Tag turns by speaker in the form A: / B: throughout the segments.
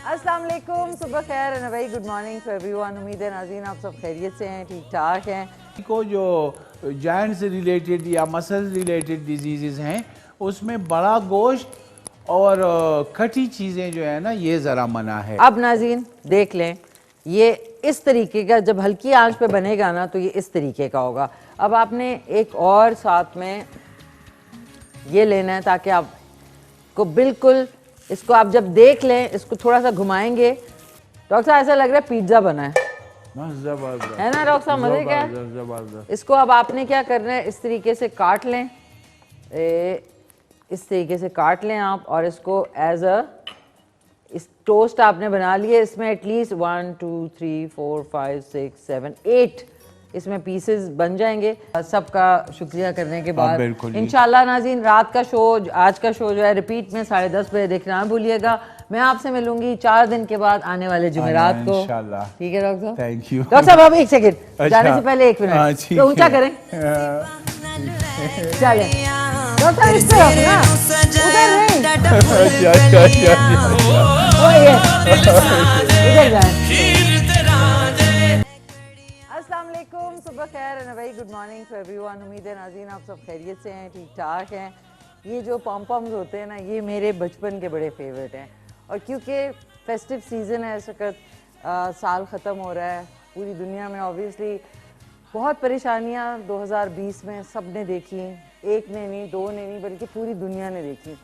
A: अस्सलाम वालेकुम, सुबह खैर and very good morning to everyone. उम्मीद है नाज़रीन आप सब खैरियत से हैं, ठीक ठाक हैं।
B: को जो जॉइंट से रिलेटेड या मसल रिलेटेड डिजीज़ हैं उसमें बड़ा गोश्त और खट्टी चीज़ें जो है ना ये ज़रा मना है।
A: अब नाज़रीन देख लें, ये इस तरीके का जब हल्की आंच पे बनेगा ना तो ये इस तरीके का होगा। अब आपने एक और साथ में ये लेना है ताकि आपको बिल्कुल इसको आप जब देख लें, इसको थोड़ा सा घुमाएंगे, डॉक्टर साहब ऐसा लग रहा है पिज्ज़ा बना है ना डॉक्टर साहब? मजे क्या है? इसको अब आपने क्या करना है, इस तरीके से काट लें, इस तरीके से काट लें आप, और इसको एज अ इस टोस्ट आपने बना लिए। इसमें एटलीस्ट 1 2 3 4 5 6 7 8 इसमें पीसेस बन जाएंगे। सबका शुक्रिया करने के बाद इंशाल्लाह नाज़रीन रात का शो, आज का शो जो है रिपीट में 10:30 बजे देखना ना भूलिएगा। मैं आपसे मिलूंगी 4 दिन के बाद आने वाले जुमेरात को, ठीक है डॉक्टर साहब? थैंक यू डॉक्टर साहब। अब एक सेकंड जाने से पहले 1 मिनट तो ऊंचा करें। चलें डॉक्टर साहब, इस तरफ ना, उधर नहीं, उधर जाएं। अस्सलाम वालेकुम, सुबह खैर and very good morning to everyone. उम्मीद है नाज़रीन आप सब खैरियत से हैं, ठीक ठाक हैं। ये जो पॉम पॉम्स होते हैं ना, ये मेरे बचपन के बड़े फेवरेट हैं, और क्योंकि फेस्टिव सीज़न है इस वक्त, साल ख़त्म हो रहा है पूरी दुनिया में। ऑब्वियसली बहुत परेशानियाँ 2020 में सब ने देखी, एक ने नहीं, दो ने नहीं, बल्कि पूरी दुनिया ने देखी।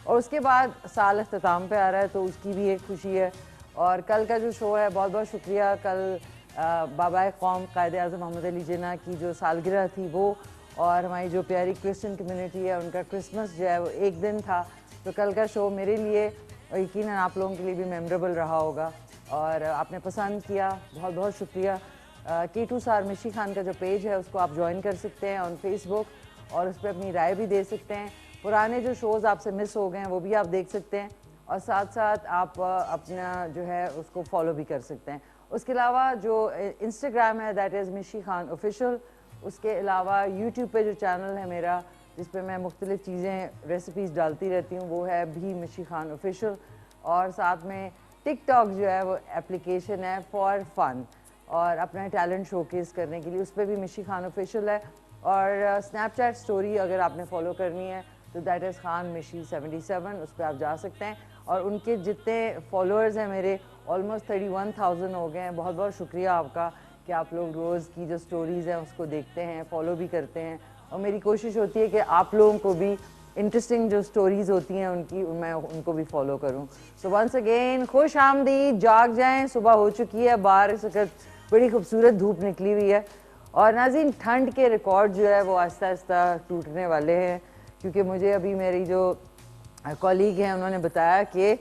A: और उसके बाद साल अख्ताम पे आ रहा है तो उसकी भी एक खुशी है। और कल का जो शो है, बहुत बहुत शुक्रिया, कल बाबाए कौम कायद-ए-आज़म मोहम्मद अली जिन्ना की जो सालगिरह थी वो, और हमारी जो प्यारी क्रिश्चियन कम्युनिटी है उनका क्रिसमस जो है वो एक दिन था। तो कल का शो मेरे लिए और यकीनन आप लोगों के लिए भी मेमोरेबल रहा होगा, और आपने पसंद किया, बहुत बहुत शुक्रिया। K2 सार मिशी खान का जो पेज है उसको आप ज्वाइन कर सकते हैं ऑन फेसबुक, और उस पर अपनी राय भी दे सकते हैं। पुराने जो शोज़ आपसे मिस हो गए हैं वो भी आप देख सकते हैं, और साथ साथ आप अपना जो है उसको फॉलो भी कर सकते हैं। उसके अलावा जो इंस्टाग्राम है दैट इज़ मिशी खान ऑफिशियल। उसके अलावा यूट्यूब पे जो चैनल है मेरा, जिस पे मैं मुख्तलिफ़ चीज़ें रेसिपीज़ डालती रहती हूँ, वो है भी मिशी खान ऑफिशियल। और साथ में टिकटॉक जो है वो एप्लीकेशन है फॉर फन, और अपना टैलेंट शोकेस करने के लिए, उस पर भी मिशी खान ऑफिशियल है। और स्नैपचैट स्टोरी अगर आपने फॉलो करनी है तो दैट इज़ खान मिशी 77, उस पर आप जा सकते हैं। और उनके जितने फॉलोअर्स हैं मेरे ऑलमोस्ट 31,000 हो गए हैं। बहुत बहुत शुक्रिया आपका कि आप लोग रोज़ की जो स्टोरीज़ हैं उसको देखते हैं, फॉलो भी करते हैं, और मेरी कोशिश होती है कि आप लोगों को भी इंटरेस्टिंग जो स्टोरीज़ होती हैं उनकी, मैं उनको भी फॉलो करूं। सो वंस अगेन खुश आमदीद, जाग जाएं, सुबह हो चुकी है, बाहर इस वक्त बड़ी खूबसूरत धूप निकली हुई है। और नाज़रीन ठंड के रिकॉर्ड जो है वो आहिस्ता आहिस्ता टूटने वाले हैं, क्योंकि मुझे अभी मेरी जो कॉलीग हैं उन्होंने बताया कि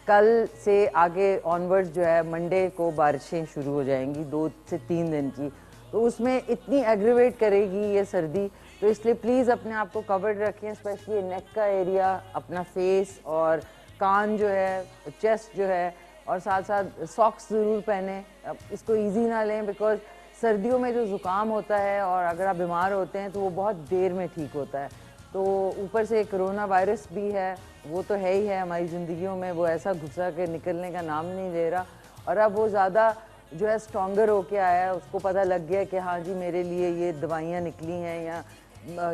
A: कल से आगे ऑनवर्ड्स जो है मंडे को बारिशें शुरू हो जाएंगी 2 से 3 दिन की। तो उसमें इतनी एग्रीवेट करेगी ये सर्दी, तो इसलिए प्लीज़ अपने आप को कवर्ड रखें, स्पेशली नेक का एरिया, अपना फेस और कान जो है, चेस्ट जो है, और साथ साथ सॉक्स ज़रूर पहने। अब इसको इजी ना लें, बिकॉज सर्दियों में जो ज़ुकाम होता है और अगर आप बीमार होते हैं तो वो बहुत देर में ठीक होता है। तो ऊपर से कोरोना वायरस भी है, वो तो है ही है हमारी ज़िंदगियों में, वो ऐसा घुसा के निकलने का नाम नहीं ले रहा। और अब वो ज़्यादा जो है स्ट्रॉन्गर होके आया है, उसको पता लग गया कि हाँ जी मेरे लिए ये दवाइयाँ निकली हैं या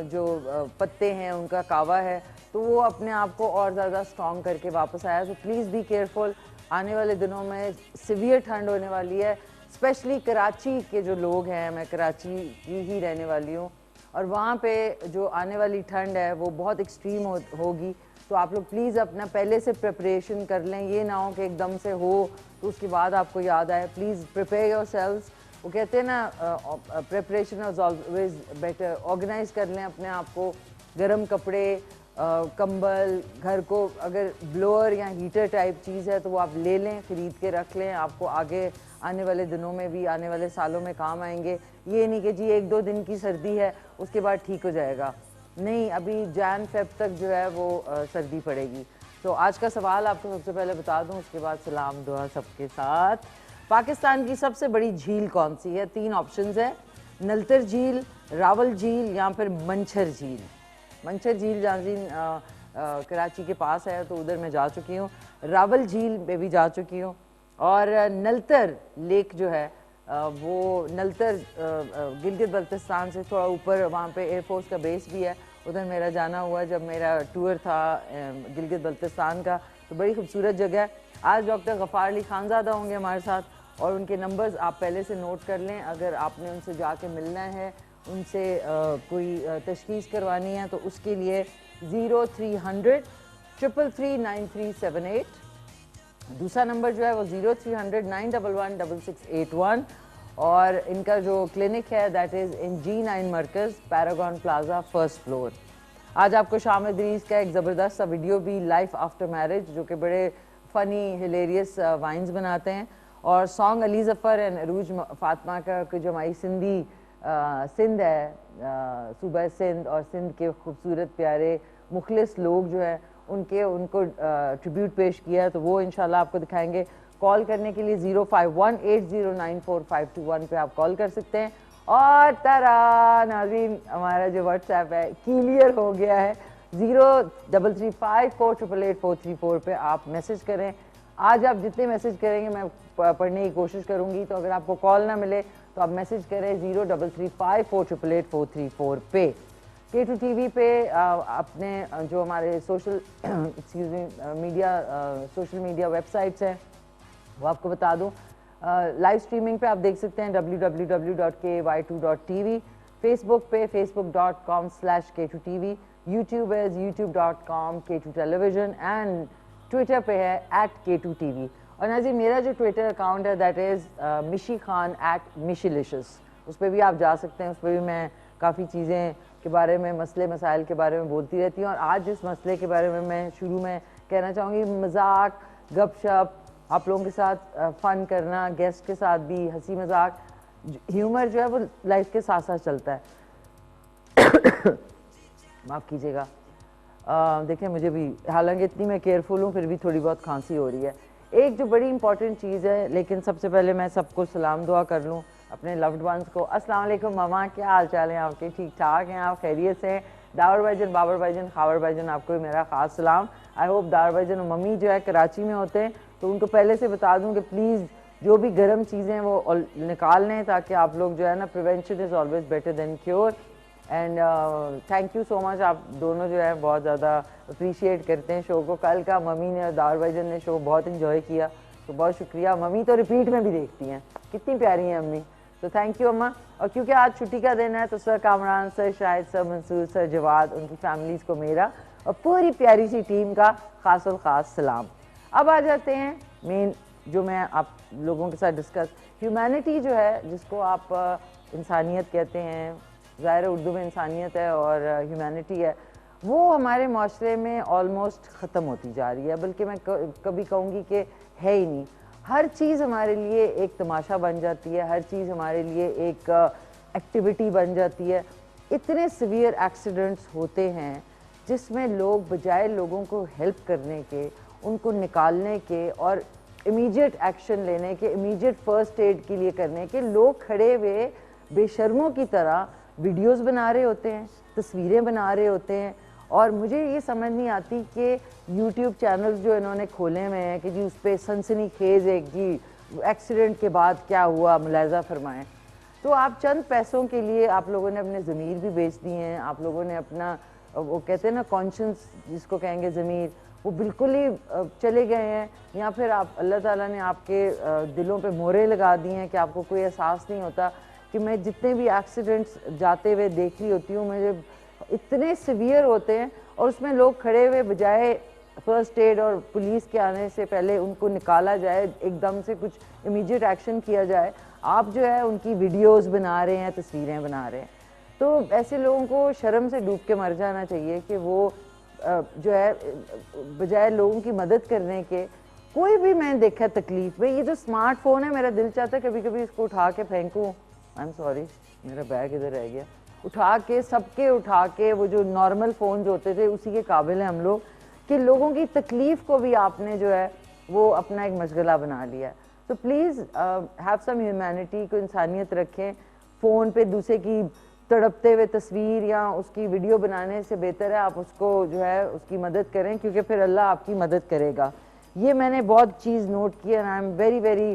A: जो पत्ते हैं उनका कावा है, तो वो अपने आप को और ज़्यादा स्ट्रॉन्ग करके वापस आया। तो प्लीज़ बी केयरफुल, आने वाले दिनों में सीवियर ठंड होने वाली है। स्पेशली कराची के जो लोग हैं, मैं कराची की ही रहने वाली हूँ, और वहाँ पे जो आने वाली ठंड है वो बहुत एक्सट्रीम होगी। तो आप लोग प्लीज़ अपना पहले से प्रिपरेशन कर लें, ये ना हो कि एकदम से हो तो उसके बाद आपको याद आए। प्लीज़ प्रिपेयर योरसेल्व्स, वो कहते हैं ना preparation is always better. Organise कर लें अपने आप को, गर्म कपड़े, कंबल, घर को अगर ब्लोअर या हीटर टाइप चीज़ है तो वो आप ले लें, ख़रीद के रख लें, आपको आगे आने वाले दिनों में भी, आने वाले सालों में काम आएंगे। ये नहीं कि जी 1-2 दिन की सर्दी है उसके बाद ठीक हो जाएगा, नहीं, अभी जैन फेब तक जो है वो सर्दी पड़ेगी। तो आज का सवाल आपको सबसे पहले बता दूं, उसके बाद सलाम दुआ सबके साथ। पाकिस्तान की सबसे बड़ी झील कौन सी है? 3 ऑप्शंस है, नलतर झील, रावल झील या फिर मंछर झील। मंछर झील कराची के पास है, तो उधर मैं जा चुकी हूँ। रावल झील पे भी जा चुकी हूँ, और नलतर लेक जो है वो नलतर गिलगित बल्तिस्तान से थोड़ा ऊपर, वहाँ पे एयरफोर्स का बेस भी है, उधर मेरा जाना हुआ जब मेरा टूर था गिलगित बल्तिस्तान का। तो बड़ी खूबसूरत जगह है। आज डॉक्टर गफ़ार अली खानज़ादा होंगे हमारे साथ, और उनके नंबर्स आप पहले से नोट कर लें। अगर आपने उनसे जाके मिलना है, उनसे कोई तशख़ीस करवानी है, तो उसके लिए 0300 333 9378। दूसरा नंबर जो है वो 0300 911 6681, और इनका जो क्लिनिक है that is in G9 Markaz, Paragon plaza, first floor. आज आपको शाम इदरीस का एक ज़बरदस्त सा वीडियो भी, लाइफ आफ्टर मैरिज, जो कि बड़े फ़नी हिलेरियस वाइन्स बनाते हैं, और सॉन्ग अली ज़फ़र एंड अरूज फातिमा का, जो हमारी सिंध है, सूबा सिंध और सिंध के खूबसूरत प्यारे मुखलिस लोग जो है उनको ट्रिब्यूट पेश किया है, तो वो इंशाल्लाह आपको दिखाएंगे। कॉल करने के लिए 0518094521 पे आप कॉल कर सकते हैं। और तारा नाज़रीन, हमारा जो व्हाट्सएप है क्लियर हो गया है, 0335488434 पे आप मैसेज करें। आज आप जितने मैसेज करेंगे मैं पढ़ने की कोशिश करूंगी, तो अगर आपको कॉल ना मिले तो आप मैसेज करें 0335488434 पे। K2 TV पे अपने जो हमारे सोशल सोशल मीडिया वेबसाइट्स हैं वो आपको बता दूं। लाइव स्ट्रीमिंग पे आप देख सकते हैं www.ky2.tv, फेसबुक पे facebook.com/K2TV, यूट्यूब है youtube.com/K2television, एंड ट्विटर पे है @K2TV। और नाज़ी मेरा जो ट्विटर अकाउंट है दैट इज़ मिशी खान @Mishilicious, उस पर भी आप जा सकते हैं। उस पर भी मैं काफ़ी चीज़ें के बारे में, मसले मसाइल के बारे में बोलती रहती हूँ। और आज जिस मसले के बारे में मैं शुरू में कहना चाहूँगी, मजाक, गपशप, आप लोगों के साथ फ़न करना, गेस्ट के साथ भी हंसी मजाक, ह्यूमर जो है वो लाइफ के साथ साथ चलता है। माफ़ कीजिएगा, देखें मुझे भी, हालांकि इतनी मैं केयरफुल हूँ फिर भी थोड़ी बहुत खांसी हो रही है। एक जो बड़ी इंपॉर्टेंट चीज़ है, लेकिन सबसे पहले मैं सबको सलाम दुआ कर लूँ, अपने लव्ड वंस को। अस्सलाम वालेकुम मामा, क्या हाल चाल है आपके? ठीक ठाक हैं आप? खैरियत से हैं? दावर भाईजन, बाबर भाईजन, खावर भाईजन, आपको भी मेरा ख़ास सलाम। आई होप दावर भाईजन और मम्मी जो है कराची में होते हैं, तो उनको पहले से बता दूं कि प्लीज़ जो भी गर्म चीज़ें हैं वो निकाल लें, ताकि आप लोग जो है ना, prevention is always better than cure. And thank you so much, आप दोनों जो है बहुत ज़्यादा अप्रिशिएट करते हैं शो को। कल का मम्मी ने और दावर भाईजन ने शो बहुत इंजॉय किया, तो बहुत शुक्रिया। मम्मी तो रिपीट में भी देखती हैं, कितनी प्यारी हैं अम्मी, तो थैंक यू अम्मा। और क्योंकि आज छुट्टी का दिन है, तो sir Kamran, sir Shahid, sir Mansoor, sir Jawad, उनकी फैमिलीज़ को मेरा और पूरी प्यारी सी टीम का खासुल ख़ास सलाम। अब आ जाते हैं मेन जो मैं आप लोगों के साथ डिस्कस, ह्यूमैनिटी जो है, जिसको आप इंसानियत कहते हैं, ज़ाहिर उर्दू में इंसानियत है और ह्यूमैनिटी है, वो हमारे माशरे में ऑलमोस्ट ख़त्म होती जा रही है, बल्कि मैं कभी कहूँगी कि है ही नहीं। हर चीज़ हमारे लिए एक तमाशा बन जाती है, हर चीज़ हमारे लिए एक एक्टिविटी बन जाती है। इतने सीवियर एक्सीडेंट्स होते हैं जिसमें लोग बजाय लोगों को हेल्प करने के, उनको निकालने के और इमीडिएट एक्शन लेने के, इमीडिएट फर्स्ट एड के लिए करने के, लोग खड़े हुए बेशर्मों की तरह वीडियोस बना रहे होते हैं, तस्वीरें बना रहे होते हैं। और मुझे ये समझ नहीं आती कि यूट्यूब चैनल्स जो इन्होंने खोले हुए हैं कि जी उस पर सनसनी खेज एक जी एक्सीडेंट के बाद क्या हुआ मुलायजा फरमाएं, तो आप चंद पैसों के लिए आप लोगों ने अपने ज़मीर भी बेच दिए हैं, आप लोगों ने अपना, वो कहते हैं ना कॉन्शियस जिसको कहेंगे ज़मीर, वो बिल्कुल ही चले गए हैं। या फिर आप, अल्लाह ताला ने आपके दिलों पे मोहरें लगा दी हैं कि आपको कोई एहसास नहीं होता। कि मैं जितने भी एक्सीडेंट्स जाते हुए देख रही होती हूँ, मुझे इतने सीवियर होते हैं और उसमें लोग खड़े हुए बजाय फर्स्ट एड और पुलिस के आने से पहले उनको निकाला जाए, एकदम से कुछ इमीडिएट एक्शन किया जाए, आप जो है उनकी वीडियोस बना रहे हैं, तस्वीरें बना रहे हैं। तो ऐसे लोगों को शर्म से डूब के मर जाना चाहिए कि वो जो है बजाय लोगों की मदद करने के, कोई भी मैंने देखा तकलीफ में, ये जो स्मार्टफोन है, मेरा दिल चाहता है कभी कभी इसको उठा के फेंकूँ, आई एम सॉरी मेरा बैग इधर रह गया, उठा के सबके उठा के, वो जो नॉर्मल फ़ोन जो होते थे उसी के काबिल हैं हम लोग, कि लोगों की तकलीफ़ को भी आपने जो है वो अपना एक मशगला बना लिया है। तो प्लीज़ हैव सम ह्यूमैनिटी, को इंसानियत रखें। फ़ोन पे दूसरे की तड़पते हुए तस्वीर या उसकी वीडियो बनाने से बेहतर है आप उसको जो है उसकी मदद करें, क्योंकि फिर अल्लाह आपकी मदद करेगा। ये मैंने बहुत चीज़ नोट की and I am very very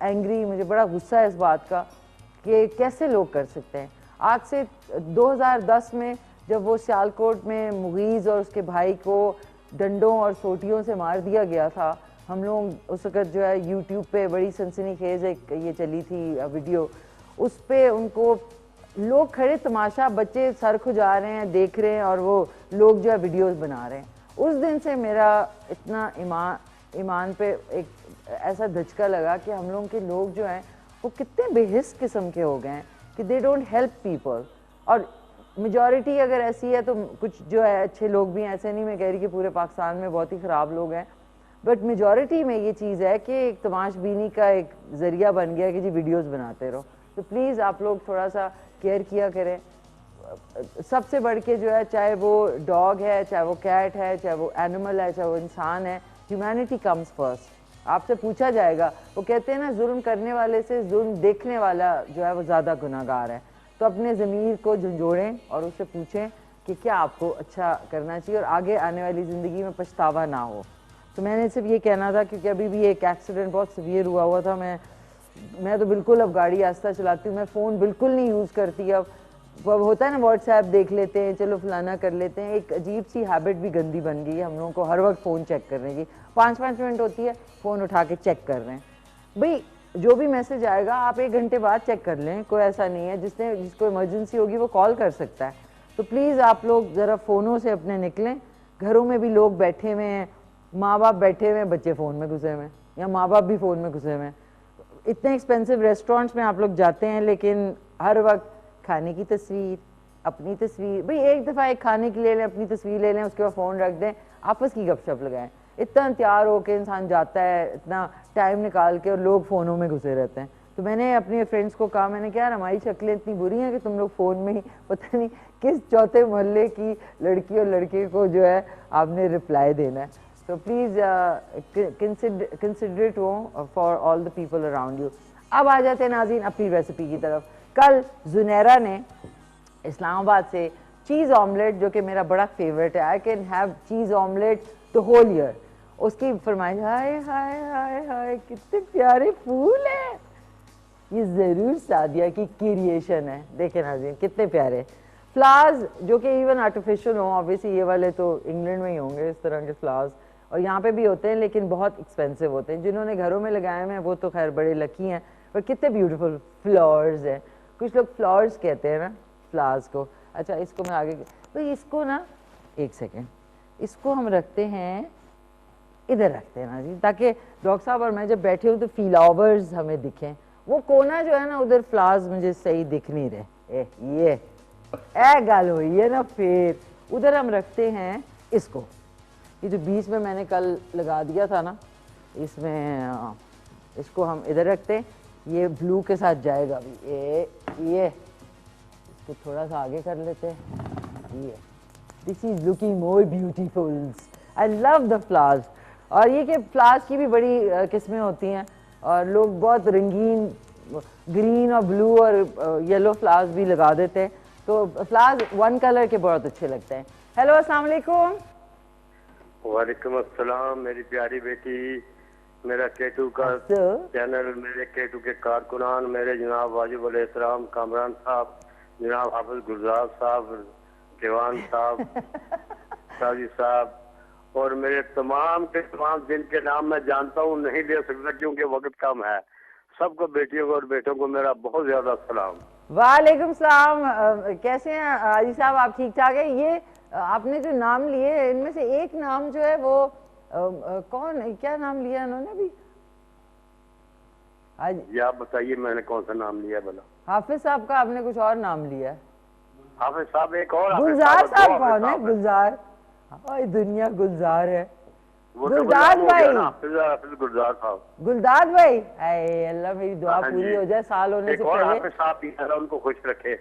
A: angry, मुझे बड़ा गुस्सा है इस बात का कि कैसे लोग कर सकते हैं। आज से 2010 में जब वो सियालकोट में मुगीज़ और उसके भाई को डंडों और सोटियों से मार दिया गया था, हम लोग उस वक़्त जो है यूट्यूब पे बड़ी सनसनीखेज एक ये चली थी वीडियो, उस पे उनको लोग खड़े तमाशा, बच्चे सर खुजा रहे हैं, देख रहे हैं और वो लोग जो है वीडियोस बना रहे हैं। उस दिन से मेरा इतना ईमान पे एक ऐसा धचका लगा कि हम लोग के लोग जो हैं वो कितने बेहिस किस्म के हो गए हैं कि दे डोंट हेल्प पीपल। और मेजॉरिटी अगर ऐसी है तो कुछ जो है अच्छे लोग भी हैं, ऐसे नहीं मैं कह रही कि पूरे पाकिस्तान में बहुत ही ख़राब लोग हैं, बट मेजॉरिटी में ये चीज़ है कि एक तमाशबीनी का एक ज़रिया बन गया कि जी वीडियोस बनाते रहो। तो प्लीज़ आप लोग थोड़ा सा केयर किया करें। सबसे बढ़ के जो है, चाहे वो डॉग है, चाहे वो कैट है, चाहे वो एनिमल है, चाहे वो इंसान है, ह्यूमैनिटी कम्स फर्स्ट। आपसे पूछा जाएगा, वो कहते हैं ना जुल्म करने वाले से जुल्म देखने वाला जो है वो ज़्यादा गुनाहगार है। तो अपने ज़मीर को झंझोड़ें और उससे पूछें कि क्या आपको अच्छा करना चाहिए और आगे आने वाली ज़िंदगी में पछतावा ना हो। तो मैंने सिर्फ ये कहना था, क्योंकि अभी भी एक एक्सीडेंट बहुत सीवियर हुआ था। मैं तो बिल्कुल अब गाड़ी आस्ता चलाती हूँ, मैं फ़ोन बिल्कुल नहीं यूज़ करती। अब होता है ना व्हाट्सएप देख लेते हैं, चलो फलाना कर लेते हैं, एक अजीब सी हैबिट भी गंदी बन गई है हम लोगों को हर वक्त फ़ोन चेक करने की। 5-5 मिनट होती है, फ़ोन उठा के चेक कर रहे हैं। भाई जो भी मैसेज आएगा आप 1 घंटे बाद चेक कर लें, कोई ऐसा नहीं है। जिसको इमरजेंसी होगी वो कॉल कर सकता है। तो प्लीज़ आप लोग ज़रा फ़ोनों से अपने निकलें। घरों में भी लोग बैठे हुए हैं, माँ बाप बैठे हुए हैं, बच्चे फ़ोन में घुसे हुए हैं, या माँ बाप भी फ़ोन में घुसे हुए हैं। इतने एक्सपेंसिव रेस्टोरेंट्स में आप लोग जाते हैं, लेकिन हर वक्त खाने की तस्वीर, अपनी तस्वीर। भाई एक दफ़ा एक खाने की ले लें, अपनी तस्वीर ले लें, उसके बाद फ़ोन रख दें, आपस की गपशप लगाएं। इतना तैयार होकर इंसान जाता है, इतना टाइम निकाल के, और लोग फ़ोनों में घुसे रहते हैं। तो मैंने अपने फ्रेंड्स को कहा, मैंने कहा यार हमारी शक्लें इतनी बुरी हैं कि तुम लोग फ़ोन में ही पता नहीं किस चौथे मोहल्ले की लड़की और लड़के को जो है आपने रिप्लाई देना है। तो प्लीज़ कंसिडरेट हो for all the people around you. अब आ जाते हैं नाज़रीन अपनी रेसिपी की तरफ। कल जुनैरा ने इस्लामाबाद से चीज़ ऑमलेट, जो कि मेरा बड़ा फेवरेट है, I can have cheese omelette the whole year, उसकी फरमाइश। हाय हाय हाय हाय कितने प्यारे फूल हैं, ये ज़रूर सादिया की क्रिएशन है। देखें नाज़रीन कितने प्यारे फ्लावर्स, जो कि इवन आर्टिफिशियल हों। ऑब्वियसली ये वाले तो इंग्लैंड में ही होंगे इस तरह के फ्लावर्स, और यहाँ पे भी होते हैं, लेकिन बहुत एक्सपेंसिव होते हैं। जिन्होंने घरों में लगाए हुए हैं वो तो खैर बड़े लकी हैं, पर कितने ब्यूटीफुल फ्लावर्स हैं। कुछ लोग फ्लावर्स कहते हैं ना फ्लावर्स को। अच्छा इसको मैं आगे, तो इसको ना एक सेकेंड, इसको हम रखते हैं इधर, रखते हैं ना जी, ताकि डॉक्टर साहब और मैं जब बैठे हूँ तो फ्लावर्स हमें दिखें। वो कोना जो है ना उधर फ्लावर्स मुझे सही दिख नहीं रहे। ये गल हुई है ना, फिर उधर हम रखते हैं इसको। ये जो बीच में मैंने कल लगा दिया था ना, इसमें इसको हम इधर रखते हैं, ये ब्लू के साथ जाएगा अभी। ये इसको थोड़ा सा आगे कर लेते हैं। ये this is looking more beautiful, I love the flowers. और ये कि फ्लावर्स की भी बड़ी किस्में होती हैं, और लोग बहुत रंगीन ग्रीन और ब्लू और येलो फ्लावर्स भी लगा देते हैं। तो फ्लावर्स वन कलर के बहुत अच्छे लगते हैं। हेलो अस्सलाम वालेकुम।
C: वालेकुम अस्सलाम मेरी प्यारी बेटी, मेरा केटू का चैनल, मेरे केटू के कारकुनान, मेरे जनाब वाजिब अलैहिस्सलाम कामरान साहब, जनाब हाफिज गुलजार साहब, जवान साहब, साजी साहब, और मेरे तमाम के तमाम जिनके नाम मैं जानता हूँ नहीं ले सकता क्योंकि वक्त कम है, सबको बेटियों को और बेटों को मेरा बहुत ज्यादा सलाम।
A: वालेकुम सलाम। कैसे हैं हाजी साहब, आप ठीक ठाक है? ये आपने जो नाम लिए इनमें से एक नाम जो है वो कौन है, क्या नाम लिया उन्होंने अभी?
C: जी आप बताइए मैंने कौन सा नाम लिया भला?
A: हाफिज साहब का आपने कुछ और नाम लिया है।
C: हाफिज साहब एक और,
A: गुलजार साहब कौन है? गुलजार, दुनिया गुलजार है। गुलदार भाई,
C: गुलदार साहब,
A: गुलदार भाई, अल्लाह मेरी दुआ पूरी हो जाए साल होने से
C: पहले, उनको खुश रखे।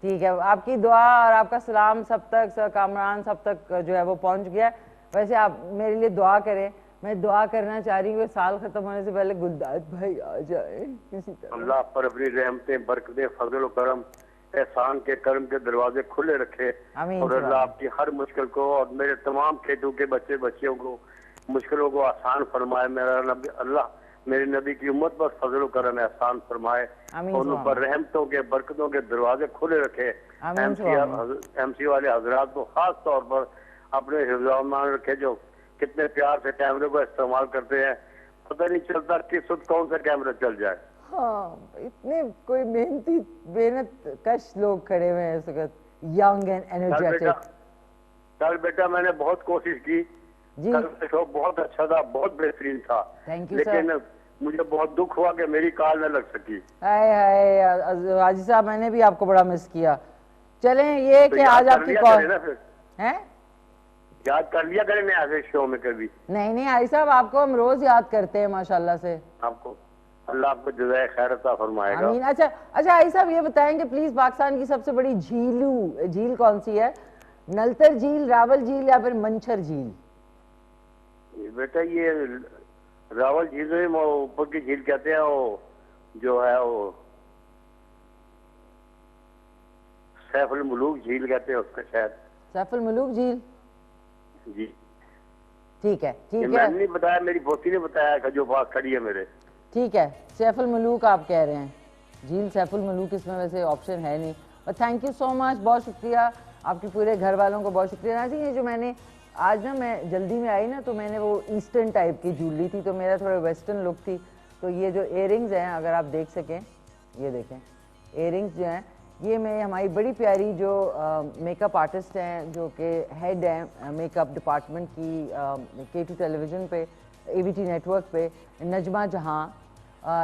A: ठीक है, आपकी दुआ और आपका सलाम सब तक, सर कामरान सब तक जो है वो पहुंच गया। वैसे आप मेरे लिए दुआ करें, मैं दुआ करना चाह रही हूँ साल खत्म होने से पहले गुलदार भाई आ जाए किसी तरह।
C: अल्लाह पर अपनी रहमतें, बरकतें, फजल करम एहसान के करम के दरवाजे खुले रखे
A: आमीन।
C: और अल्लाह आपकी हर मुश्किल को और मेरे तमाम खेतों के बच्चे बच्चियों को मुश्किलों को आसान फरमाए। मेरा नबी अल्लाह मेरे नबी की उम्मत पर फजल करम एहसान फरमाए
A: आमीन।
C: और उन पर रहमतों के बरकतों के दरवाजे खुले रखे।
A: आमीन।
C: एमसी वाले हजरात को खास तौर पर अपने हिफ्ज़-ओ-अमान रखे, जो कितने प्यार से कैमरे को इस्तेमाल करते हैं, पता नहीं चलता किस वक्त कौन सा कैमरा चल जाए।
A: हाँ, इतने कोई मेहनत कश लोग खड़े हुए हैं इस वक्त, यंग एंड एनर्जेटिक।
C: कल बेटा मैंने बहुत कोशिश की,
A: जी
C: कल का शो बहुत अच्छा था, बहुत बेहतरीन था,
A: थैंक यू
C: लेकिन मुझे बहुत दुख हुआ कि मेरी कॉल न लग सकी।
A: हाय हाय हाजी साहब, मैंने भी आपको बड़ा मिस किया। चलें, ये
C: तो
A: कि
C: याद
A: आज
C: कर
A: आपकी
C: लिया
A: कॉल
C: करें ना, फिर
A: है।
C: याद कर लिया करें ना ऐसे शो में कभी।
A: नहीं नहीं हाजी साहब, आपको हम रोज याद करते हैं माशाल्लाह से।
C: आपको अल्लाह आपको जज़ाए खैर अता फरमाएगा।
A: आमीन। अच्छा अच्छा हाजी साहब, ये बताएं कि प्लीज पाकिस्तान की सबसे बड़ी झील कौन सी है? नलतर झील, रावल झील या फिर मंछर झील?
C: बेटा ये रावल झील में वो ऊपर की झील कहते हैं, वो जो है वो सैफुल मुलूक झील कहते हैं उसका शायद।
A: सैफुल मुलूक झील,
C: जी
A: ठीक है
C: ये
A: ठीक है
C: मैंने नहीं बताया, मेरी पोती ने बताया जो बात खड़ी है मेरे।
A: ठीक है, सैफुल मुलूक आप कह रहे हैं, झील सैफुल मुलूक इसमें वैसे ऑप्शन है नहीं। और थैंक यू सो मच, बहुत शुक्रिया आपके पूरे घर वालों को, बहुत शुक्रिया। ना जी, ये जो मैंने आज ना, मैं जल्दी में आई ना, तो मैंने वो ईस्टर्न टाइप की ज्वेलरी थी, तो मेरा थोड़ा वेस्टर्न लुक थी। तो ये जो इयरिंग्स हैं, अगर आप देख सकें, ये देखें इयरिंग्स जो हैं, ये मैं हमारी बड़ी प्यारी जो मेकअप आर्टिस्ट हैं, जो कि हेड हैं मेकअप डिपार्टमेंट की K2 टेलीविज़न पे, ABT नेटवर्क पे, नजमा जहां,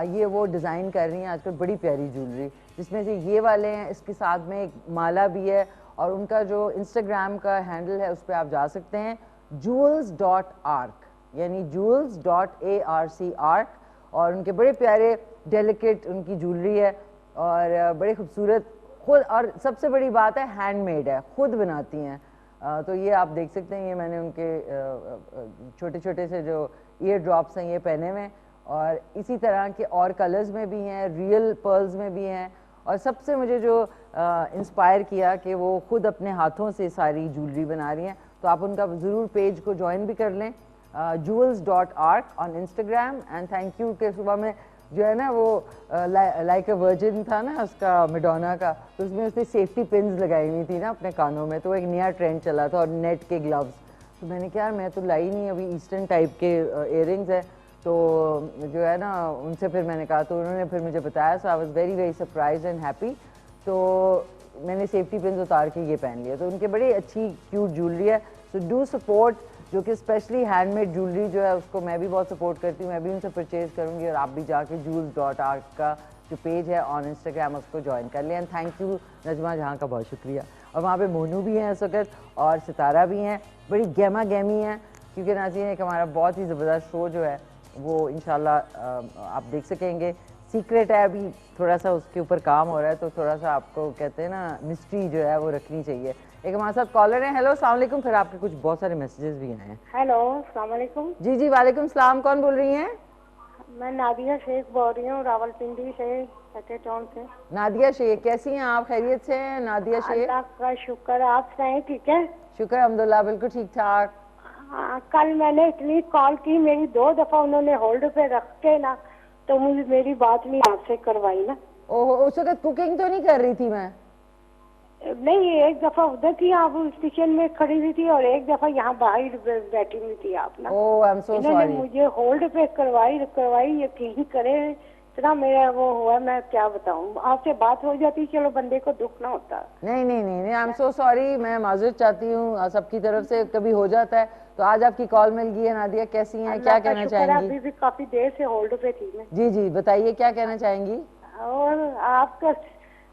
A: ये वो डिज़ाइन कर रही हैं आजकल बड़ी प्यारी ज्वेलरी, जिसमें से ये वाले हैं, इसके साथ में एक माला भी है। और उनका जो इंस्टाग्राम का हैंडल है उस पर आप जा सकते हैं, jewels.arc, यानी jewels.arc, और उनके बड़े प्यारे डेलिकेट उनकी ज्वेलरी है और बड़े खूबसूरत खुद, और सबसे बड़ी बात है हैंडमेड है, खुद बनाती हैं। तो ये आप देख सकते हैं, ये मैंने उनके छोटे छोटे से जो ईयर ड्रॉप्स हैं ये पहने हुए हैं, और इसी तरह के और कलर्स में भी हैं, रियल पर्ल्स में भी हैं। और सबसे मुझे जो इंस्पायर किया कि वो खुद अपने हाथों से सारी ज्वेलरी बना रही हैं, तो आप उनका ज़रूर पेज को ज्वाइन भी कर लें, jewels.arc on Instagram. And thank you कि सुबह में जो है ना वो लाइक अ वर्जिन था ना उसका, मेडोना का, तो उसमें उसने सेफ्टी पिन्स लगाई हुई थी ना अपने कानों में, तो एक नया ट्रेंड चला था, और नेट के ग्लव्स। तो मैंने कहा यार मैं तो लाई नहीं, अभी ईस्टर्न टाइप के इयरिंग्स है, तो जो है ना उनसे फिर मैंने कहा, तो उन्होंने फिर मुझे बताया। So I was very very surprise and happy. तो मैंने सेफ्टी पिन्स उतार के ये पहन लिया। तो उनके बड़ी अच्छी क्यूट ज्वेलरी है, सो डू सपोर्ट, जो कि स्पेशली हैंडमेड ज्वेलरी जो है उसको मैं भी बहुत सपोर्ट करती हूँ, मैं भी उनसे परचेज़ करूँगी। और आप भी जाके jewels.arc का जो पेज है ऑन इंस्टाग्राम उसको ज्वाइन कर लें। एंड थैंक यू नजमा जहाँ का, बहुत शुक्रिया। और वहाँ पे मोनू भी हैं इस वक्त, और सितारा भी हैं, बड़ी गहमा गहमी हैं, क्योंकि नाज़रीन एक हमारा बहुत ही ज़बरदस्त शो जो है वो इंशाल्लाह आप देख सकेंगे। सीक्रेट है, अभी थोड़ा सा उसके ऊपर काम हो रहा है, तो थोड़ा सा आपको कहते हैं ना मिस्ट्री जो है वो रखनी चाहिए। एक हमारे साथ कॉलर है। हेलो अस्सलाम वालेकुम। फिर आपके कुछ बहुत सारे मैसेजेस भी आए हैं।
D: हेलो अस्सलाम वालेकुम।
A: जी जी वालेकुम सलाम, कौन बोल रही हैं?
D: मैं नादिया शेख बोल रही हूँ, रावलपिंडी से, सके टाउन से।
A: नादिया शेख, कैसी हैं आप? खैरियत से हैं नादिया शेख?
D: अल्लाह का शुक्र, आप सुनाएं ठीक है?
A: शुक्र अल्हम्दुलिल्लाह, बिल्कुल ठीक ठाक।
D: कल मैंने इतनी कॉल की, मेरी 2 दफा उन्होंने होल्ड पे रख के ना, तो मुझे मेरी बात नहीं आपसे करवाई ना।
A: ओहो, उस वक्त कुकिंग तो नहीं कर रही थी मैं?
D: नहीं, एक दफा उधर थी आप किचन में खड़ी हुई थी, और एक दफा यहाँ बाहर बैठी हुई थी आप ना।
A: ओह आई एम सो
D: इन्होंने
A: सॉरी।
D: मुझे होल्ड पे करवाई यकीन करे, इतना मेरा वो हुआ, मैं क्या बताऊं। आपसे बात हो जाती, चलो बंदे को दुख ना होता।
A: नहीं नहीं नहीं नहीं, आई एम सो सॉरी, मैं माजूर चाहती हूँ सबकी तरफ से, कभी हो जाता है। तो आज आपकी कॉल मिल गई है। नादिया कैसी हैं, क्या कहना चाहेंगी?
D: अभी भी काफी देर से होल्ड पे थी मैं।
A: जी जी बताइए, क्या कहना चाहेंगी?
D: और आपका,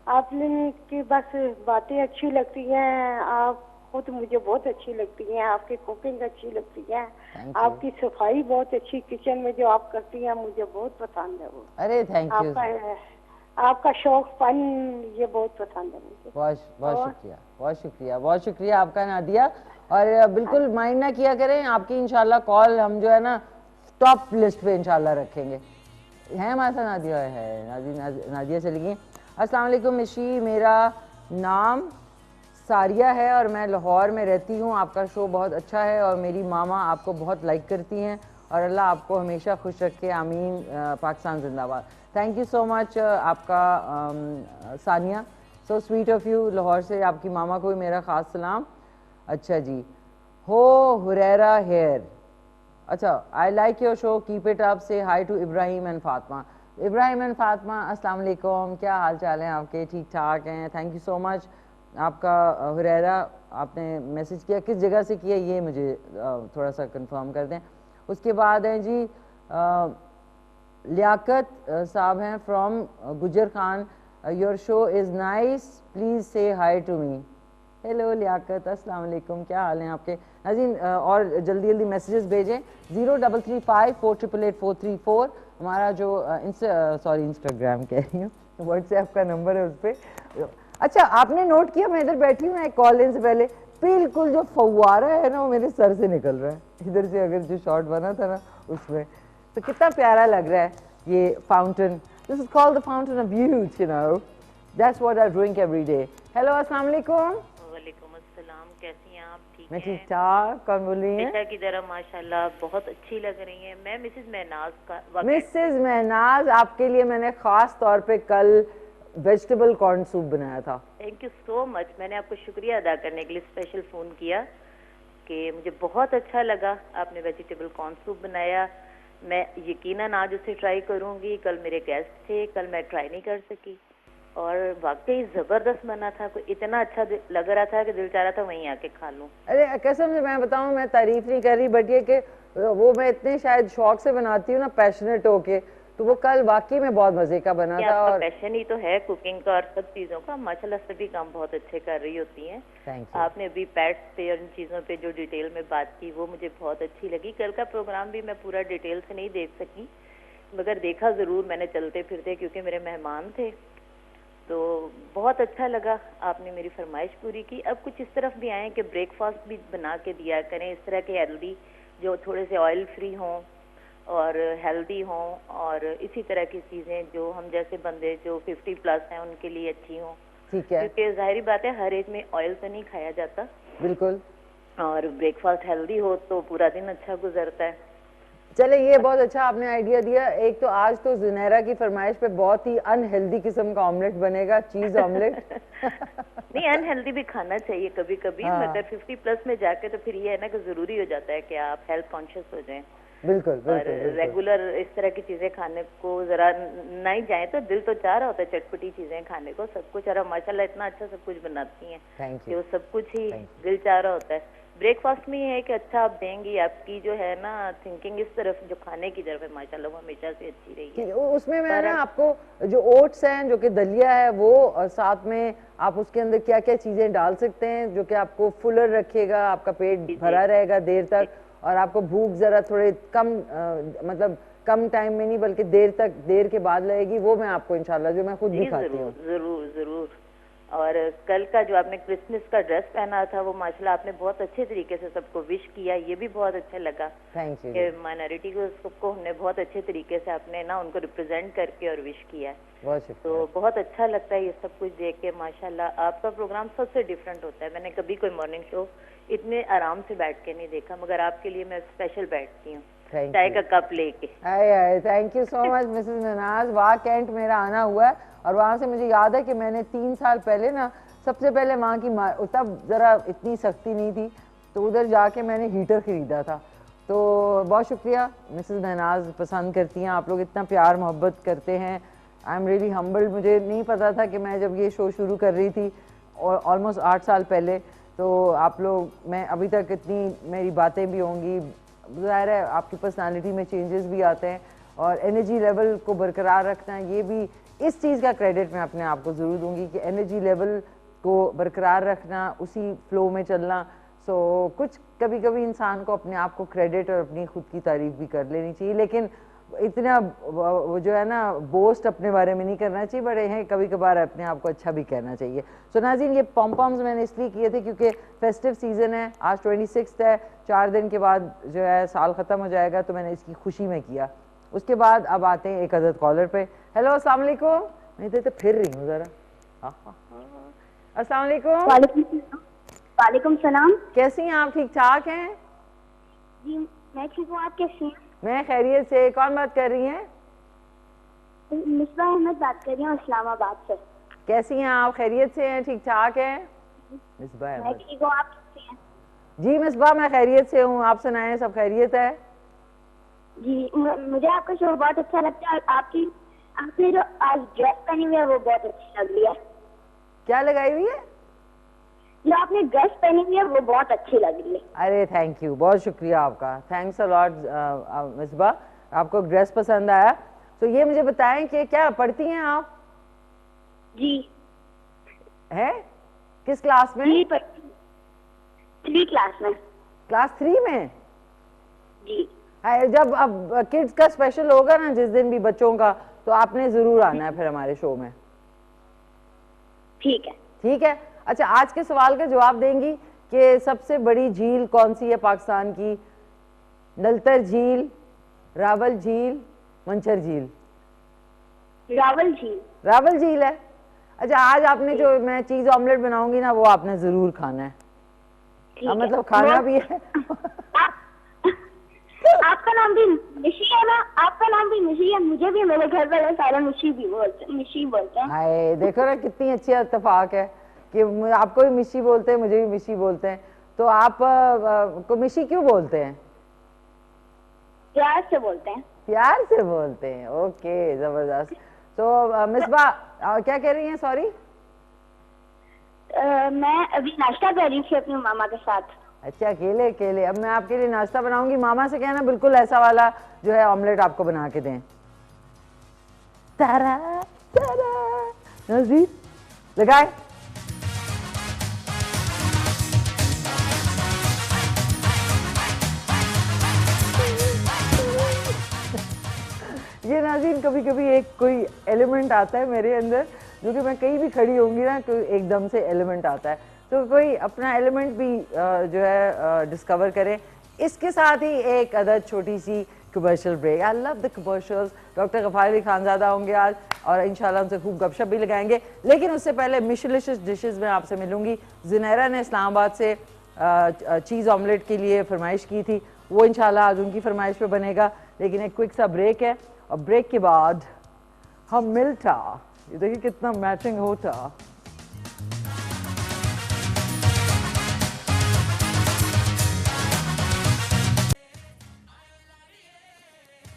D: आपने की बस बातें अच्छी लगती हैं, आप खुद मुझे बहुत अच्छी लगती हैं, आपकी कुकिंग अच्छी लगती है, आपकी सफाई बहुत अच्छी, किचन में जो आप करती हैं मुझे बहुत पसंद है वो।
A: अरे थैंक यू।
D: आपका शौक फन ये बहुत पसंद है मुझे।
A: बहुत बहुत शुक्रिया, बहुत शुक्रिया, बहुत शुक्रिया आपका नादिया। और बिल्कुल माइंड ना किया करें, आपकी इंशाल्लाह कॉल हम जो है ना टॉप लिस्ट पे इंशाल्लाह रखेंगे। है हमारे साथ नादिया? है नादिया चली गई। अस्सलाम वालेकुम मिशी, मेरा नाम सारिया है और मैं लाहौर में रहती हूँ। आपका शो बहुत अच्छा है और मेरी मामा आपको बहुत लाइक करती हैं और अल्लाह आपको हमेशा खुश रखे, आमीन। पाकिस्तान जिंदाबाद। थैंक यू सो मच आपका Sania, so sweet of you. Lahore से आपकी मामा को भी मेरा ख़ास सलाम। अच्छा जी, हो हुरैरा हेयर, अच्छा, I like your show, keep it up, say hi to Ibrahim and Fatima. Ibrahim and Fatima, अस्सलाम वालेकुम, क्या हाल चाल हैं आपके? ठीक ठाक हैं, थैंक यू सो मच। आपका हुरैरा आपने मैसेज किया, किस जगह से किया ये मुझे थोड़ा सा कंफर्म कर दें। उसके बाद हैं जी लियाकत साहब हैं from Gujar Khan, your show is nice, please say hi to me. Hello Liaquat, अस्सलाम वालेकुम, क्या हाल हैं आपके? नाज़रीन और जल्दी जल्दी मैसेजेस भेजें। 0335488844 हमारा जो इंस्टाग्राम कह रही हूँ, व्हाट्सएप का नंबर है, उस पर। अच्छा, आपने नोट किया, मैं इधर बैठी हूँ, एक कॉल इन से पहले बिल्कुल जो फव्वारा है ना वो मेरे सर से निकल रहा है इधर से, अगर जो शॉट बना था ना उसमें, तो कितना प्यारा लग रहा है ये fountain. This is called the fountain of youth, you know, that's what I drink every day. Hello, अस्सलाम वालेकुम।
E: वालेकुम अस्सलाम, कैसी हैं आप? ठीक
A: मैं
E: हैं?
A: ठीक ठाक, कौन बोल रही हैं?
E: बेटा की तरह माशाल्लाह बहुत अच्छी लग रही हैं। मैं मिसेस महनाज का
A: मिसेज महनाज, आपके लिए मैंने खास तौर पे कल वेजिटेबल कॉर्न सूप बनाया था।
E: Thank you so much. मैंने आपको शुक्रिया अदा करने के लिए स्पेशल फ़ोन किया कि मुझे बहुत अच्छा लगा आपने वेजिटेबल कॉर्न सूप बनाया। मैं यकीनन आज उसे ट्राई करूंगी। कल मेरे गेस्ट थे, कल मैं ट्राई नहीं कर सकी और वाकई ज़बरदस्त बना था। कोई इतना अच्छा लग रहा था कि दिल चाह रहा था वहीं आके खा लूं।
A: अरे कसम से मैं बताऊं, मैं तारीफ नहीं कर रही, बट ये कि वो मैं इतने शायद शौक से बनाती हूँ ना, पैशनेट होके, तो वो कल वाकई में बहुत मजे का बना था।
E: आपका
A: और
E: पैशन ही तो है कुकिंग का और सब चीजों का। माशाल्लाह सभी काम बहुत अच्छे कर रही होती हैं।
A: Thank you.
E: आपने अभी पेट्स पे और इन चीजों पे जो डिटेल में बात की वो मुझे बहुत अच्छी लगी। कल का प्रोग्राम भी मैं पूरा डिटेल से नहीं देख सकी, मगर देखा जरूर मैंने चलते फिरते, क्योंकि मेरे मेहमान थे, तो बहुत अच्छा लगा। आपने मेरी फरमाइश पूरी की। अब कुछ इस तरफ भी आए कि ब्रेकफास्ट भी बना के दिया करें, इस तरह के हेल्दी, जो थोड़े से ऑयल फ्री हों और हेल्दी हों, और इसी तरह की चीज़ें जो हम जैसे बंदे जो 50 प्लस हैं उनके लिए अच्छी हों।
A: ठीक है,
E: क्योंकि जाहिर बात है हर एज में ऑयल तो नहीं खाया जाता,
A: बिल्कुल।
E: और ब्रेकफास्ट हेल्दी हो तो पूरा दिन अच्छा गुजरता है।
A: चले, ये बहुत अच्छा आपने आइडिया दिया। एक तो आज तो जुनैरा की फरमाइश पे बहुत ही अनहेल्दी किस्म का ऑमलेट बनेगा, चीज ऑमलेट।
E: नहीं, अनहेल्दी भी खाना चाहिए कभी कभी, मगर 50 प्लस में जाके तो फिर ये है ना कि जरूरी हो जाता है कि आप हेल्थ कॉन्शियस हो जाएं।
A: बिल्कुल
E: और
A: बिल्कुल बिल्कुल।
E: रेगुलर इस तरह की चीजें खाने को जरा नहीं जाए तो दिल तो चाह रहा होता है चटपटी चीजें खाने को, सब कुछ। और माशाल्लाह इतना अच्छा सब कुछ बनाती हैं
A: थैंक
E: कि
A: यू।
E: वो सब कुछ ही दिल चाह रहा होता है। ब्रेकफास्ट में ये है कि अच्छा आप देंगी, आपकी जो है ना थिंकिंग इस तरफ जो खाने की तरफ है माशाल्लाह वो हमेशा से अच्छी रही है।
A: उसमें मैं ना आपको जो ओट्स हैं, जो कि दलिया है वो, और साथ में आप उसके अंदर क्या क्या चीजें डाल सकते हैं जो कि आपको फुलर रखेगा, आपका पेट भरा रहेगा देर तक, और आपको भूख जरा थोड़े कम मतलब कम टाइम में नहीं बल्कि देर के बाद लगेगी, वो मैं आपको इंशाल्लाह, जो मैं खुद भी खाती हूँ।
E: जरूर जरूर। और कल का जो आपने क्रिसमस का ड्रेस पहना था वो माशाल्लाह आपने बहुत अच्छे तरीके से सबको विश किया, ये भी बहुत अच्छा लगा।
A: Thank you.
E: कि माइनॉरिटी को सबको हमने बहुत अच्छे तरीके से आपने ना उनको रिप्रेजेंट करके और विश किया है,
A: बहुत शुक्रिया।
E: तो बहुत अच्छा लगता है ये सब कुछ देख के। माशाल्लाह आपका प्रोग्राम सबसे डिफरेंट होता है। मैंने कभी कोई मॉर्निंग शो इतने आराम से बैठ के नहीं देखा, मगर आपके लिए मैं स्पेशल बैठती हूँ चाय का कप लेके।
A: आए thank you so much Mrs Nanaz. वहाँ कैंट मेरा आना हुआ है और वहाँ से मुझे याद है कि मैंने 3 साल पहले ना, सबसे पहले वहाँ की तब ज़रा इतनी सख्ती नहीं थी, तो उधर जाके मैंने हीटर ख़रीदा था। तो बहुत शुक्रिया मिसेस ननाज, पसंद करती हैं आप लोग, इतना प्यार मोहब्बत करते हैं। I am really humbled. मुझे नहीं पता था कि मैं जब ये शो शुरू कर रही थी और ऑलमोस्ट 8 साल पहले, तो आप लोग, मैं अभी तक इतनी मेरी बातें भी होंगी, ज़ाहिर है आपकी पर्सनालिटी में चेंजेस भी आते हैं, और एनर्जी लेवल को बरकरार रखना, ये भी इस चीज़ का क्रेडिट मैं अपने आप को ज़रूर दूंगी कि एनर्जी लेवल को बरकरार रखना, उसी फ्लो में चलना। सो कुछ कभी कभी इंसान को अपने आप को क्रेडिट और अपनी खुद की तारीफ भी कर लेनी चाहिए, लेकिन इतना वो जो है ना बोस्ट अपने बारे में नहीं करना चाहिए, बड़े हैं कभी कभार अपने आप को अच्छा भी कहना चाहिए। सो नाज़रीन, ये पॉम्पॉम्स मैंने इसलिए किए थे क्योंकि फेस्टिव सीज़न है, आज 26 है, 4 दिन के बाद जो है साल ख़त्म हो जाएगा, तो मैंने इसकी खुशी में किया। उसके बाद अब आते हैं एक अदद कॉलर पे। हेलो, अस्सलाम वालेकुम। मैं तो फिर रही हूँ ज़रा। अस्सलाम वालेकुम।
F: वालेकुम सलाम।
A: कैसी हैं आप? ठीक ठाक हैं?
F: जी मैं ठीक हूँ, आप कैसी हैं?
A: मैं खैरियत से। कौन बात कर रही हैं?
F: मिसबा अहमद बात कर रही हूँ इस्लामाबाद से।
A: कैसी हैं आप? खैरियत से हैं? ठीक ठाक हैं? मिसबा
F: मैं
A: अहमद।
F: ठीक हूँ, आप कैसी हैं?
A: जी मिसबा, मैं खैरियत से हूँ। आप सुनाएं, सब खैरियत है?
F: जी मुझे आपका शो बहुत अच्छा लगता है। आपने जो आज ड्रेस पहनी हुई है वो बहुत अच्छी लग रही है।
A: क्या लगाई हुई है?
F: जो आपने ड्रेस पहनी हुई है वो बहुत अच्छी लग रही है।
A: अरे थैंक यू, बहुत शुक्रिया आपका। थैंक्स अ लॉट मिसबा, आपको ड्रेस पसंद आया। तो ये मुझे बताएं कि क्या पढ़ती हैं आप?
F: जी
A: हैं? किस क्लास में?
F: 3 क्लास में।
A: क्लास 3 में?
F: जी
A: जब अब किड्स का स्पेशल होगा ना जिस दिन भी बच्चों का, तो आपने जरूर आना है फिर हमारे शो में।
F: ठीक है।
A: ठीक है। अच्छा, आज के सवाल का जवाब देंगी कि सबसे बड़ी झील कौन सी है पाकिस्तान की? नलतर झील, रावल झील, मंचर झील?
F: रावल झील।
A: रावल झील है। अच्छा, आज आपने जो मैं चीज ऑमलेट बनाऊंगी ना वो आपने जरूर खाना है।
F: ठीक है।
A: मतलब खाना भी है।
F: आपका नाम भी मिशी है ना? आपका नाम भी मिशी है। मुझे भी, मेरे घर वाले सारे मिशी बोलते हैं।
A: हाय, देखो ना कितनी अच्छी इत्तेफाक है कि आपको भी मिशी बोलते हैं, मुझे भी मिशी बोलते हैं। तो आप को मिशी क्यों बोलते हैं?
F: प्यार से बोलते हैं।
A: प्यार से बोलते हैं। ओके, जबरदस्त। तो मिसबा क्या कह रही हैं? सॉरी।
F: मैं अभी नाश्ता कर रही थी अपनी मामा के साथ।
A: अच्छा, अकेले अकेले? अब मैं आपके लिए नाश्ता बनाऊंगी। मामा से कहना बिल्कुल ऐसा वाला जो है ऑमलेट आपको बना के दें। तारा तारा नज़ीर लगाए। ये नाज़रीन, कभी कभी एक कोई एलिमेंट आता है मेरे अंदर जो कि मैं कहीं भी खड़ी होंगी ना तो एकदम से एलिमेंट आता है। तो कोई अपना एलिमेंट भी जो है डिस्कवर करे। इसके साथ ही एक अदद छोटी सी commercial break. I love the commercials. Doctor Gaffar Ali Khanzada होंगे आज और इंशाल्लाह उनसे खूब गपशप भी लगाएंगे। लेकिन उससे पहले मिशलिशियस डिशेज़ में आपसे मिलूंगी। ज़ुनैरा ने इस्लामाबाद से चीज़ ऑमलेट के लिए फरमाइश की थी, वो इंशाल्लाह आज उनकी फरमाइश पे बनेगा। लेकिन एक क्विक सा ब्रेक है और ब्रेक के बाद हम मिलता। ये देखिए कितना मैचिंग होता।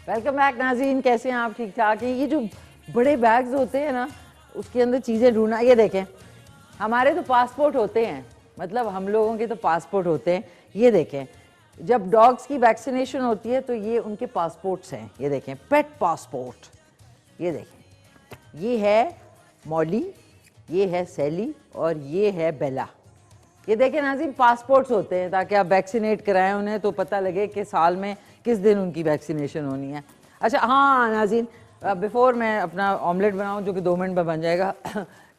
A: वेलकम बैक नाज़रीन, कैसे हैं आप? ठीक ठाक हैं? ये जो बड़े बैग्स होते हैं ना उसके अंदर चीज़ें ढूंढना, ये देखें हमारे तो पासपोर्ट होते हैं, मतलब हम लोगों के तो पासपोर्ट होते हैं। ये देखें जब डॉग्स की वैक्सीनेशन होती है तो ये उनके पासपोर्ट्स हैं। ये देखें पेट पासपोर्ट। ये देखें, ये है मॉली, ये है सैली और ये है बेला। ये देखें नाज़रीन, पासपोर्ट्स होते हैं ताकि आप वैक्सीनेट कराएं उन्हें तो पता लगे कि साल में किस दिन उनकी वैक्सीनेशन होनी है। अच्छा हाँ नाज़रीन, बिफोर मैं अपना ऑमलेट बनाऊं जो कि 2 मिनट में बन जाएगा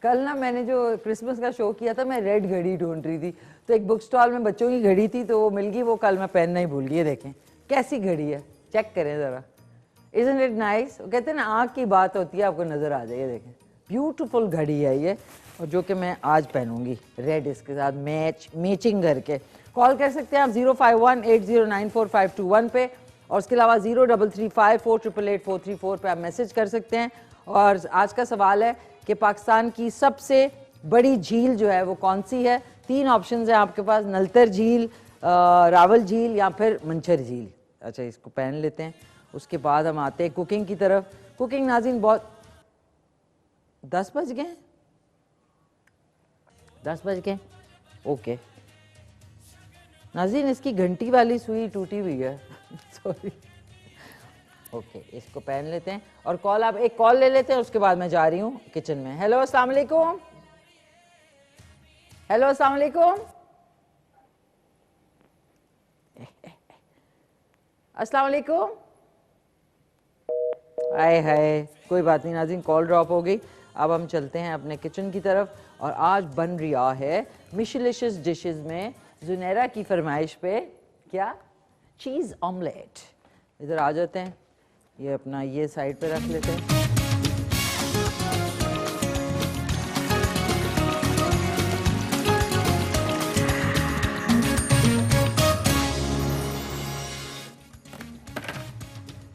A: कल ना मैंने जो क्रिसमस का शो किया था मैं रेड घड़ी ढूंढ रही थी, तो एक बुक स्टॉल में बच्चों की घड़ी थी तो वो मिल गई। वो कल मैं पहनना ही भूल गई। ये देखें कैसी घड़ी है, चेक करें ज़रा। Isn't it nice? वो कहते हैं ना आँख की बात होती है, आपको नज़र आ जाए। ये देखें ब्यूटीफुल घड़ी है ये, और जो कि मैं आज पहनूंगी रेड इसके साथ मैचिंग करके। कॉल कर सकते हैं आप 051-8094-521 पे, और उसके अलावा 0335488844 पे आप मैसेज कर सकते हैं। और आज का सवाल है कि पाकिस्तान की सबसे बड़ी झील जो है वो कौन सी है? 3 ऑप्शंस हैं आपके पास, नलतर झील, रावल झील या फिर मंचर झील। अच्छा इसको पहन लेते हैं, उसके बाद हम आते हैं कुकिंग की तरफ। कुकिंग नाज़रीन बहुत 10 बज गए, 10 बज गए। ओके नाज़रीन, इसकी घंटी वाली सुई टूटी हुई है सॉरी। ओके इसको पहन लेते हैं और कॉल, आप एक कॉल ले लेते हैं, उसके बाद मैं जा रही हूँ किचन में। हेलो अस्सलाम वालेकुम। हेलो अस्सलाम वालेकुम। अस्सलाम वालेकुम। हाय हाय, कोई बात नहीं नाज़रीन, कॉल ड्रॉप हो गई। अब हम चलते हैं अपने किचन की तरफ और आज बन रहा है मिशलिशियस डिशेस में ज़ुनैरा की फरमाइश पे क्या? चीज़ ऑमलेट। इधर आ जाते हैं, ये अपना ये साइड पे रख लेते हैं।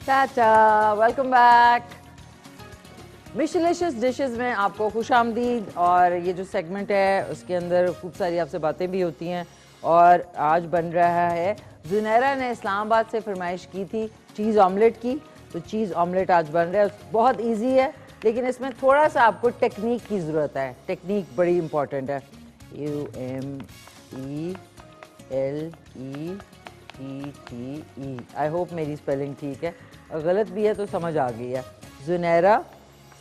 A: Tata, welcome back. Mishlicious dishes में आपको खुशामदीद। और ये जो सेगमेंट है उसके अंदर खूब सारी आपसे बातें भी होती हैं। और आज बन रहा है, जुनैरा ने इस्लामाबाद से फरमाइश की थी चीज़ ऑमलेट की, तो चीज़ ऑमलेट आज बन रहा है। बहुत इजी है, लेकिन इसमें थोड़ा सा आपको टेक्निक की ज़रूरत है। टेक्निक बड़ी इंपॉर्टेंट है। UMELETTE। आई होप मेरी स्पेलिंग ठीक है, और गलत भी है तो समझ आ गई है। जुनैरा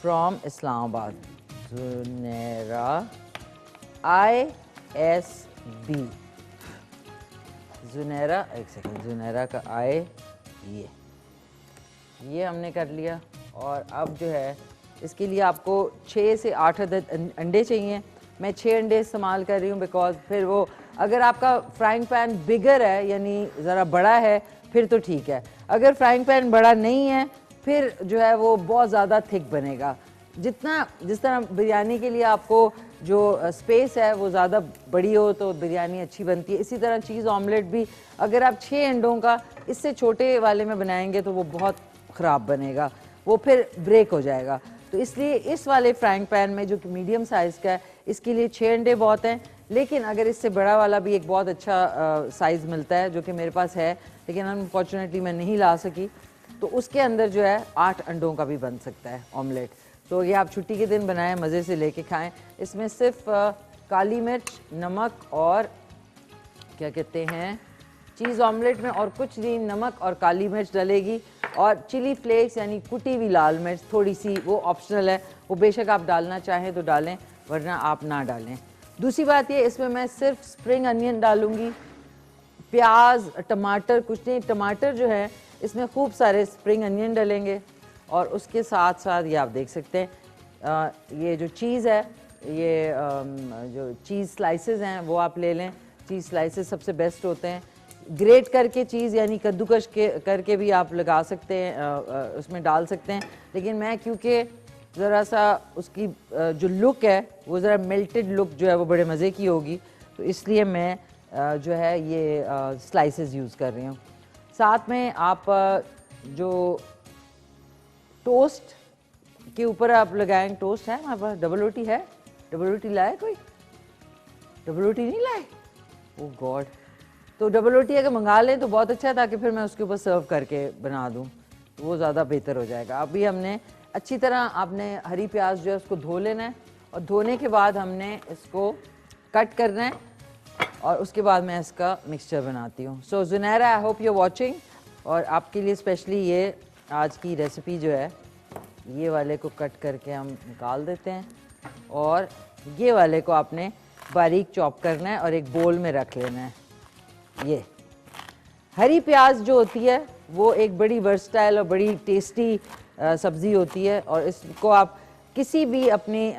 A: फ्रॉम इस्लामाबाद, जुनैरा ISB, जुनैरा, एक सेकेंड, जुनैरा का आई, ये हमने कर लिया। और अब जो है इसके लिए आपको 6 से 8 अदद अंडे चाहिए। मैं 6 अंडे इस्तेमाल कर रही हूँ बिकॉज फिर वो, अगर आपका फ्राइंग पैन बिगर है यानी ज़रा बड़ा है फिर तो ठीक है। अगर फ्राइंग पैन बड़ा नहीं है फिर जो है वो बहुत ज़्यादा थिक बनेगा। जिस तरह बिरयानी के लिए आपको जो स्पेस है वो ज़्यादा बड़ी हो तो बिरयानी अच्छी बनती है, इसी तरह चीज़ ऑमलेट भी अगर आप 6 अंडों का इससे छोटे वाले में बनाएंगे तो वो बहुत ख़राब बनेगा, वो फिर ब्रेक हो जाएगा। तो इसलिए इस वाले फ्राइंग पैन में जो कि मीडियम साइज़ का है, इसके लिए 6 अंडे बहुत हैं। लेकिन अगर इससे बड़ा वाला भी एक बहुत अच्छा साइज़ मिलता है जो कि मेरे पास है, लेकिन अनफॉर्चुनेटली मैं नहीं ला सकी, तो उसके अंदर जो है 8 अंडों का भी बन सकता है ऑमलेट। तो ये आप छुट्टी के दिन बनाएं, मज़े से लेके खाएं। इसमें सिर्फ काली मिर्च, नमक और क्या कहते हैं, चीज़ ऑमलेट में और कुछ नहीं, नमक और काली मिर्च डलेगी, और चिली फ्लेक्स यानी कुटी हुई लाल मिर्च थोड़ी सी, वो ऑप्शनल है, वो बेशक आप डालना चाहें तो डालें वरना आप ना डालें। दूसरी बात ये, इसमें मैं सिर्फ स्प्रिंग अनियन डालूँगी, प्याज टमाटर कुछ नहीं। टमाटर जो है इसमें खूब सारे स्प्रिंग अनियन डलेंगे, और उसके साथ साथ ये आप देख सकते हैं ये जो चीज़ है, ये जो चीज़ स्लाइसेस हैं वो आप ले लें। चीज़ स्लाइसेस सबसे बेस्ट होते हैं। ग्रेट करके चीज़ यानी कद्दूकश करके भी आप लगा सकते हैं, उसमें डाल सकते हैं। लेकिन मैं क्योंकि ज़रा सा उसकी जो लुक है वो ज़रा मेल्टेड लुक जो है वो बड़े मज़े की होगी, तो इसलिए मैं जो है ये स्लाइसेस यूज़ कर रही हूँ। साथ में आप जो टोस्ट के ऊपर आप लगाएं, टोस्ट है हमारे पास, डबल रोटी है, डबल रोटी लाए कोई? डबल रोटी नहीं लाए? ओह गॉड, तो डबल रोटी अगर मंगा लें तो बहुत अच्छा है, ताकि फिर मैं उसके ऊपर सर्व करके बना दूं, तो वो ज़्यादा बेहतर हो जाएगा। अभी हमने अच्छी तरह, आपने हरी प्याज जो है उसको धो लेना है, और धोने के बाद हमने इसको कट करना है, और उसके बाद मैं इसका मिक्सचर बनाती हूँ। So Junaira, I hope you are watching, और आपके लिए स्पेशली ये आज की रेसिपी जो है, ये वाले को कट करके हम निकाल देते हैं, और ये वाले को आपने बारीक चॉप करना है और एक बोल में रख लेना है। ये हरी प्याज जो होती है वो एक बड़ी वर्सटाइल और बड़ी टेस्टी सब्ज़ी होती है, और इसको आप किसी भी अपने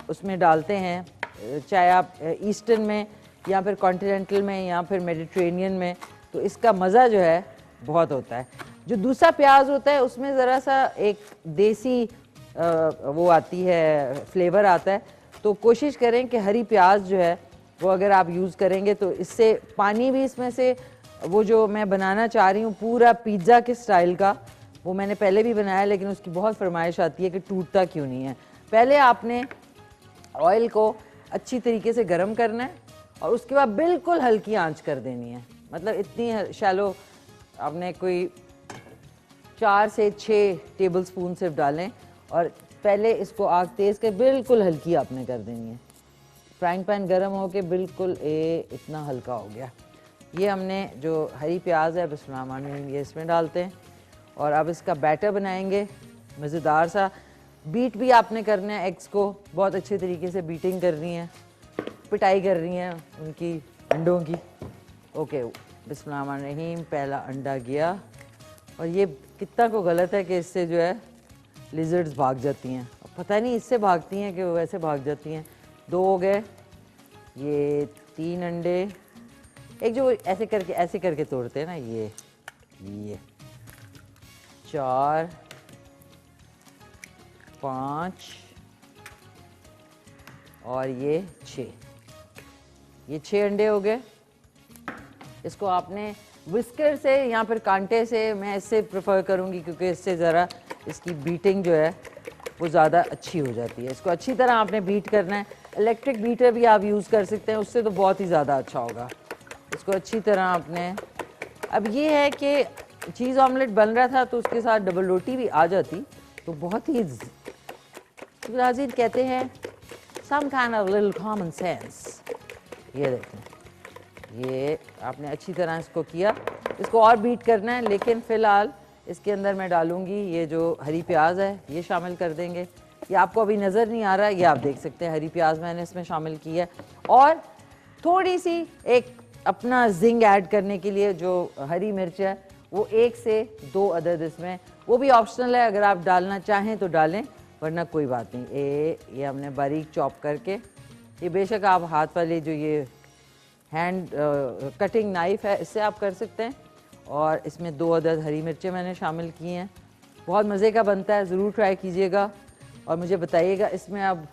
A: उसमें डालते हैं, चाहे आप ईस्टर्न में या फिर कॉन्टिनेंटल में या फिर मेडिटेरेनियन में, तो इसका मज़ा जो है बहुत होता है। जो दूसरा प्याज होता है उसमें ज़रा सा एक देसी वो आती है, फ्लेवर आता है, तो कोशिश करें कि हरी प्याज जो है वो अगर आप यूज़ करेंगे तो इससे पानी भी इसमें से, वो जो मैं बनाना चाह रही हूँ पूरा पिज़्ज़ा के स्टाइल का, वो मैंने पहले भी बनाया, लेकिन उसकी बहुत फरमाइश आती है कि टूटता क्यों नहीं है। पहले आपने ऑयल को अच्छी तरीके से गर्म करना है, और उसके बाद बिल्कुल हल्की आंच कर देनी है, मतलब इतनी शैलो, आपने कोई 4 से 6 टेबल स्पून सिर्फ डालें, और पहले इसको आग तेज़ कर बिल्कुल हल्की आपने कर देनी है। फ्राइंग पैन गर्म हो के बिल्कुल इतना हल्का हो गया। ये हमने जो हरी प्याज है बिस्मिल्लाह ये इसमें डालते हैं, और अब इसका बैटर बनाएंगे मज़ेदार सा। बीट भी आपने करना है, एग्स को बहुत अच्छे तरीके से बीटिंग करनी है, पिटाई कर रही हैं उनकी अंडों की। ओके, बिस्मिल्लाहिर्रहमानिर्रहीम, पहला अंडा गया, और ये कितना को गलत है कि इससे जो है लिजर्ड्स भाग जाती हैं, पता नहीं इससे भागती हैं कि वो वैसे भाग जाती हैं। 2 हो गए, ये 3 अंडे, एक जो ऐसे करके तोड़ते हैं ना, ये 4 5 और ये 6 अंडे हो गए। इसको आपने विस्कर से या फिर कांटे से मैं इससे प्रेफर करूँगी, क्योंकि इससे ज़रा इसकी बीटिंग जो है वो ज़्यादा अच्छी हो जाती है। इसको अच्छी तरह आपने बीट करना है। इलेक्ट्रिक बीटर भी आप यूज़ कर सकते हैं, उससे तो बहुत ही ज़्यादा अच्छा होगा। इसको अच्छी तरह आपने, अब ये है कि चीज़ ऑमलेट बन रहा था तो उसके साथ डबल रोटी भी आ जाती तो बहुत ही, नाज़रीन कहते हैं some kind of little common sense। ये देखें, ये आपने अच्छी तरह इसको किया, इसको और बीट करना है। लेकिन फ़िलहाल इसके अंदर मैं डालूंगी ये जो हरी प्याज है, ये शामिल कर देंगे। ये आपको अभी नज़र नहीं आ रहा है, ये आप देख सकते हैं, हरी प्याज मैंने इसमें शामिल की है। और थोड़ी सी एक अपना जिंग ऐड करने के लिए जो हरी मिर्च है वो 1 से 2 अदद इसमें, वो भी ऑप्शनल है, अगर आप डालना चाहें तो डालें, वरना कोई बात नहीं। ये हमने बारीक चॉप करके, ये बेशक आप हाथ वाले जो ये हैंड कटिंग नाइफ है इससे आप कर सकते हैं। और इसमें 2 अदद हरी मिर्चें मैंने शामिल की हैं। बहुत मज़े का बनता है, ज़रूर ट्राई कीजिएगा और मुझे बताइएगा। इसमें अब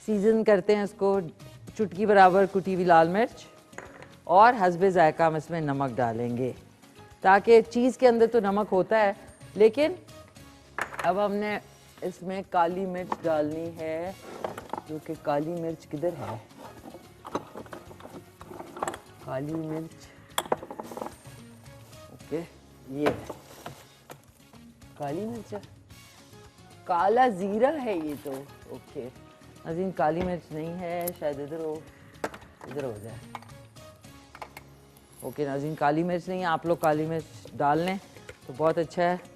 A: सीज़न करते हैं इसको, चुटकी बराबर कुटी हुई लाल मिर्च और हस्बे ज़ायका हम इसमें नमक डालेंगे, ताकि चीज़ के अंदर तो नमक होता है, लेकिन अब हमने इसमें काली मिर्च डालनी है, जो कि काली मिर्च किधर है, काली मिर्च, ओके ये काली मिर्च है, काला ज़ीरा है ये तो, ओके नाज़रीन काली मिर्च नहीं है, शायद इधर हो जाए। ओके नाज़रीन काली मिर्च नहीं है, आप लोग काली मिर्च डाल लें तो बहुत अच्छा है।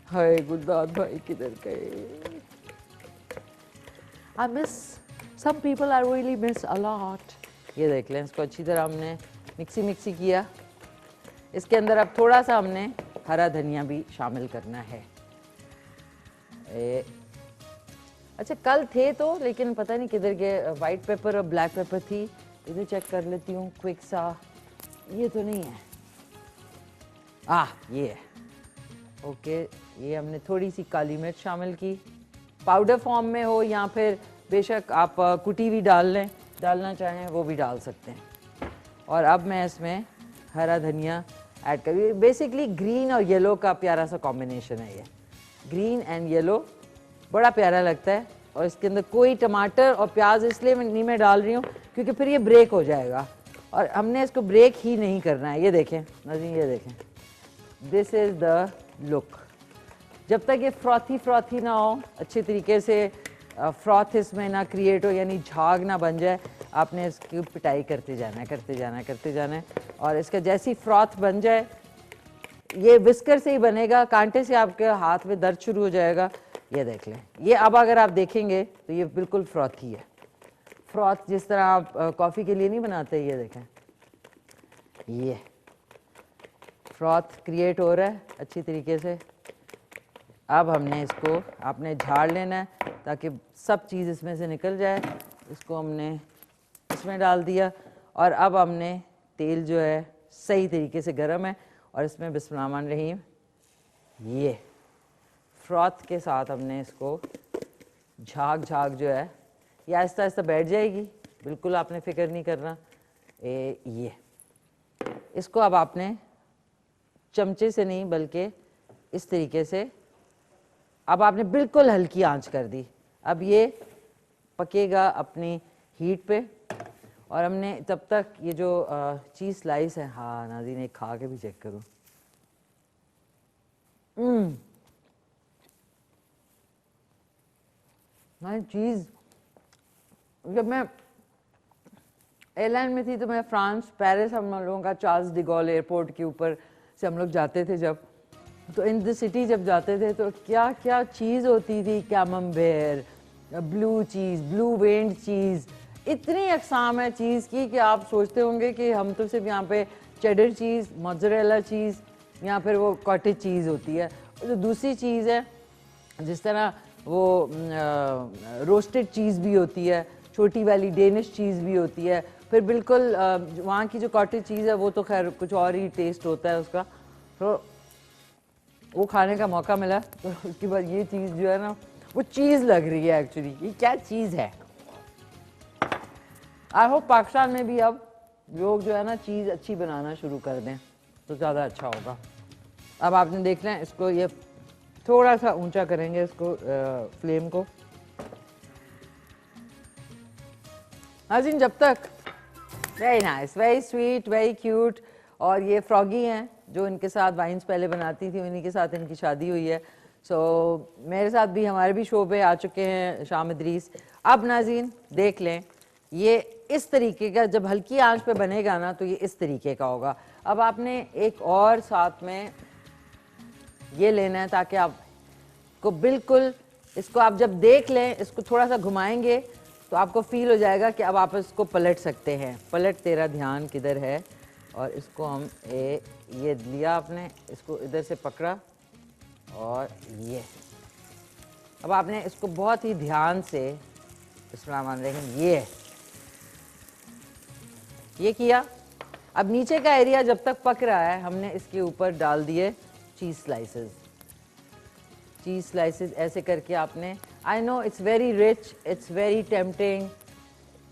A: हाय गुलदाद भाई किधर गए? I miss some people, I really miss a lot. ये देख लें, इसको अच्छी तरह हमने मिक्सी किया। इसके अंदर अब थोड़ा सा हमने हरा धनिया भी शामिल करना है। अच्छा कल थे तो, लेकिन पता नहीं किधर गए। वाइट पेपर और ब्लैक पेपर थी, इधर चेक कर लेती हूँ क्विक सा। ये तो नहीं है, ये है। ओके, ये हमने थोड़ी सी काली मिर्च शामिल की, पाउडर फॉर्म में हो या फिर बेशक आप कुटी भी डाल लें, डालना चाहें वो भी डाल सकते हैं। और अब मैं इसमें हरा धनिया ऐड करी। बेसिकली ग्रीन और येलो का प्यारा सा कॉम्बिनेशन है ये, ग्रीन एंड येलो बड़ा प्यारा लगता है। और इसके अंदर कोई टमाटर और प्याज इसलिए नहीं मैं डाल रही हूँ क्योंकि फिर ये ब्रेक हो जाएगा, और हमने इसको ब्रेक ही नहीं करना है। ये देखें नाज़रीन, ये देखें, दिस इज़ द लुक। जब तक ये फ्रॉथी ना हो, अच्छे तरीके से फ्रॉथ इसमें ना क्रिएट हो, यानी झाग ना बन जाए, आपने इसकी पिटाई करते जाना है। और इसका जैसी फ्रॉथ बन जाए, ये विस्कर से ही बनेगा, कांटे से आपके हाथ में दर्द शुरू हो जाएगा। ये देख लें, ये अब अगर आप देखेंगे तो ये बिल्कुल फ्रॉथी है। फ्रॉथ जिस तरह आप कॉफ़ी के लिए नहीं बनाते, ये देखें, ये फ्रॉथ क्रिएट हो रहा है अच्छी तरीके से। अब हमने इसको आपने झाड़ लेना है ताकि सब चीज़ इसमें से निकल जाए। इसको हमने इसमें डाल दिया और अब हमने तेल जो है सही तरीके से गर्म है और इसमें बिस्मिल्लाहिर्रहमानिर्रहीम ये फ्रॉथ के साथ हमने इसको झाग जो है ये आहिस्ता आहिस्ता बैठ जाएगी, बिल्कुल आपने फिक्र नहीं करना। ये इसको अब आपने चमचे से नहीं बल्कि इस तरीके से, अब आपने बिल्कुल हल्की आंच कर दी। अब ये पकेगा अपनी हीट पे और हमने तब तक ये जो चीज़ स्लाइस है, हाँ नाज़रीन एक खा के भी चेक करो। चीज़, जब मैं एयरलाइन में थी तो मैं फ्रांस पेरिस, हम लोगों का चार्ल्स डी गॉल एयरपोर्ट के ऊपर से हम लोग जाते थे जब, तो इन द सिटी जब जाते थे तो क्या क्या चीज़ होती थी, कैमम्बेर, ब्लू चीज़, ब्लू वेंड चीज़, इतनी अकसाम है चीज़ की कि आप सोचते होंगे कि हम तो सिर्फ यहाँ पे चेडर चीज़, मोज़रेला चीज़ या फिर वो कॉटेज चीज़ होती है। जो दूसरी चीज़ है जिस तरह वो रोस्टेड चीज़ भी होती है, छोटी वाली डेनिश चीज़ भी होती है, फिर बिल्कुल वहाँ की जो कॉटेज चीज़ है वो तो खैर कुछ और ही टेस्ट होता है उसका। तो वो खाने का मौका मिला तो उसके बाद ये चीज़ जो है ना वो चीज़ लग रही है एक्चुअली। ये क्या चीज़ है? आई होप पाकिस्तान में भी अब लोग जो है ना चीज़ अच्छी बनाना शुरू कर दें। तो ज़्यादा अच्छा होगा। अब आपने देख लें, इसको ये थोड़ा सा ऊंचा करेंगे इसको फ्लेम को। नाज़रीन जब तक, very nice, very sweet, very cute. और ये फ्रॉगी हैं जो इनके साथ वाइन्स पहले बनाती थी, उन्हीं के साथ इनकी शादी हुई है। सो मेरे साथ भी, हमारे भी शो पे आ चुके हैं शाम इदरीस। अब नाज़रीन देख लें, ये इस तरीके का जब हल्की आंच पे बनेगा ना तो ये इस तरीके का होगा। अब आपने एक और साथ में ये लेना है ताकि आपको बिल्कुल, इसको आप जब देख लें, इसको थोड़ा सा घुमाएंगे तो आपको फील हो जाएगा कि अब आप इसको पलट सकते हैं। पलट तेरा ध्यान किधर है, और इसको हम ये लिया आपने, इसको इधर से पकड़ा और ये, अब आपने इसको बहुत ही ध्यान से, ये किया। अब नीचे का एरिया जब तक पक रहा है, हमने इसके ऊपर डाल दिए चीज़ स्लाइसेस। चीज़ स्लाइसेस ऐसे करके आपने, I know it's very rich, it's very tempting,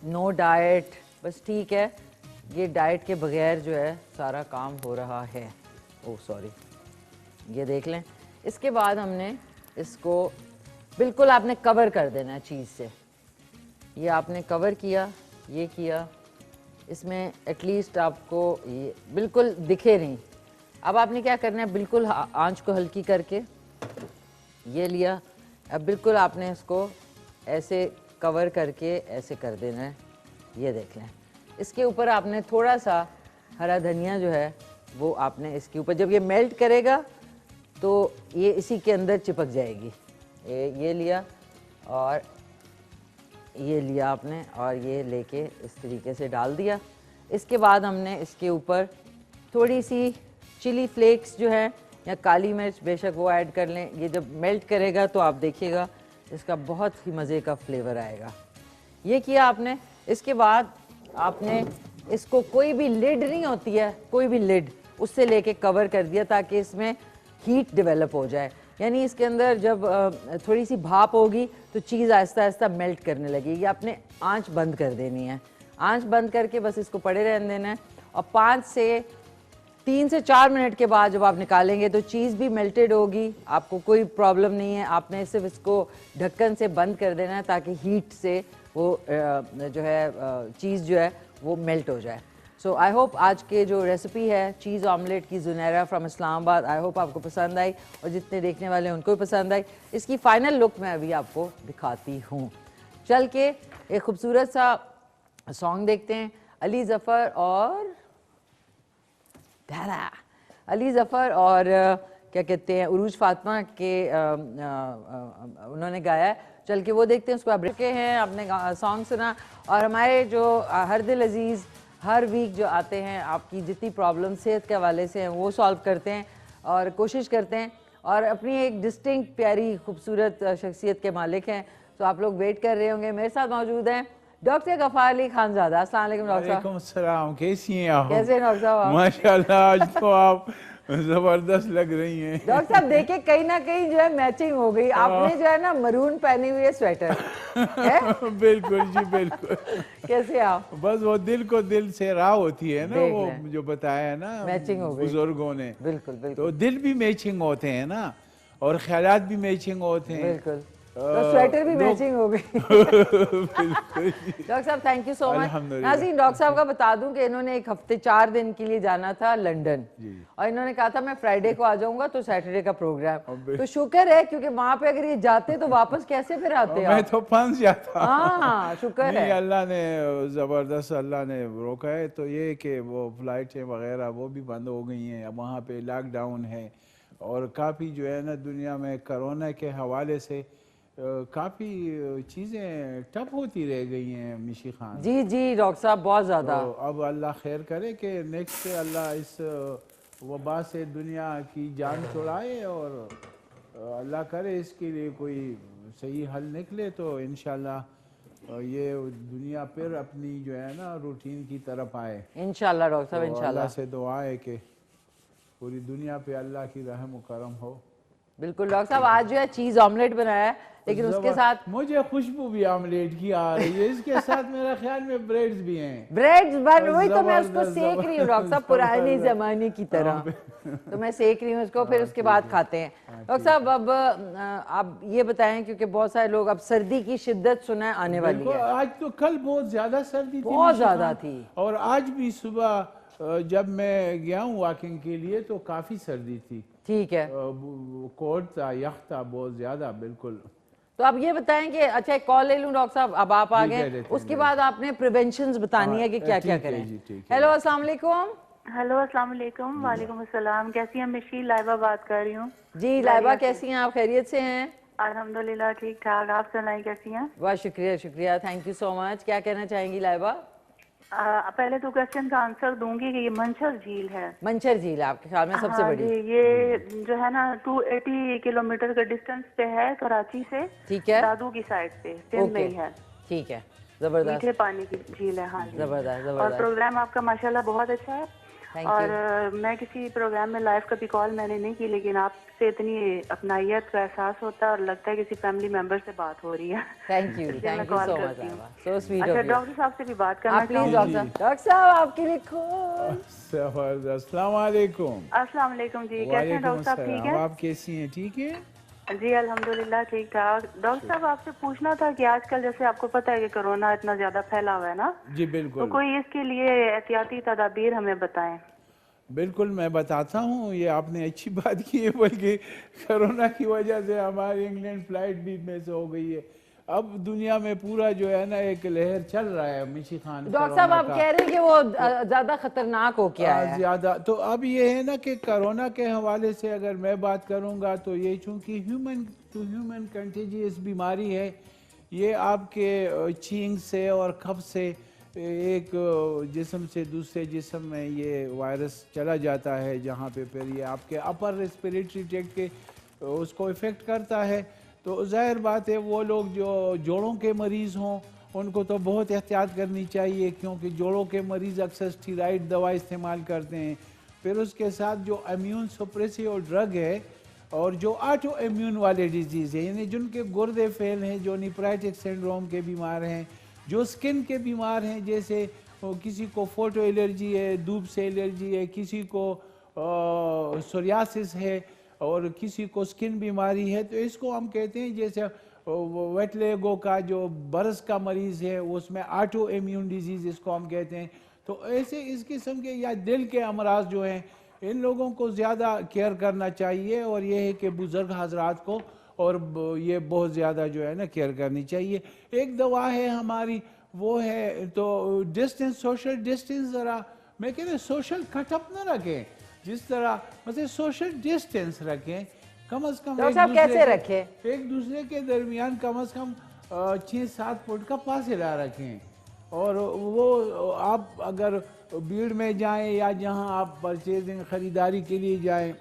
A: no diet, बस ठीक है, ये डाइट के बगैर जो है सारा काम हो रहा है। ओह सॉरी, ये देख लें। इसके बाद हमने इसको बिल्कुल आपने कवर कर देना है चीज़ से। ये आपने कवर किया, ये किया, इसमें एटलीस्ट आपको ये बिल्कुल दिखे नहीं। अब आपने क्या करना है, बिल्कुल आंच को हल्की करके ये लिया। अब बिल्कुल आपने इसको ऐसे कवर करके ऐसे कर देना है। ये देख लें, इसके ऊपर आपने थोड़ा सा हरा धनिया जो है वो आपने इसके ऊपर, जब ये मेल्ट करेगा तो ये इसी के अंदर चिपक जाएगी। ये लिया और ये लिया आपने, और ये लेके इस तरीके से डाल दिया। इसके बाद हमने इसके ऊपर थोड़ी सी चिली फ्लेक्स जो है या काली मिर्च, बेशक वो ऐड कर लें। ये जब मेल्ट करेगा तो आप देखिएगा इसका बहुत ही मज़े का फ्लेवर आएगा। ये किया आपने। इसके बाद आपने इसको, कोई भी लिड नहीं होती है, कोई भी लिड, उससे लेके कवर कर दिया ताकि इसमें हीट डेवलप हो जाए। यानी इसके अंदर जब थोड़ी सी भाप होगी तो चीज़ आहिस्ता आहिस्ता मेल्ट करने लगेगी। आपने आंच बंद कर देनी है। आंच बंद करके बस इसको पड़े रहने देना है, और 3 से 4 मिनट के बाद जब आप निकालेंगे तो चीज़ भी मेल्टेड होगी, आपको कोई प्रॉब्लम नहीं है। आपने सिर्फ इसको ढक्कन से बंद कर देना है ताकि हीट से वो जो है चीज़ जो है वो मेल्ट हो जाए। सो आई होप आज के जो रेसिपी है चीज़ ऑमलेट की Zunaira from Islamabad, I hope आपको पसंद आई और जितने देखने वाले हैं उनको भी पसंद आई। इसकी फ़ाइनल लुक मैं अभी आपको दिखाती हूँ। चल के एक खूबसूरत सा सॉन्ग देखते हैं। अली ज़फ़र और क्या कहते हैं, उरूज फातिमा के उन्होंने गाया है। चल के वो देखते हैं, उसको आप रखे हैं, आपने सॉन्ग सुना। और हमारे जो हर दिल अजीज़ हर वीक जो आते हैं, आपकी जितनी प्रॉब्लम सेहत के हवाले से हैं वो सॉल्व करते हैं और कोशिश करते हैं, और अपनी एक डिस्टिंक्ट प्यारी खूबसूरत शख्सियत के मालिक हैं। तो आप लोग वेट कर रहे होंगे। मेरे साथ मौजूद हैं डॉक्टर गफ़ार अली खानज़ादा। अस्सलाम वालेकुम डॉक्टर साहब।
B: वालेकुम अस्सलाम, कैसी हैं आप?
A: कैसे हैं डॉक्टर साहब आप?
B: माशाल्लाह, आज तो आप जबरदस्त लग रही हैं।
A: डॉक्टर साहब देखिए, कहीं ना कहीं जो है मैचिंग हो गई। आपने जो है ना मरून पहनी हुई है स्वेटर है?
B: बिल्कुल जी, बिल्कुल।
A: कैसे आप?
B: बस वो दिल को दिल से राह होती है ना,
A: देख
B: वो
A: लें।
B: जो बताया है ना
A: मैचिंग हो गई
B: बुजुर्गों ने।
A: बिल्कुल
B: तो
A: बिल्कुल
B: दिल भी मैचिंग होते हैं ना, और ख्यालात भी मैचिंग होते हैं।
A: बिल्कुल। तो स्वेटर भी
B: लोग-
A: मैचिंग हो गई।
B: बिल्कुल जी।
A: डॉक्टर साहब थैंक यू सो मच।
B: अल्हम्दुलिल्लाह।
A: नाज़रीन, डॉक्टर साहब का बता दूं कि इन्होंने एक हफ्ते 4 दिन के लिए जाना था लंदन,
B: जी।
A: और इन्होंने कहा था मैं फ्राइडे को आ जाऊंगा, तो सैटरडे का प्रोग्राम।
B: अब-
A: तो शुक्र है, क्योंकि वहां पे अगर ये जाते तो वापस कैसे फिर आते
B: मैं
A: आप?
B: तो फंस जाता।
A: हाँ शुक्र
B: नहीं,
A: है।
B: अल्लाह ने ज़बरदस्त, अल्लाह ने रोका है। तो ये कि वो फ्लाइटें वगैरह वो भी बंद हो गई हैं, अब वहाँ पे लॉकडाउन है, और काफ़ी जो है ना दुनिया में कोरोना के हवाले से काफ़ी चीज़ें टफ होती रह गई हैं मिशी खान।
A: जी जी डॉक्टर साहब, बहुत ज्यादा।
B: तो अब अल्लाह खैर करे कि नेक्स्ट अल्लाह इस वबा से दुनिया की जान छुड़ाए, और अल्लाह करे इसके लिए कोई सही हल निकले, तो इंशाल्लाह ये दुनिया फिर अपनी जो है ना रूटीन की तरफ आए।
A: इंशाल्लाह डॉक्टर साहब,
B: तो
A: इंशाल्लाह।
B: अल्लाह से दुआ है कि पूरी दुनिया पे अल्लाह की रहम व करम हो।
A: बिल्कुल डॉक्टर साहब, आज जो है चीज़ ऑमलेट बनाया है, लेकिन उसके साथ
B: मुझे खुशबू भी ऑमलेट की आ रही है, इसके साथ मेरा ख्याल में ब्रेड्स भी हैं।
A: ब्रेड्स बन, वही तो मैं उसको
B: जबरदस्त,
A: सेक रही हूँ डॉक्टर साहब, पुराने जमाने की तरह। तो मैं सेक रही हूँ उसको, फिर उसके बाद खाते हैं। डॉक्टर साहब अब आप ये बताएं, क्योंकि बहुत सारे लोग अब सर्दी की शिद्दत सुना है आने वाली
B: बिल्कुल,
A: है।
B: आज तो कल बहुत ज्यादा सर्दी थी,
A: बहुत
B: निशिकान,
A: ज्यादा थी।
B: और आज भी सुबह जब मैं गया हूँ वॉकिंग के लिए तो काफी सर्दी थी।
A: ठीक है,
B: कोट था, यख था बहुत ज्यादा, बिल्कुल।
A: तो आप ये बताएं कि अच्छा एक कॉल ले लूं डॉक्टर साहब, अब आप आ
B: जी, दे
A: गए,
B: देते हैं,
A: उसके बाद आपने प्रिवेंशंस बतानी है कि क्या क्या
B: ठीक है
A: करें।
B: जी, ठीक है।
A: हेलो अस्सलाम वालेकुम।
G: हेलो अस्सलाम वालेकुम। वालेकुम अस्सलाम। कैसी हैं? मिशी लाइबा बात कर रही हूँ।
A: जी लाइबा कैसी हैं आप, खैरियत से हैं?
G: अल्हम्दुलिल्लाह ठीक ठाक। आप सुनाई कैसी हैं?
A: वाह शुक्रिया शुक्रिया, थैंक यू सो मच। क्या कहना चाहेंगी लाइबा?
G: पहले तो क्वेश्चन का आंसर दूंगी कि ये मंछर झील है।
A: मंचर झील आपके ख्याल में सबसे
G: हाँ
A: बड़ी?
G: जी, ये जो है ना 280 किलोमीटर के डिस्टेंस पे है कराची से।
A: ठीक है,
G: दादू की साइड पे सिंध में ही है।
A: ठीक है, जबरदस्त
G: मीठे पानी की झील है। हाँ जी,
A: जबरदस्त
G: और
A: जबरदस्त,
G: प्रोग्राम आपका माशाल्लाह बहुत अच्छा है।
A: थैंक
G: और
A: यू।
G: मैं किसी प्रोग्राम में लाइव कभी कॉल मैंने नहीं की, लेकिन आपसे इतनी अपनाइयत का एहसास होता है और लगता है किसी फैमिली मेंबर से बात हो रही है।
A: थैंक यू
G: इसलिए मैं
A: thank you
G: call
A: so much
G: करती हूँ।
A: लाइबा, सो स्वीट
G: अच्छा,
A: ऑफ यू।
G: डॉक्टर साहब से भी बात करना
A: आप प्लीज
G: चाहूँगी।
A: डॉक्टर साहब आपके लिए खून।
B: जबरदस्त, अस्सलाम वालेकुम।
G: अस्सलाम वालेकुम जी, कैसे हैं
B: वालेकुम
G: डॉक्टर साहब? ठीक
B: अस्सलाम,
G: है
B: आप कैसी हैं? ठीक है
G: जी, अल्हम्दुलिल्लाह ठीक ठाक। डॉक्टर साहब आपसे पूछना था कि आजकल जैसे आपको पता है कि कोरोना इतना ज्यादा फैला हुआ है ना,
B: जी,
G: तो
B: बिल्कुल
G: कोई इसके लिए एहतियाती तदाबीर हमें बताएं।
B: बिल्कुल मैं बताता हूँ। ये आपने अच्छी बात की है, बल्कि कोरोना की वजह से हमारी इंग्लैंड फ्लाइट भी मिस हो गई है। अब दुनिया में पूरा जो है ना एक लहर चल रहा है मिशी खान।
A: डॉक्टर साहब आप कह रहे हैं कि वो ज्यादा खतरनाक हो क्या है?
B: ज्यादा तो अब ये है ना कि कोरोना के हवाले से अगर मैं बात करूंगा तो ये चूंकि ह्यूमन टू ह्यूमन कंटेजियस बीमारी है, ये आपके छींक से और खप से एक जिस्म से दूसरे जिस्म में ये वायरस चला जाता है, जहाँ पे फिर ये आपके अपर रेस्पिरेटरी ट्रैक्ट के उसको इफ़ेक्ट करता है। तो जाहिर बात है वो लोग जो जोड़ों के मरीज़ हों उनको तो बहुत एहतियात करनी चाहिए, क्योंकि जोड़ों के मरीज़ अक्सर स्टीराइड दवा इस्तेमाल करते हैं। फिर उसके साथ जो इम्यून सप्रेसिव ड्रग है और जो ऑटो इम्यून वाले डिजीज़ है, यानी जिनके गुर्दे फेल हैं, जो निफ्राइटिक सिंड्रोम के बीमार हैं, जो स्किन के बीमार हैं, जैसे किसी को फोटो एलर्जी है, धूप से एलर्जी है, किसी को सोरियासिस है और किसी को स्किन बीमारी है, तो इसको हम कहते हैं जैसे वेटलेगो का जो बरस का मरीज़ है उसमें ऑटो इम्यून डिजीज़ इसको हम कहते हैं। तो ऐसे इस किस्म के या दिल के अमराज जो हैं इन लोगों को ज़्यादा केयर करना चाहिए, और ये है कि बुज़ुर्ग हजरात को और ये बहुत ज़्यादा जो है ना केयर करनी चाहिए। एक दवा है हमारी, वो है तो डिस्टेंस, सोशल डिस्टेंस, ज़रा मैं कह रहा सोशल कटअप ना रखें, जिस तरह मतलब सोशल डिस्टेंस रखें, कम अज़ कम
A: डॉक्टर साहब कैसे रखें?
B: एक दूसरे के दरमियान कम अज़ कम 6-7 फुट का फासला रखें। और वो आप अगर भीड़ में जाएं या जहां आप परचेजिंग ख़रीदारी के लिए जाएं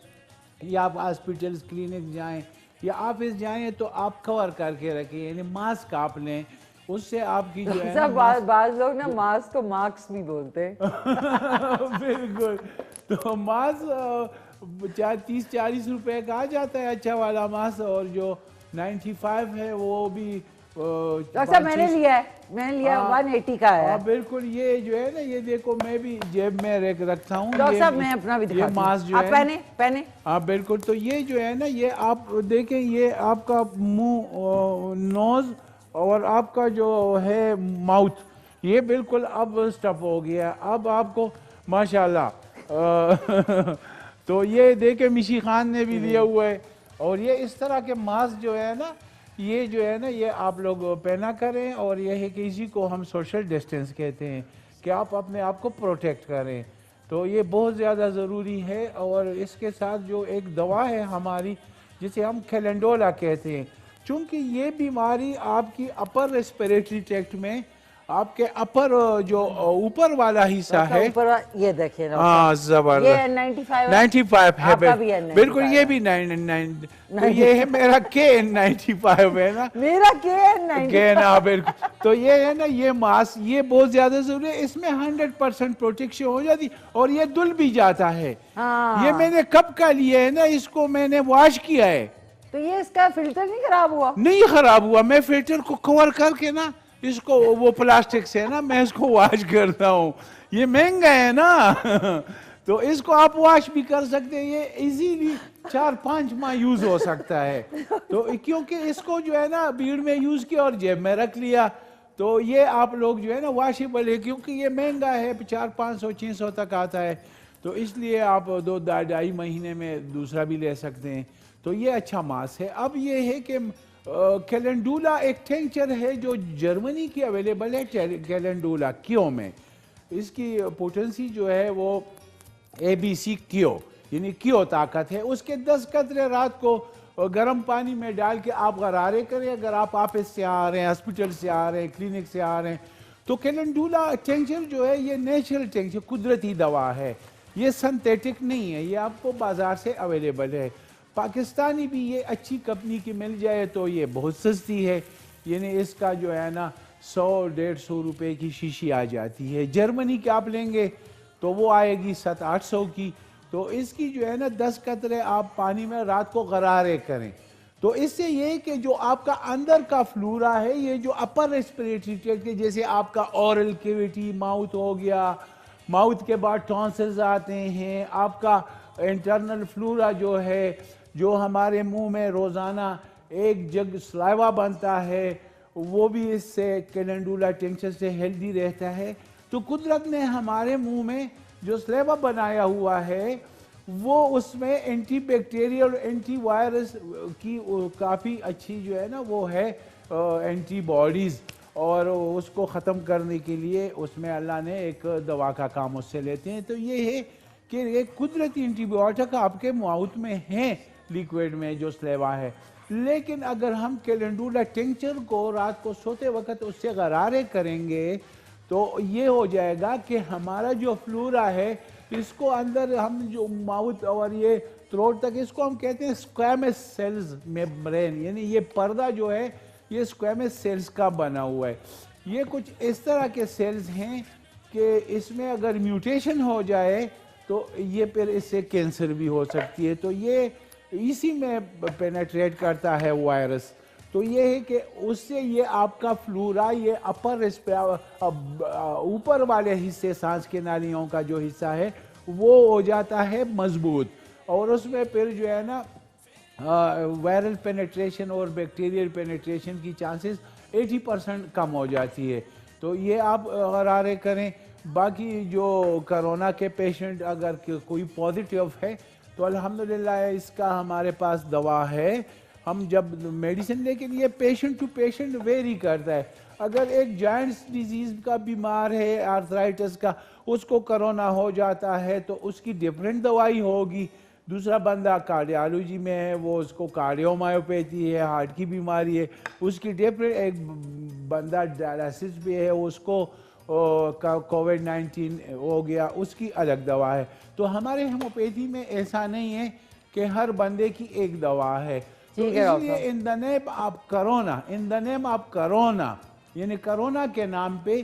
B: या आप हॉस्पिटल्स क्लिनिक जाएं या ऑफिस जाएं तो आप कवर करके रखें, यानी मास्क आप लें, उससे आपकी जो है
A: सब बाज लोग ना मास्क को मार्क्स भी बोलते हैं।
B: बिल्कुल, तो मास्क 30-40 रुपए का आ जाता है अच्छा वाला मास्क, और जो 95 है वो भी
A: डॉक्टर साहब मैंने लिया 180 का है।
B: बिल्कुल, ये जो है ना ये देखो मैं भी जेब में रखता हूँ।
A: डॉक्टर साहब मैं अपना भी दिखाती हूँ,
B: मास्क जो
A: आप
B: है
A: पहने।
B: हाँ बिल्कुल, तो ये जो है ना ये आप देखें, ये आपका मुंह, नोज और आपका जो है माउथ, ये बिल्कुल अब स्टफ हो गया। अब आपको माशाल्लाह तो ये देखे मिशी खान ने भी दिया हुआ है। और ये इस तरह के मास्क जो है ना ये जो है ना ये आप लोग पहना करें, और ये है कि इसी को हम सोशल डिस्टेंस कहते हैं कि आप अपने आप को प्रोटेक्ट करें, तो ये बहुत ज़्यादा ज़रूरी है। और इसके साथ जो एक दवा है हमारी जिसे हम कैलेंडोला कहते हैं, चूँकि ये बीमारी आपकी अपर रेस्पिरेटरी ट्रैक्ट में आपके अपर जो ऊपर वाला हिस्सा है,
A: ऊपर ये देखिए
B: हाँ जबरदस्त,
A: ये 95
B: है
A: आपका भी है 95
B: बिल्कुल, ये भी 99 तो ये है मेरा KN95 है ना,
A: मेरा KN95
B: ना बिल्कुल। तो ये है ना ये मास्क ये बहुत ज्यादा जरूरी है, इसमें 100% प्रोटेक्शन हो जाती और ये धुल भी जाता है।
A: हाँ।
B: ये मैंने कब का लिया है ना, इसको मैंने वॉश किया है,
A: तो ये इसका फिल्टर नहीं खराब हुआ?
B: नहीं खराब हुआ, मैं फिल्टर को कवर करके ना इसको वो प्लास्टिक से ना मैं इसको वॉश करता हूँ। ये महंगा है ना तो इसको आप वॉश भी कर सकते हैं, ये इजीली 4-5 माह यूज हो सकता है। तो क्योंकि इसको जो है ना भीड़ में यूज किया और जेब में रख लिया, तो ये आप लोग जो है ना वॉशेबल है, क्योंकि ये महंगा है, 400-500-600 तक आता है, तो इसलिए आप 2-2.5 महीने में दूसरा भी ले सकते हैं। तो ये अच्छा मास्क है। अब ये है कि कैलेंडुला एक टिंचर है जो जर्मनी की अवेलेबल है, कैलेंडुला क्यो में। इसकी पोटेंसी जो है वो ABC क्यो यानी क्यो ताकत है। उसके 10 कतरे रात को गर्म पानी में डाल के आप गरारे करें। अगर आप ऑफिस से आ रहे हैं, हॉस्पिटल से आ रहे हैं, क्लिनिक से आ रहे हैं, तो कैलेंडुला टिंचर जो है ये नेचुरल टिंचर, कुदरती दवा है, ये सिंथेटिक नहीं है, ये आपको बाजार से अवेलेबल है। पाकिस्तानी भी ये अच्छी कंपनी की मिल जाए तो ये बहुत सस्ती है, यानी इसका जो है ना 100-150 रुपए की शीशी आ जाती है। जर्मनी की आप लेंगे तो वो आएगी 700-800 की। तो इसकी जो है ना 10 कतरे आप पानी में रात को गरारे करें, तो इससे ये कि जो आपका अंदर का फ्लोरा है, ये जो अपर रेस्पिरेटरी ट्रैक्ट के, जैसे आपका ओरल कैविटी, माउथ हो गया, माउथ के बाद टॉन्सिल्स आते हैं, आपका इंटरनल फ्लोरा जो है, जो हमारे मुंह में रोज़ाना एक जग सलाइवा बनता है, वो भी इससे कैलेंडुला टिंचर से हेल्दी रहता है। तो कुदरत ने हमारे मुंह में जो सलाइवा बनाया हुआ है, वो उसमें एंटी बैक्टीरियल और एंटी वायरस की काफ़ी अच्छी जो है ना वो है एंटीबॉडीज़, और उसको ख़त्म करने के लिए उसमें अल्लाह ने एक दवा का काम उससे लेते हैं। तो ये है कि एक कुदरती एंटीबायोटिक आपके माउथ में है, लिक्विड में जो सलेवा है। लेकिन अगर हम कैलेंडुला टिंचर को रात को सोते वक्त उससे गरारे करेंगे तो ये हो जाएगा कि हमारा जो फ्लोरा है, इसको अंदर हम जो माउथ और ये थ्रोट तक, इसको हम कहते हैं स्क्वैमस सेल्स मेम्ब्रेन, यानी ये पर्दा जो है ये स्क्वैमस सेल्स का बना हुआ है। ये कुछ इस तरह के सेल्स हैं कि इसमें अगर म्यूटेशन हो जाए तो ये फिर इससे कैंसर भी हो सकती है। तो ये इसी में पेनेट्रेट करता है वायरस। तो ये है कि उससे ये आपका फ्लोरा, ये अपर ऊपर वाले हिस्से, सांस के नालियों का जो हिस्सा है, वो हो जाता है मजबूत, और उसमें फिर जो है ना वायरल पेनेट्रेशन और बैक्टीरियल पेनेट्रेशन की चांसेस 80% कम हो जाती है। तो ये आप गरारे करें। बाकी जो कोरोना के पेशेंट अगर कोई पॉजिटिव है तो अल्हम्दुलिल्लाह इसका हमारे पास दवा है। हम जब मेडिसिन, लेकिन ये पेशेंट टू पेशेंट वेरी करता है। अगर एक जॉइंट्स डिजीज़ का बीमार है, आर्थराइटिस का, उसको कोरोना हो जाता है तो उसकी डिफरेंट दवाई होगी। दूसरा बंदा कार्डियोलॉजी में है, वो उसको कार्डियोमायोपैथी है, हार्ट की बीमारी है, उसकी डिफरेंट। एक बंदा डायलिसिस पे है, उसको कोविड-19 हो गया, उसकी अलग दवा है। तो हमारे होम्योपैथी में ऐसा नहीं है कि हर बंदे की एक दवा है। तो इसलिए in the name of corona, in the name of corona, यानी कोरोना के नाम पे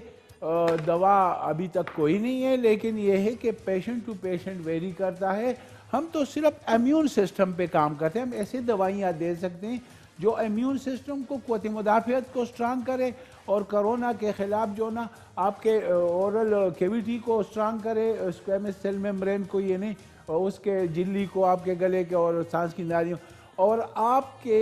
B: दवा अभी तक कोई नहीं है, लेकिन ये है कि पेशेंट टू पेशेंट वेरी करता है। हम तो सिर्फ इम्यून सिस्टम पे काम करते हैं। हम ऐसी दवाइयाँ दे सकते हैं जो इम्यून सिस्टम को, क़ुव्वत मुदाफ़ियत को स्ट्रांग करे, और कोरोना के ख़िलाफ़ जो ना आपके ओरल कैविटी को स्ट्रांग करे, स्क्वैमस सेल मेम्ब्रेन को, ये नहीं, उसके झिल्ली को, आपके गले के और सांस की नालियों, और आपके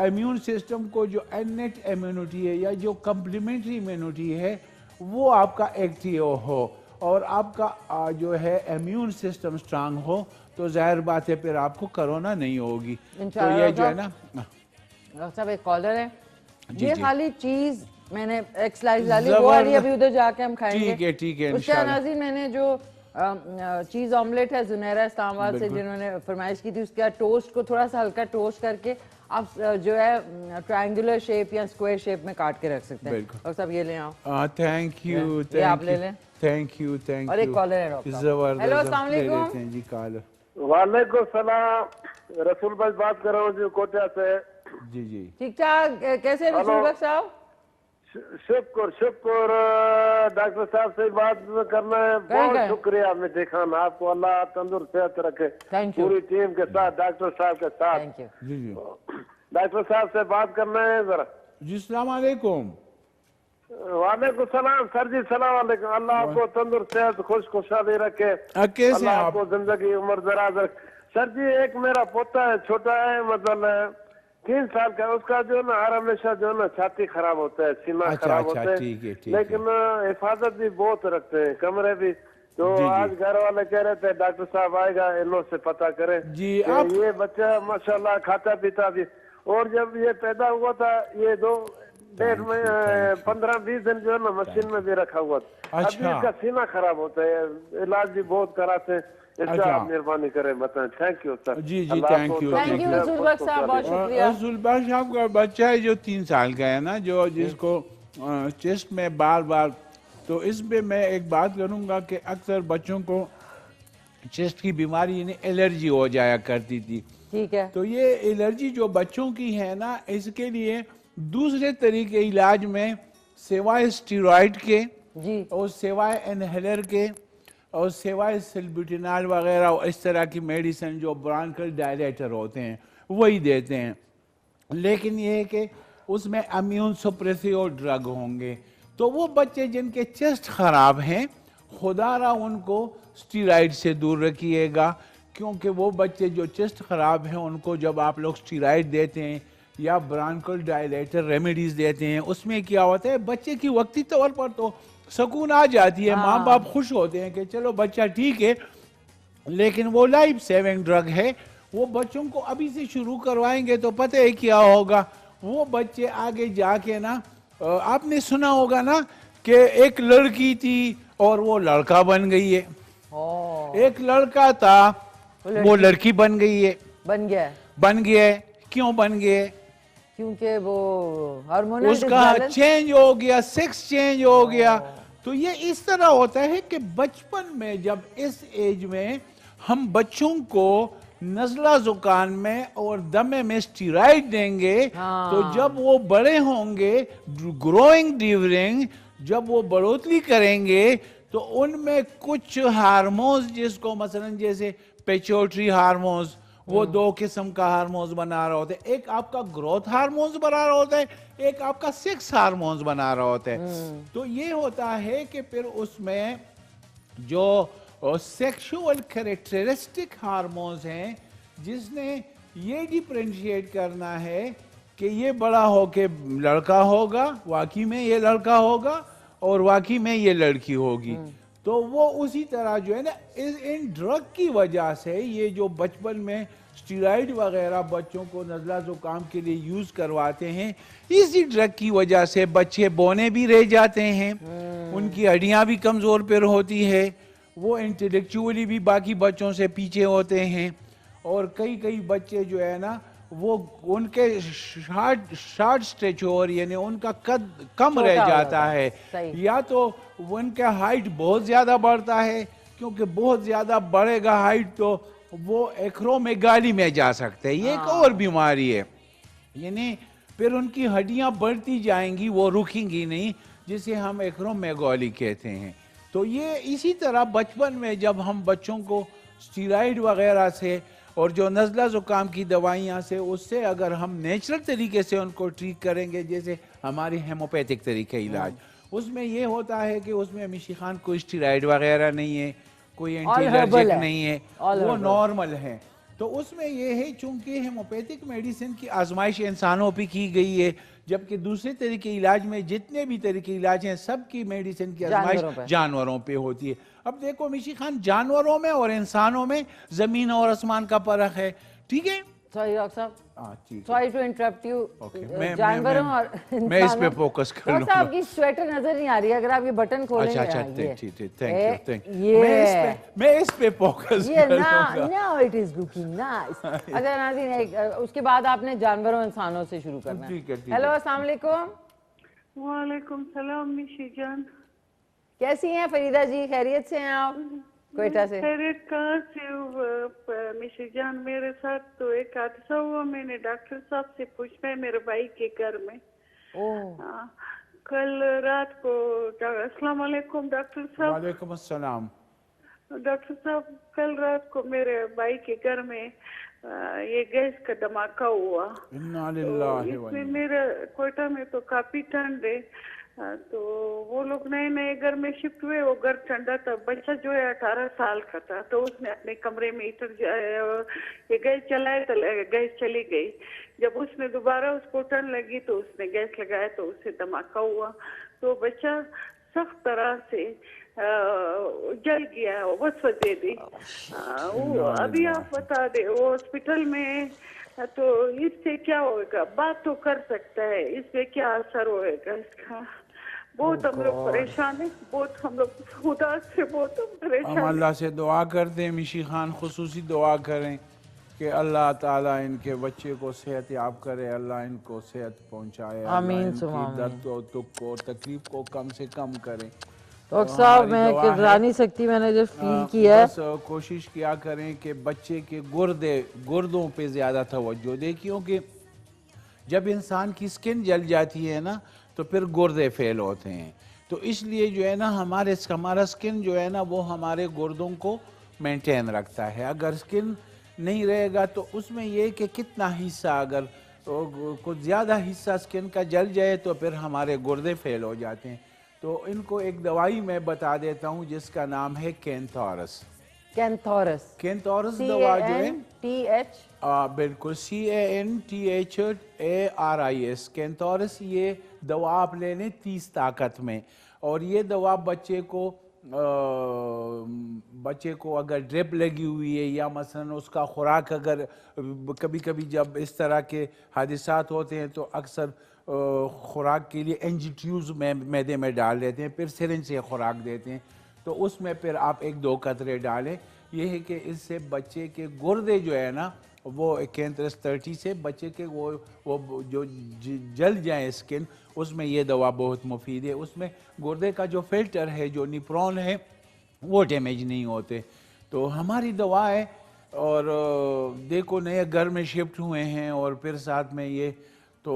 B: इम्यून सिस्टम को जो इनेट इम्यूनिटी है या जो कम्प्लीमेंट्री इम्यूनिटी है वो आपका एक्टिव हो, और आपका जो है इम्यून सिस्टम स्ट्रांग हो, तो जाहिर बात है फिर आपको कोरोना नहीं होगी। तो ये जो है ना,
A: डॉक्टर साहब एक कॉलर है, ये
B: जी।
A: खाली चीज मैंने एक स्लाइस डाली, वो आ रही है, अभी उधर जाके हम खाएंगे।
B: ठीक है
A: उसके नाज़रीन, मैंने जो चीज ऑमलेट है जुनैरा इस्लामाबाद से जिन्होंने फरमाइश की थी, उसके बाद टोस्ट को थोड़ा सा हल्का टोस्ट करके आप जो है ट्रायंगुलर शेप या स्क्वायर शेप में काट के रख सकते हैं। डॉक्टर साहब ये ले आओ।
B: थैंक यू,
A: ये आप ले लें।
B: Thank you, thank you.
A: और एक कॉलर है डॉक्टर साहब। हेलो, अस्सलाम वालेकुम
B: जी। कॉलर,
C: वालेकुम सलाम, रसूल भाई बात कर रहा हूँ जी, कोटा से।
B: जी जी।
A: ठीक ठाक, कैसे रसूल भाई साहब?
C: शुक्र शुक्र। डॉक्टर साहब से बात करना है, बहुत शुक्रिया। मैं देखा ना आपको, अल्लाह तंदुरुस्त सेहत रखे,
A: थैंक यू,
C: पूरी टीम के साथ, डॉक्टर साहब के साथ।
A: Thank you.
B: जी जी
C: डॉक्टर साहब से बात करना है जरा।
B: जी, अस्सलाम वालेकुम।
C: वालेकुम सलाम सर जी, सलाम वालेकुम। अल्लाह आपको तंदुरुस्त सेहत खुशहाली रखे,
B: कैसे
C: अल्लाह
B: हैं आप?
C: आपको जिंदगी उम्र दराज रखे। सर जी एक मेरा पोता है, छोटा है, मतलब 3 साल का। उसका जो ना हर हमेशा जो ना छाती खराब होता है, सीना
B: अच्छा,
C: खराब
B: अच्छा,
C: होता है,
B: ठीक है, ठीक
C: लेकिन हिफाजत भी बहुत रखते हैं, कमरे भी। तो
B: जी, जी।
C: आज घर वाले कह रहे थे डॉक्टर साहब आएगा, इन्हों से पता करें
B: जी,
C: कि
B: आप
C: ये बच्चा माशाल्लाह खाता पीता भी। और जब ये पैदा हुआ था, ये 15-20 दिन जो है ना मशीन में भी रखा हुआ था। अभी
B: अच्छा।
C: इसका सीना खराब होता है, इलाज भी बहुत कराते हैं। इसका
B: अच्छा।
C: आप मेहरबानी करें, बताएं। Thank you sir.
B: जी, जी,
C: अल्लाह
B: थैंक
C: आपको
B: you,
A: thank
B: thank
A: you
B: you.
A: जुलबक साहब, बहुत शुक्रिया।
B: जुलबक साहब का बच्चा है जो 3 साल का है ना, जो जिसको चेस्ट में बार बार, तो इसमें मैं एक बात करूंगा कि अक्सर बच्चों को चेस्ट की बीमारी यानी एलर्जी हो जाया करती थी।
A: ठीक है,
B: तो ये एलर्जी जो बच्चों की है ना, इसके लिए दूसरे तरीके इलाज में सिवाय स्टीरॉयड के
A: जी,
B: और सिवाय इनहेलर के और सिवाय सिल्ब्यूटानॉल वगैरह और इस तरह की मेडिसिन जो ब्रांकल डायलेटर होते हैं वही देते हैं। लेकिन ये है कि उसमें इम्यून सप्रेसिव ड्रग होंगे। तो वो बच्चे जिनके चेस्ट खराब हैं, खुदारा उनको स्टीराइड से दूर रखिएगा, क्योंकि वो बच्चे जो चेस्ट खराब हैं उनको जब आप लोग स्टीराइड देते हैं या ब्रांकल डायलेटर रेमेडीज देते हैं, उसमें क्या होता है, बच्चे की वक्ती तौर पर तो सुकून आ जाती है, माँ बाप खुश होते हैं कि चलो बच्चा ठीक है, लेकिन वो लाइफ सेविंग ड्रग है। वो बच्चों को अभी से शुरू करवाएंगे तो पता है क्या होगा, वो बच्चे आगे जाके ना, आपने सुना होगा ना कि एक लड़की थी और वो लड़का बन गई है, एक लड़का था वो लड़की बन गई है,
A: बन गया है,
B: बन गया है। क्यों बन गया है?
A: क्योंकि वो हार्मोनल
B: उसका
A: डिसबैलेंस।
B: चेंज हो गया, सेक्स चेंज हो गया। तो ये इस तरह होता है कि बचपन में जब इस एज में हम बच्चों को नज़ला जुकाम में और दमे में स्टीराइड देंगे, तो जब वो बड़े होंगे, ग्रोइंग ड्यूरिंग, जब वो बढ़ोतरी करेंगे, तो उनमें कुछ हार्मोन्स, जिसको मसलन जैसे पिट्यूटरी हार्मोन्स, वो 2 किस्म का हार्मोन्स बना रहा होता है। एक आपका ग्रोथ हार्मोन्स बना रहा होता है, एक आपका सेक्स हार्मोन्स बना रहा होता है। तो ये होता है कि फिर उसमें जो सेक्सुअल कैरेक्टरिस्टिक हार्मोन्स हैं, जिसने ये डिफरेंशिएट करना है कि ये बड़ा होके लड़का होगा, वाकई में ये लड़का होगा, और वाकई में ये लड़की होगी। तो वो उसी तरह जो है ना, इन ड्रग की वजह से ये जो बचपन में स्टीरॉइड वगैरह बच्चों को नज़ला जुकाम के लिए यूज करवाते हैं, इसी ड्रग की वजह से बच्चे बौने भी रह जाते हैं, उनकी हड्डियां भी कमजोर पर होती है, वो इंटेलेक्चुअली भी बाकी बच्चों से पीछे होते हैं, और कई बच्चे जो है ना, वो उनके शॉर्ट स्टेचर यानी उनका कद कम रह जाता है, या तो उनका हाइट बहुत ज्यादा बढ़ता है, क्योंकि बहुत ज्यादा बढ़ेगा हाइट तो वो एक्रोमेगाली में जा सकते हैं। ये एक और बीमारी है, यानी फिर उनकी हड्डियां बढ़ती जाएंगी, वो रुकेंगी नहीं, जिसे हम एक्रोमेगाली कहते हैं। तो ये इसी तरह बचपन में जब हम बच्चों को स्टीरॉइड वगैरह से और जो नज़ला ज़ुकाम की दवाइयाँ से, उससे अगर हम नेचुरल तरीके से उनको ट्रीट करेंगे, जैसे हमारी हेमोपैथिक तरीके इलाज, उसमें ये होता है कि उसमें मिशी खान कोई स्टीरॉइड वगैरह नहीं है, कोई एंटी एलर्जिक नहीं है, वो नॉर्मल है। तो उसमें ये है, चूंकि हेमोपैथिक मेडिसिन की आजमाइश इंसानों पे की गई है, जबकि दूसरे तरीके इलाज में जितने भी तरीके इलाज हैं, सबकी मेडिसिन की आजमाइश जानवरों पे होती है। अब देखो मिशी खान, जानवरों में और इंसानों में जमीन और आसमान का फर्क है, ठीक है?
A: सॉरी डॉक्टर साहब, सॉरी टू इंटरप्ट यू।
B: जानवरों और मैं इस पे फोकस कर लूंगा।
A: आपकी स्वेटर नजर नहीं आ रही, अगर आप ये बटन खोलेंगे।
B: अच्छा, थैंक यू। मैं इस पे फोकस कर लूंगा।
A: Now it is looking nice. अच्छा नाज़रीन, उसके बाद आपने जानवरों इंसानों से शुरू करना है। हेलो, अस्सलाम वालेकुम।
G: वालेकुम सलाम मिशी जान,
A: कैसी हैं फरीदा जी, खैरियत से हैं आप? कोयटा से।
G: खैरियत कहाँ से मिशी जान? मेरे साथ तो एक हादसा हुआ, मैंने डॉक्टर साहब से पूछा है, मेरे भाई के घर में।
H: कल रात को अस्सलाम वालेकुम डॉक्टर साहब।
B: वालेकुम अस्सलाम।
H: डॉक्टर साहब, कल रात को मेरे भाई के घर में ये गैस का धमाका हुआ।
B: इन्ना
H: तो
B: लिल्लाहि व
H: इसमें
B: इन्ना।
H: मेरे कोयटा में तो काफी ठंड है। तो वो लोग नए नए घर में शिफ्ट हुए, वो घर ठंडा था। बच्चा जो है 18 साल का था, तो उसने अपने कमरे में हीटर ये गैस चलाया तो गैस चली गई। जब उसने दोबारा उसको ठंड लगी तो उसने गैस लगाया तो उससे धमाका हुआ। तो बच्चा सख्त तरह से जल गया, वसवस दे दी। वो अभी आप बता दे, वो हॉस्पिटल में, तो इससे क्या होगा? बात तो कर सकता है, इससे क्या असर होएगा इसका? बहुत हम लोग परेशान है, बहुत हम लोग उदास से बहुत हम
B: हम
H: परेशान हैं।
B: अल्लाह से दुआ करते हैं, मिशी खान खुसूसी दुआ करें कि अल्लाह ताला इनके बच्चे को सेहत याब करे, अल्लाह इनको सेहत पहुंचाए,
A: आमीन
B: अल्लाह
A: सुमा
B: इनकी
A: आमीन।
B: दर्द और दुख को तकलीफ को कम से कम करे।
A: डॉक्टर साहब,
B: हमारी
A: मैं
B: दुआ
A: किरदार
B: है,
A: नहीं सकती, मैंने जो फील किया है।
B: बस कोशिश किया करें कि बच्चे के गुर्दों पे ज़्यादा तवज्जो दें, क्योंकि जब इंसान की स्किन जल जाती है ना तो फिर गुर्दे फेल होते हैं। तो इसलिए जो है ना हमारा स्किन जो है ना वो हमारे गुर्दों को मेंटेन रखता है। अगर स्किन नहीं रहेगा तो उसमें ये कि कितना हिस्सा, अगर तो कुछ ज़्यादा हिस्सा स्किन का जल जाए तो फिर हमारे गुर्दे फेल हो जाते हैं। तो इनको एक दवाई मैं बता देता हूँ जिसका नाम है कैंथोरस।
A: कैंथोरस,
B: कैंथोरस दवा जो है
A: CANTH
B: बिल्कुल CANTHARIS कैंथोरस, ये दवा आप ले लें 30 ताकत में। और ये दवा बच्चे को अगर ड्रिप लगी हुई है या मसलन उसका खुराक, अगर कभी कभी जब इस तरह के हादिसात होते हैं तो अक्सर खुराक के लिए एंजीट्यूज में मैदे में डाल देते हैं, फिर सिरिंज से खुराक देते हैं, तो उसमें फिर आप 1-2 कतरे डालें। ये है कि इससे बच्चे के गुर्दे जो है ना वो कैंथोरस 30 से बच्चे के वो जो जल जाए स्किन, उसमें ये दवा बहुत मुफीद है। उसमें गुर्दे का जो फिल्टर है, जो निप्रॉन है, वो डैमेज नहीं होते। तो हमारी दवा है। और देखो नए घर में शिफ्ट हुए हैं और फिर साथ में ये, तो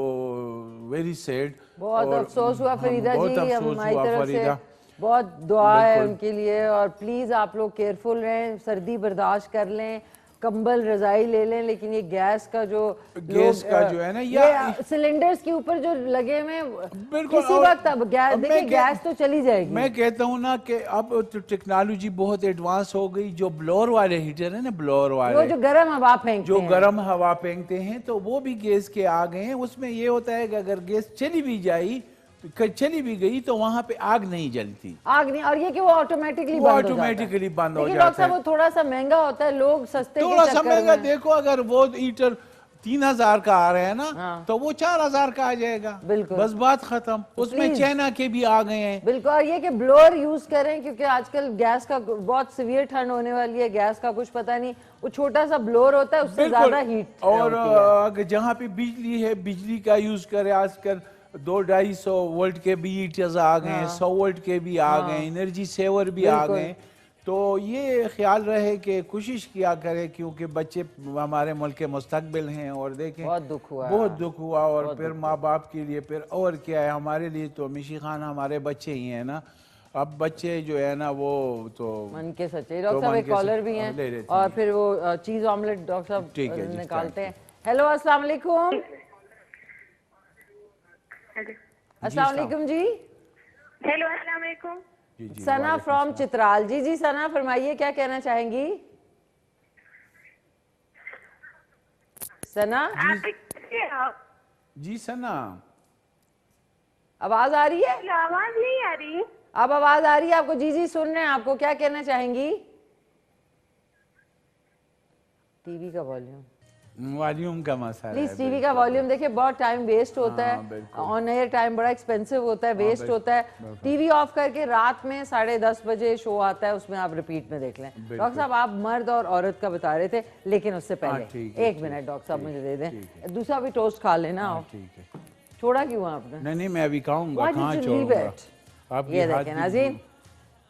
B: वेरी सैड।
A: बहुत अफसोस हुआ फरीदा
B: बहुत
A: जी,
B: अफसोस
A: हमारी
B: हुआ
A: तरफ से
B: फरीदा।
A: बहुत दुआ है
B: बिल्कुल।
A: उनके लिए। और प्लीज़ आप लोग केयरफुल रहें, सर्दी बर्दाश्त कर लें, कंबल रजाई ले लें, लेकिन ये गैस का जो
B: जो है ना,
A: ये सिलेंडर्स के ऊपर जो लगे हुए
B: बिल्कुल।
A: किसी वक्त अब गैस, देखिए गैस तो चली जाएगी।
B: मैं कहता हूँ ना कि अब तो टेक्नोलॉजी बहुत एडवांस हो गई। जो ब्लोअर वाले हीटर है ना, ब्लोअर
A: वो
B: वाले
A: जो गर्म हवा फेंकते
B: जो
A: हैं,
B: गर्म हवा फेंकते हैं, तो वो भी गैस के आ गए हैं। उसमें ये होता है कि अगर गैस चली भी गई तो वहां पे आग नहीं जलती,
A: आग नहीं, और ये कि वो ऑटोमेटिकली बंद हो
B: जाता
A: जाता है।
B: है।
A: वो थोड़ा सा महंगा होता है, लोग सस्ते के
B: थोड़ा सा
A: चक्कर
B: महंगा।
A: में।
B: देखो अगर वो हीटर 3000 का आ रहा है ना,
A: हाँ।
B: तो वो 4000 का आ जाएगा।
A: बिल्कुल।
B: बस बात खत्म। उसमें
A: Please।
B: चाइना के भी आ गए हैं।
A: बिल्कुल। और ये कि ब्लोअर यूज करें, क्योंकि आजकल गैस का बहुत सीवियर ठंड होने वाली है, गैस का कुछ पता नहीं। वो छोटा सा ब्लोअर होता है, उससे ज्यादा हीट
B: और अगर जहाँ पे बिजली है, बिजली का यूज करे। आजकल 200-250 वोल्ट के भी हीटर्स आ गए हैं, 100 वोल्ट के भी आ गए, एनर्जी सेवर भी आ
A: बिल्कुल।
B: गए। तो ये ख्याल रहे कि कोशिश किया करें, क्योंकि बच्चे हमारे मुल्क के मुस्तकबिल हैं। और देखें
A: बहुत दुख हुआ,
B: बहुत दुख हुआ। और फिर माँ बाप के लिए फिर और क्या है, हमारे लिए तो मिशी खान हमारे बच्चे ही हैं ना। अब बच्चे जो है ना वो तो
A: मन के सच्चे। डॉक्टर साहब
B: मन
A: एक
B: के
A: कॉलर
B: सच्चे।
A: भी
B: ले
A: हैं,
B: लेते
A: और
B: हैं।
A: फिर वो चीज ऑमलेट डॉक्टर
B: ठीक है
A: साहब
B: जी,
A: निकालते
B: thank
A: हैं। हेलो, अस्सलाम वालेकुम। अस्सलाम वालेकुम जी।
D: हेलो अस्सलाम वालेकुम।
B: जी, जी,
A: सना
B: वालेकुम
A: फ्रॉम
B: सलाम।
A: चित्राल। जी जी सना, फरमाइए क्या कहना चाहेंगी? सना
B: जी सना,
A: आवाज आ रही है?
D: आवाज नहीं आ रही।
A: अब आवाज आ रही है आपको? जी जी सुन रहे हैं आपको। क्या कहना चाहेंगी? टीवी का वॉल्यूम,
B: वॉल्यूम का मसला है।
A: प्लीज टीवी का वॉल्यूम देखिए। बहुत टाइम वेस्ट होता है, ऑन एयर टाइम बड़ा एक्सपेंसिव होता है, वेस्ट होता है। टीवी ऑफ करके रात में 10:30 बजे शो आता है, उसमें आप रिपीट में देख लें। डॉक्टर साहब आप मर्द और औरत का बता रहे थे, लेकिन उससे पहले एक मिनट डॉक्टर साहब मुझे दे दें। दूसरा भी टोस्ट खा लेना आप।
B: ठीक है।
A: छोड़ा क्यों आपने?
B: नहीं मैं अभी खाऊंगा।
A: Why did
B: कहाँ
A: you leave
B: छोड़ूंगा?
A: it?
B: आपके
A: ये
B: हाथ
A: देखें
B: की-
A: नाज़रीन,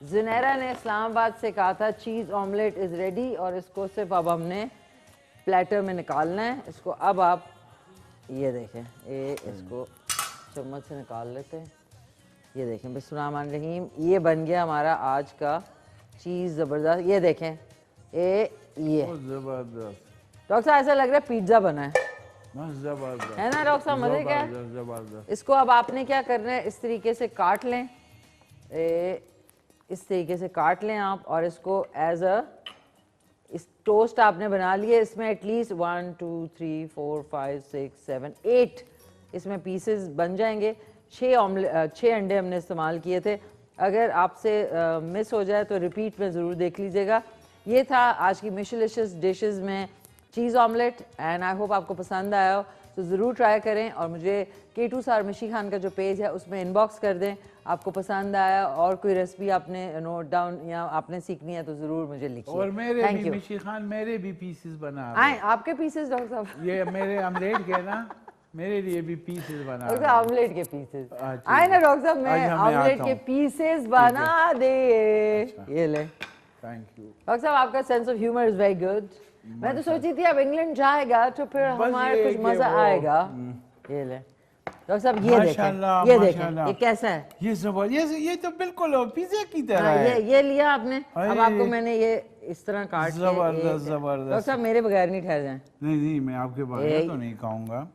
A: जुनैरा ने इस्लामाबाद से कहा था चीज़ ऑमलेट इज़ रेडी, और इसको सिर्फ अब हमने प्लेटर में निकालना है। इसको अब आप ये देखें, ये इसको चम्मच से निकाल लेते हैं। ये देखें, बिस्मिल्लाहिर्रहमानिर्रहीम, ये बन गया हमारा आज का चीज़ ज़बरदस्त। ये देखें, ये
B: जबरदस्त,
A: डॉक्टर साहब ऐसा लग रहा है पिज्ज़ा बना है
B: जबरदस्त
A: ना डॉक्टर साहब? मज़े क्या है?
B: जबरदस्त।
A: इसको अब आपने क्या करना है, इस तरीके से काट लें, इस तरीके से काट लें आप, और इसको एज अ इस टोस्ट आपने बना लिए। इसमें एटलीस्ट 1 2 3 4 5 6 7 8 इसमें पीसेस बन जाएंगे। 6 अंडे हमने इस्तेमाल किए थे। अगर आपसे मिस हो जाए तो रिपीट में ज़रूर देख लीजिएगा। ये था आज की मिशलिशियस डिशेस में चीज़ ऑमलेट, एंड आई होप आपको पसंद आया हो, तो ज़रूर ट्राई करें। और मुझे K2 सार मिशी खान का जो पेज है उसमें इनबॉक्स कर दें आपको पसंद आया, और कोई रेसिपी आपने नोट डाउन या आपने सीखनी है तो ज़रूर मुझे लिखिए।
B: और मेरे
A: Thank
B: भी
A: you.
B: मिशी खान मेरे भी पीसेस बना
A: आए आपके पीसेस डॉक्टर साहब?
B: ये मेरे ऑमलेट के ना, मेरे लिए भी पीसेस बना
A: डॉक्टर साहब ऑमलेट के पीसेस
B: ठीक
A: आए ना
B: है।
A: डॉक्टर साहब, मैं
B: आज मैं
A: ऑमलेट
B: आता
A: के
B: हूँ।
A: पीसेस बना दे। ये ले
B: थैंक यू।
A: डॉक्टर साहब, आपका sense of humour is very good. मैं तो सोची थी अब इंग्लैंड जाएगा तो फिर
B: बस
A: हमारे
B: ये
A: कुछ
B: कि
A: मजा
B: वो-
A: आएगा। ये ले डॉक्टर साहब, ये देखें,
B: माशाल्लाह,
A: ये देखें,
B: माशाल्लाह।
A: ये कैसा है?
B: ये जबरदस्त, ये तो बिल्कुल पिज्जा की तरह
A: हाँ,
B: है।
A: ये लिया आपने, अब
B: अरे,
A: आपको मैंने ये इस तरह काट के
B: जबरदस्त, जबरदस्त।
A: डॉक्टर साहब मेरे बगैर नहीं ठहर जाएं।
B: नहीं नहीं, मैं आपके बारे
A: ये-
B: में तो नहीं कहूँगा।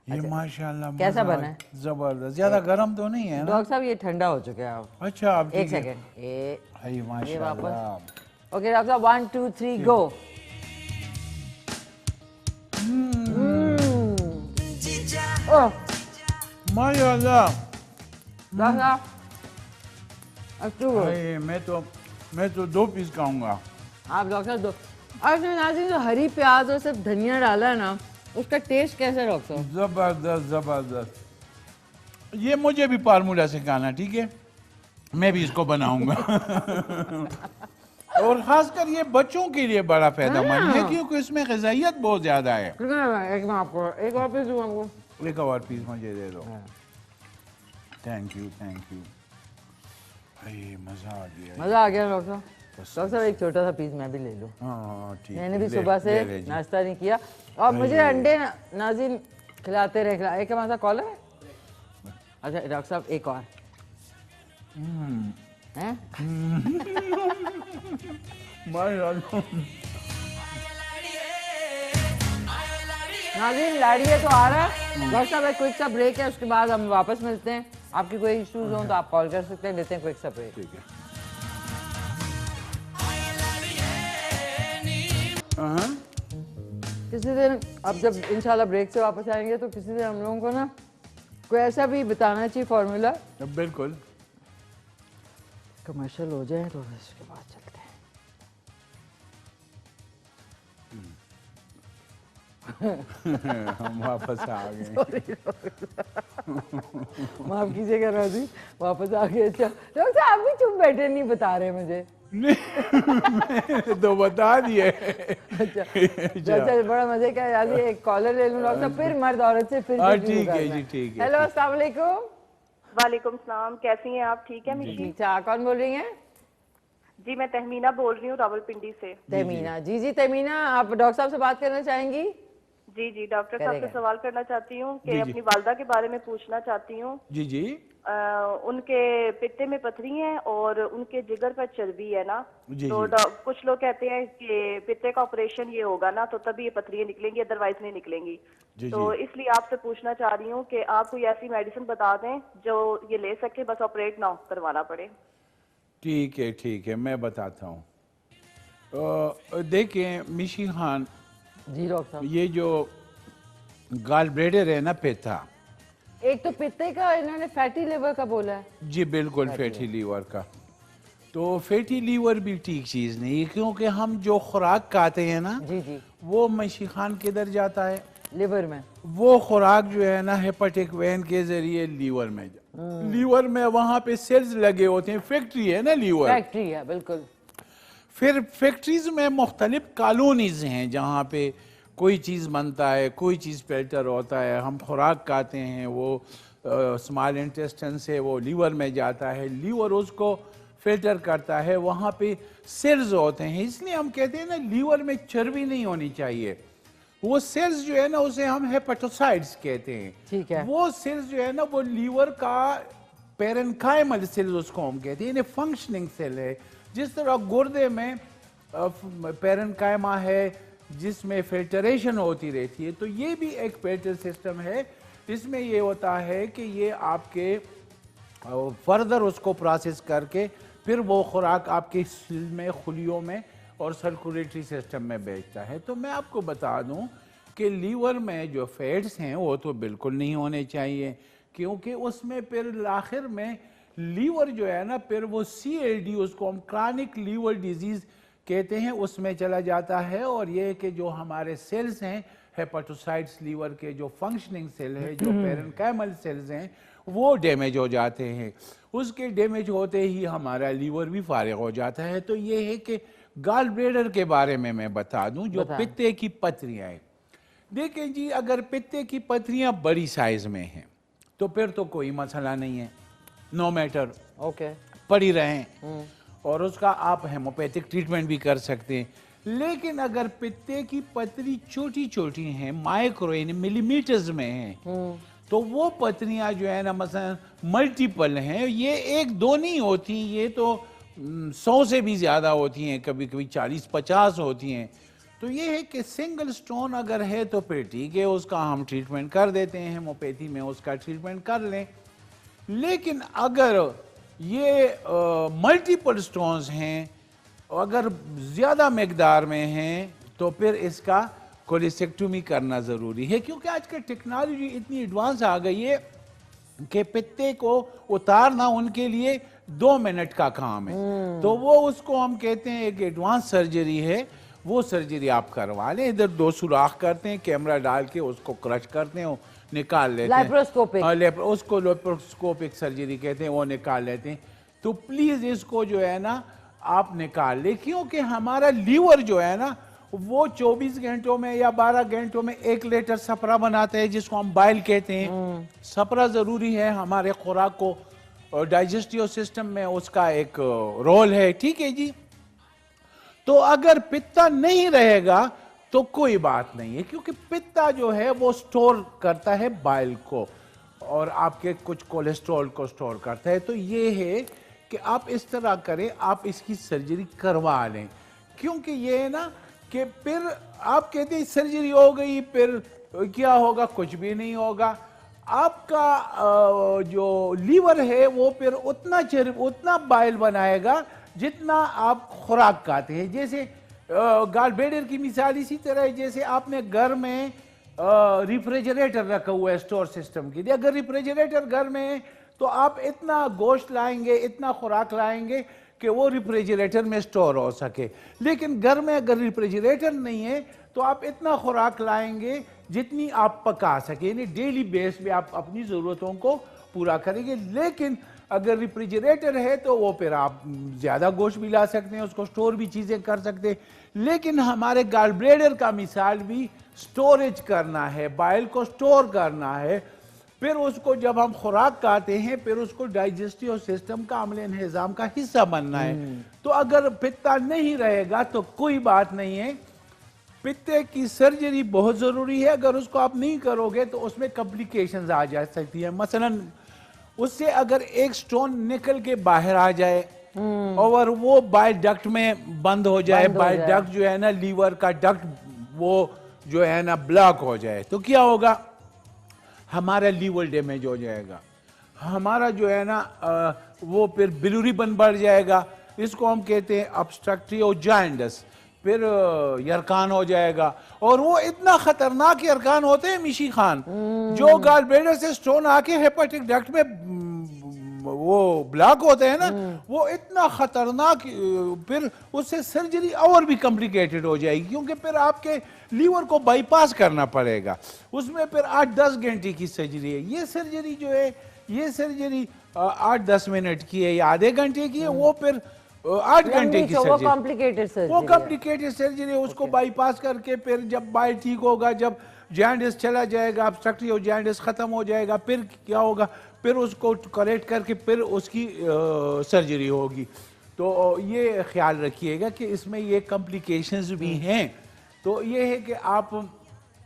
B: ये माशाल्लाह
A: कैसा
B: मजा
A: बना है?
B: जबरदस्त, ज्यादा गर्म तो नहीं है ना?
A: डॉक्टर साहब ये ठंडा हो चुका है अब।
B: अच्छा, आप
A: एक
B: ठीक है।
A: सेकेंड, ये
B: हाय माशाल्लाह।
A: ओके डॉक्टर साहब, 1 2 3 गो।
B: माशाल्लाह।
A: डॉक्टर साहब अच्छू
B: हाय, मैं तो 2 पीस खाऊंगा।
A: आप डॉक्टर साहब दो। और इसमें नाज़रीन जो हरी प्याज और सिर्फ धनिया डाला है ना, उसका टेस्ट कैसा है डॉक्टर साहब?
B: जबरदस्त जबरदस्त। ये मुझे भी फार्मूला सिखाना, ठीक है? मैं भी इसको बनाऊंगा। और खासकर ये बच्चों के लिए बड़ा फायदेमंद है, क्योंकि इसमें ग़िज़ाइयत बहुत ज्यादा है।
A: एक मैं आपको एक और पीस दूँ आपको।
B: एक और पीस मुझे दे दो। Thank you thank you. अरे मजा आ गया।
A: मज़ा आ गया डॉक्टर साहब। डॉक्टर साहब एक छोटा सा पीस मैं भी ले लूँ।
B: हाँ ठीक है।
A: मैंने भी
B: ले-
A: सुबह से
B: ले लीजिए।
A: नाश्ता नहीं किया, और मुझे अंडे नाज़रीन खिलाते रहे। एक हमारा कॉल है। अच्छा डॉक्टर साहब एक और हैं?
B: माशाल्लाह।
A: नाज़रीन लाड़िए तो आ रहा है। डॉक्टर साहब एक क्विक सा ब्रेक है, उसके बाद हम वापस मिलते हैं। आपकी कोई इश्यूज हो तो आप कॉल कर सकते हैं। लेते हैं क्विक सा ब्रेक।
B: ठीक है। हाँ
A: किसी दिन अब जब इंशाल्लाह ब्रेक से वापस आएंगे तो किसी दिन हम लोगों को ना कोई ऐसा भी बताना चाहिए फॉर्मूला।
B: बिल्कुल।
A: कमर्शियल हो जाए तो इसके बाद चलते हैं।
B: हम वापस आ गए।
A: माफ कीजिएगा राजी, वापस आ गए। अच्छा डॉक्टर साहब आप भी चुप बैठे, नहीं बता रहे मुझे।
B: नहीं, तो बता दिए।
A: अच्छा अच्छा, बड़ा मजे का। राजी एक कॉलर ले लूँ डॉक्टर साहब, फिर मर्द औरत से फिर
B: हाँ,
A: शुरू
B: ठीक है
A: करना
B: जी, ठीक है।
A: हेलो अस्सलाम वालेकुम।
G: वालेकुम सलाम, कैसी हैं आप? ठीक है मिशी?
A: अच्छा कौन बोल रही हैं?
G: जी मैं तहमीना बोल रही हूँ रावलपिंडी से।
A: तहमीना जी। जी तहमीना, आप डॉक्टर साहब से बात करना चाहेंगी?
G: जी जी डॉक्टर साहब
A: करेगा।
G: से सवाल करना चाहती हूँ
B: जी,
G: कि
B: जी।
G: अपनी वालदा के बारे में पूछना चाहती हूँ।
B: जी जी
G: उनके पित्ते में पथरी है और उनके जिगर पर चर्बी है ना,
B: जी,
G: तो
B: जी।
G: कुछ लोग कहते हैं कि पित्ते का ऑपरेशन ये होगा ना तो तभी ये पथरियाँ निकलेंगी, अदरवाइज नहीं निकलेंगी।
B: जी,
G: तो
B: जी।
G: इसलिए आपसे पूछना चाह रही हूँ कि आप कोई ऐसी मेडिसिन बता दें जो ये ले सके, बस ऑपरेट ना करवाना पड़े।
B: ठीक है, मैं बताता हूँ। देखिए मिशी खान,
A: जी डॉक्टर साहब।
B: ये जो गाल ब्लेडर है ना, पेथा,
A: एक तो पित्ते का इन्होंने फैटी लिवर का बोला है।
B: जी बिल्कुल फैटी लीवर का। तो फैटी लीवर भी ठीक चीज़ नहीं है, क्योंकि हम जो खुराक खाते हैं ना,
A: जी जी,
B: वो मिशी खान किधर जाता है?
A: लिवर में।
B: वो खुराक जो है ना हेपेटिक वेन के जरिए लीवर में लीवर में वहाँ पे सेल्स लगे होते हैं, फैक्ट्री है ना लीवर।
A: फैक्ट्री है बिल्कुल।
B: फिर फैक्ट्रीज में मुख्तलिफ कॉलोनीज हैं जहाँ पे कोई चीज़ बनता है, कोई चीज़ फिल्टर होता है, हम खुराक खाते हैं, वो स्मॉल इंटेस्टाइन से वो लीवर में जाता है, लीवर उसको फिल्टर करता है, वहाँ पे सेल्स होते हैं। इसलिए हम कहते हैं ना लीवर में चर्बी नहीं होनी चाहिए। वो सेल्स जो है ना उसे हम हेपेटोसाइट्स कहते हैं।
A: ठीक है।
B: वो सेल्स जो है ना वो लीवर का पेरेन्काइमल सेल उसको हम कहते हैं, फंक्शनिंग सेल है। जिस तरह गुर्दे में पेरेन्काइमा है जिसमें फिल्टरेशन होती रहती है, तो ये भी एक फिल्टर सिस्टम है। इसमें ये होता है कि ये आपके फर्दर उसको प्रोसेस करके फिर वो खुराक आपके सिल में, खुलियों में और सर्कुलेटरी सिस्टम में भेजता है। तो मैं आपको बता दूं कि लीवर में जो फैट्स हैं वो तो बिल्कुल नहीं होने चाहिए, क्योंकि उसमें फिर आखिर में लीवर जो है ना, फिर वो CLD, उसको हम क्रॉनिक लीवर डिजीज कहते हैं, उसमें चला जाता है। और ये कि जो हमारे सेल्स हैं हेपेटोसाइट्स, लीवर के जो फंक्शनिंग सेल है, जो पेरेन्काइमल सेल्स हैं, वो डैमेज हो जाते हैं। उसके डैमेज होते ही हमारा लीवर भी फारिग हो जाता है। तो ये है कि गॉल ब्लैडर के बारे में मैं बता दूं, जो पित्ते की पथरियाँ हैं। देखें जी, अगर पित्ते की पथरियाँ बड़ी साइज में हैं तो फिर तो कोई मसला नहीं है, नो मैटर,
A: ओके,
B: पड़ी रहें और उसका आप हेमोपैथिक ट्रीटमेंट भी कर सकते हैं। लेकिन अगर पित्ते की पथरी छोटी छोटी हैं, माइक्रो यानी मिलीमीटर्स में हैं, तो वो पथरियाँ जो है ना, मसलन मल्टीपल हैं, ये एक दो नहीं होती, ये तो 100 से भी ज़्यादा होती हैं, कभी कभी 40-50 होती हैं। तो ये है कि सिंगल स्टोन अगर है तो फिर ठीक है, उसका हम ट्रीटमेंट कर देते हैं, हेमोपैथी में उसका ट्रीटमेंट कर लें। लेकिन अगर ये मल्टीपल स्टोन्स हैं, अगर ज़्यादा मकदार में हैं, तो फिर इसका कोलेसेक्टोमी करना ज़रूरी है, क्योंकि आजकल टेक्नोलॉजी इतनी एडवांस आ गई है कि पित्ते को उतारना उनके लिए 2 मिनट का काम है। तो वो उसको हम कहते हैं एक एडवांस सर्जरी है, वो सर्जरी आप करवा लें। इधर 2 सुराख करते हैं, कैमरा डाल के उसको क्रश करते हैं, निकाल लेते हैं,
A: लैप्रोस्कोपिक,
B: उसको लैप्रोस्कोपिक सर्जरी कहते हैं, वो निकाल लेते हैं। तो प्लीज़ इसको जो है ना आप निकाल लें, क्योंकि हमारा लीवर जो है ना, वो 24 घंटों में या 12 घंटों में 1 लीटर सपरा बनाता है, जिसको हम बाइल कहते हैं। सपरा ज़रूरी है हमारे खुराक को, और डाइजेस्टिव सिस्टम में उसका एक रोल है, ठीक है जी। तो अगर पित्ता नहीं रहेगा तो कोई बात नहीं है, क्योंकि पित्ता जो है वो स्टोर करता है बाइल को और आपके कुछ कोलेस्ट्रॉल को स्टोर करता है। तो ये है कि आप इस तरह करें, आप इसकी सर्जरी करवा लें, क्योंकि ये है ना कि फिर आप कहते हैं सर्जरी हो गई, फिर क्या होगा? कुछ भी नहीं होगा। आपका जो लीवर है वो फिर उतना बाइल बनाएगा जितना आप खुराक खाते हैं। जैसे गॉल ब्लैडर की मिसाल इसी तरह है, जैसे आपने घर में रेफ्रिजरेटर रखा हुआ है स्टोर सिस्टम के लिए। अगर रेफ्रिजरेटर घर में है तो आप इतना गोश्त लाएंगे, इतना खुराक लाएंगे कि वो रेफ्रिजरेटर में स्टोर हो सके। लेकिन घर में अगर रेफ्रिजरेटर नहीं है तो आप इतना खुराक लाएंगे जितनी आप पका सके, यानी डेली बेस पे आप अपनी ज़रूरतों को पूरा करेंगे। लेकिन अगर रेफ्रिजरेटर है तो वो फिर आप ज़्यादा गोश्त भी ला सकते हैं, उसको स्टोर भी चीज़ें कर सकते हैं। लेकिन हमारे गॉल ब्लैडर का मिसाल भी स्टोरेज करना है, बाइल को स्टोर करना है। फिर उसको जब हम खुराक खाते हैं फिर उसको डाइजेस्टिव सिस्टम का अमल निज़ाम का हिस्सा बनना है। तो अगर पित्ता नहीं रहेगा तो कोई बात नहीं है, पित्ते की सर्जरी बहुत ज़रूरी है। अगर उसको आप नहीं करोगे तो उसमें कॉम्प्लिकेशंस आ जा सकती है। मसलन उससे अगर एक स्टोन निकल के बाहर आ जाए और वो बाइल डक्ट में बंद हो जाए, बाइल डक्ट जो है ना, लीवर का डक्ट वो जो है ना ब्लॉक हो जाए, तो क्या होगा? हमारा लीवर डैमेज हो जाएगा, हमारा जो है ना वो फिर बिलिरुबिन बढ़ जाएगा, इसको हम कहते हैं ऑब्स्ट्रक्टिव जॉन्डिस। फिर यरकान हो जाएगा, और वो इतना खतरनाक यरकान होते हैं मिशी खान, जो गॉल ब्लैडर से स्टोन आके हेपेटिक डक्ट में वो ब्लॉक होते हैं ना, वो इतना खतरनाक, फिर उससे सर्जरी और भी कॉम्प्लिकेटेड हो जाएगी, क्योंकि फिर आपके लीवर को बाईपास करना पड़ेगा। उसमें फिर 8-10 घंटे की सर्जरी है। ये सर्जरी जो है, ये सर्जरी 8-10 मिनट की है या आधे घंटे की है, वो फिर 8 घंटे की सर्जरी, वो कॉम्प्लिकेटेड सर्जरी है। उसको बाईपास करके फिर जब बाइल ठीक होगा, जब जॉन्डिस चला जाएगा, ऑब्स्ट्रक्टिव जॉन्डिस खत्म हो जाएगा, फिर क्या होगा? फिर उसको करेक्ट करके फिर उसकी सर्जरी होगी। तो ये ख्याल रखिएगा कि इसमें ये कॉम्प्लिकेशंस भी हैं। तो ये है कि आप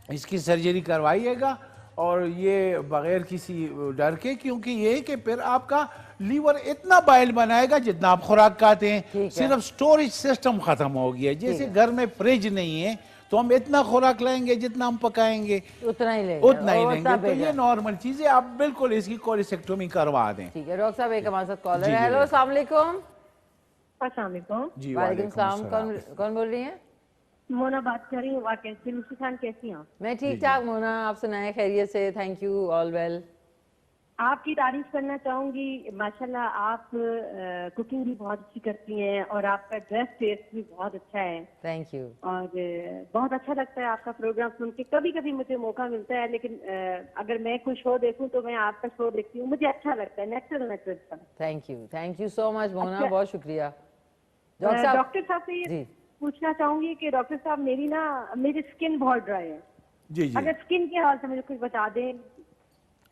B: इसकी सर्जरी करवाइएगा और ये बगैर किसी डर के, क्योंकि ये है कि फिर आपका लीवर इतना बाइल बनाएगा जितना आप खुराक खाते हैं, सिर्फ स्टोरेज सिस्टम खत्म हो गया। जैसे घर में फ्रिज नहीं है तो हम इतना खुराक लेंगे जितना हम पकाएंगे
A: उतना ही लेंगे,
B: तो ये नॉर्मल चीज है। आप बिल्कुल इसकी कोलेसेक्टोमी करवा दें।
A: ठीक है डॉक्टर साहब, एक हमारे साथ कॉलर है। हेलो, अस्सलाम वालेकुम।
B: जी
A: वालेकुम सलाम। कौन बोल रही हैं?
F: मोना बात कर रही हूँ। खान कैसी हैं?
A: मैं ठीक ठाक मोना, आप सुनाएं खैरियत से? Thank you, all well.
F: आपकी तारीफ करना चाहूंगी, माशाल्लाह आप कुकिंग भी बहुत अच्छी करती हैं और आपका ड्रेस टेस्ट भी बहुत अच्छा है।
A: Thank you.
F: और बहुत अच्छा लगता है आपका प्रोग्राम सुन के। कभी कभी मुझे मौका मिलता है, लेकिन अगर मैं कोई शो देखूं तो मैं आपका शो देखती हूँ, मुझे अच्छा लगता है। Natural.
A: Thank you so much Mona,
F: अच्छा,
A: बहुत शुक्रिया।
F: डॉक्टर साहब से ये पूछना चाहूंगी कि डॉक्टर साहब मेरी स्किन बहुत ड्राई है।
B: जी।
F: अगर स्किन के हाल से मुझे कुछ बता दें।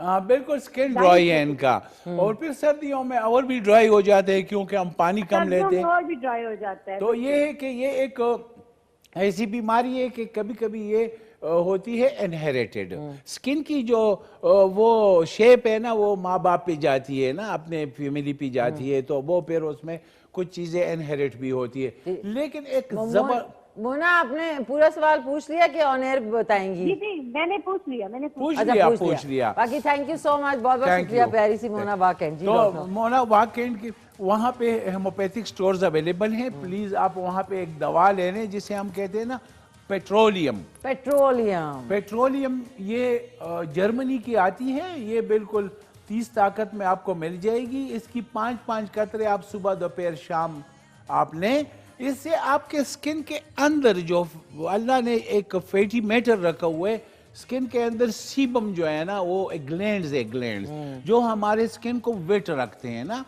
B: हाँ बिल्कुल, स्किन ड्राई है इनका, और फिर सर्दियों में और भी ड्राई हो जाते हैं क्योंकि हम पानी कम लेते हैं,
F: और भी ड्राई हो जाता है।
B: तो ये है कि ये एक ऐसी बीमारी है कि कभी कभी ये होती है इनहेरिटेड। स्किन की जो वो शेप है ना, वो माँ बाप पे जाती है ना, अपने फैमिली पे जाती है, तो वो फिर उसमें कुछ चीजें इनहेरिट भी होती है। लेकिन एक
A: मोना, आपने पूरा सवाल पूछ लिया कि ऑन एयर बताएंगी?
F: जी, मैंने पूछ लिया।
B: पूछ लिया।
A: बाकी थैंक यू सो मच, बहुत बहुत शुक्रिया प्यारी सी मोना वाकेंड।
B: तो मोना वाकेंड की वहाँ पे हेमोपैथिक स्टोर्स अवेलेबल हैं। प्लीज आप वहाँ पे एक दवा ले लें जिसे हम कहते हैं ना पेट्रोलियम। ये जर्मनी की आती है, ये बिल्कुल 30 ताकत में आपको मिल जाएगी। इसकी 5-5 कतरे आप सुबह दोपहर शाम आप लें। इससे आपके स्किन के अंदर जो अल्लाह ने एक फैटी मैटर रखा हुआ है, स्किन के अंदर सीबम जो है ना, वो ग्लैंड्स जो हमारे स्किन को वेट रखते हैं ना,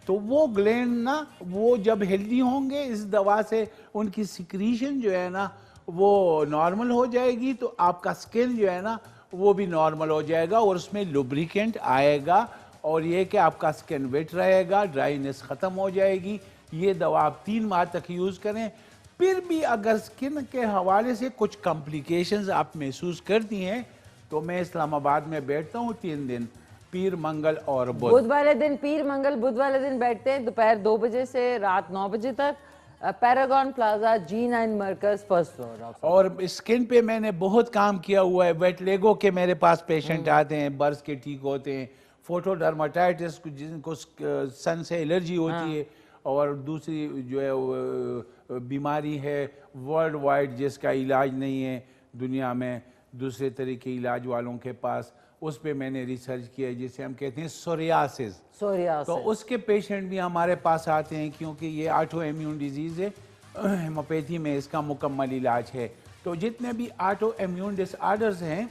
B: तो वो ग्लैंड ना, वो जब हेल्दी होंगे इस दवा से उनकी सिक्रीशन जो है ना वो नॉर्मल हो जाएगी, तो आपका स्किन जो है ना वो भी नॉर्मल हो जाएगा और उसमें लुब्रिकेंट आएगा, और ये कि आपका स्किन वेट रहेगा, ड्राइनेस खत्म हो जाएगी। ये दवा आप 3 माह तक यूज करें। फिर भी अगर स्किन के हवाले से कुछ कॉम्प्लिकेशंस आप महसूस करती हैं तो मैं इस्लामाबाद में बैठता हूँ 3 दिन, पीर मंगल और बुध
A: वाले दिन। पीर मंगल बुध वाले दिन बैठते हैं दोपहर 2 बजे से रात 9 बजे तक, पैरागॉन प्लाजा, G9 मर्कज, फर्स्ट फ्लोर। और
B: स्किन पे मैंने बहुत काम किया हुआ है। वेटलेगो के मेरे पास पेशेंट आते हैं, बर्स के ठीक होते हैं, फोटोडर्माटाइटिस जिनको सन से एलर्जी होती है, और दूसरी जो है बीमारी है वर्ल्ड वाइड जिसका इलाज नहीं है दुनिया में, दूसरे तरीके इलाज वालों के पास, उस पे मैंने रिसर्च किया जिसे हम कहते हैं सोरियासिस। तो उसके पेशेंट भी हमारे पास आते हैं क्योंकि ये ऑटो इम्यून डिजीज़ है। हेमोपैथी में इसका मुकम्मल इलाज है। तो जितने भी ऑटो इम्यून डिसऑर्डर्स हैं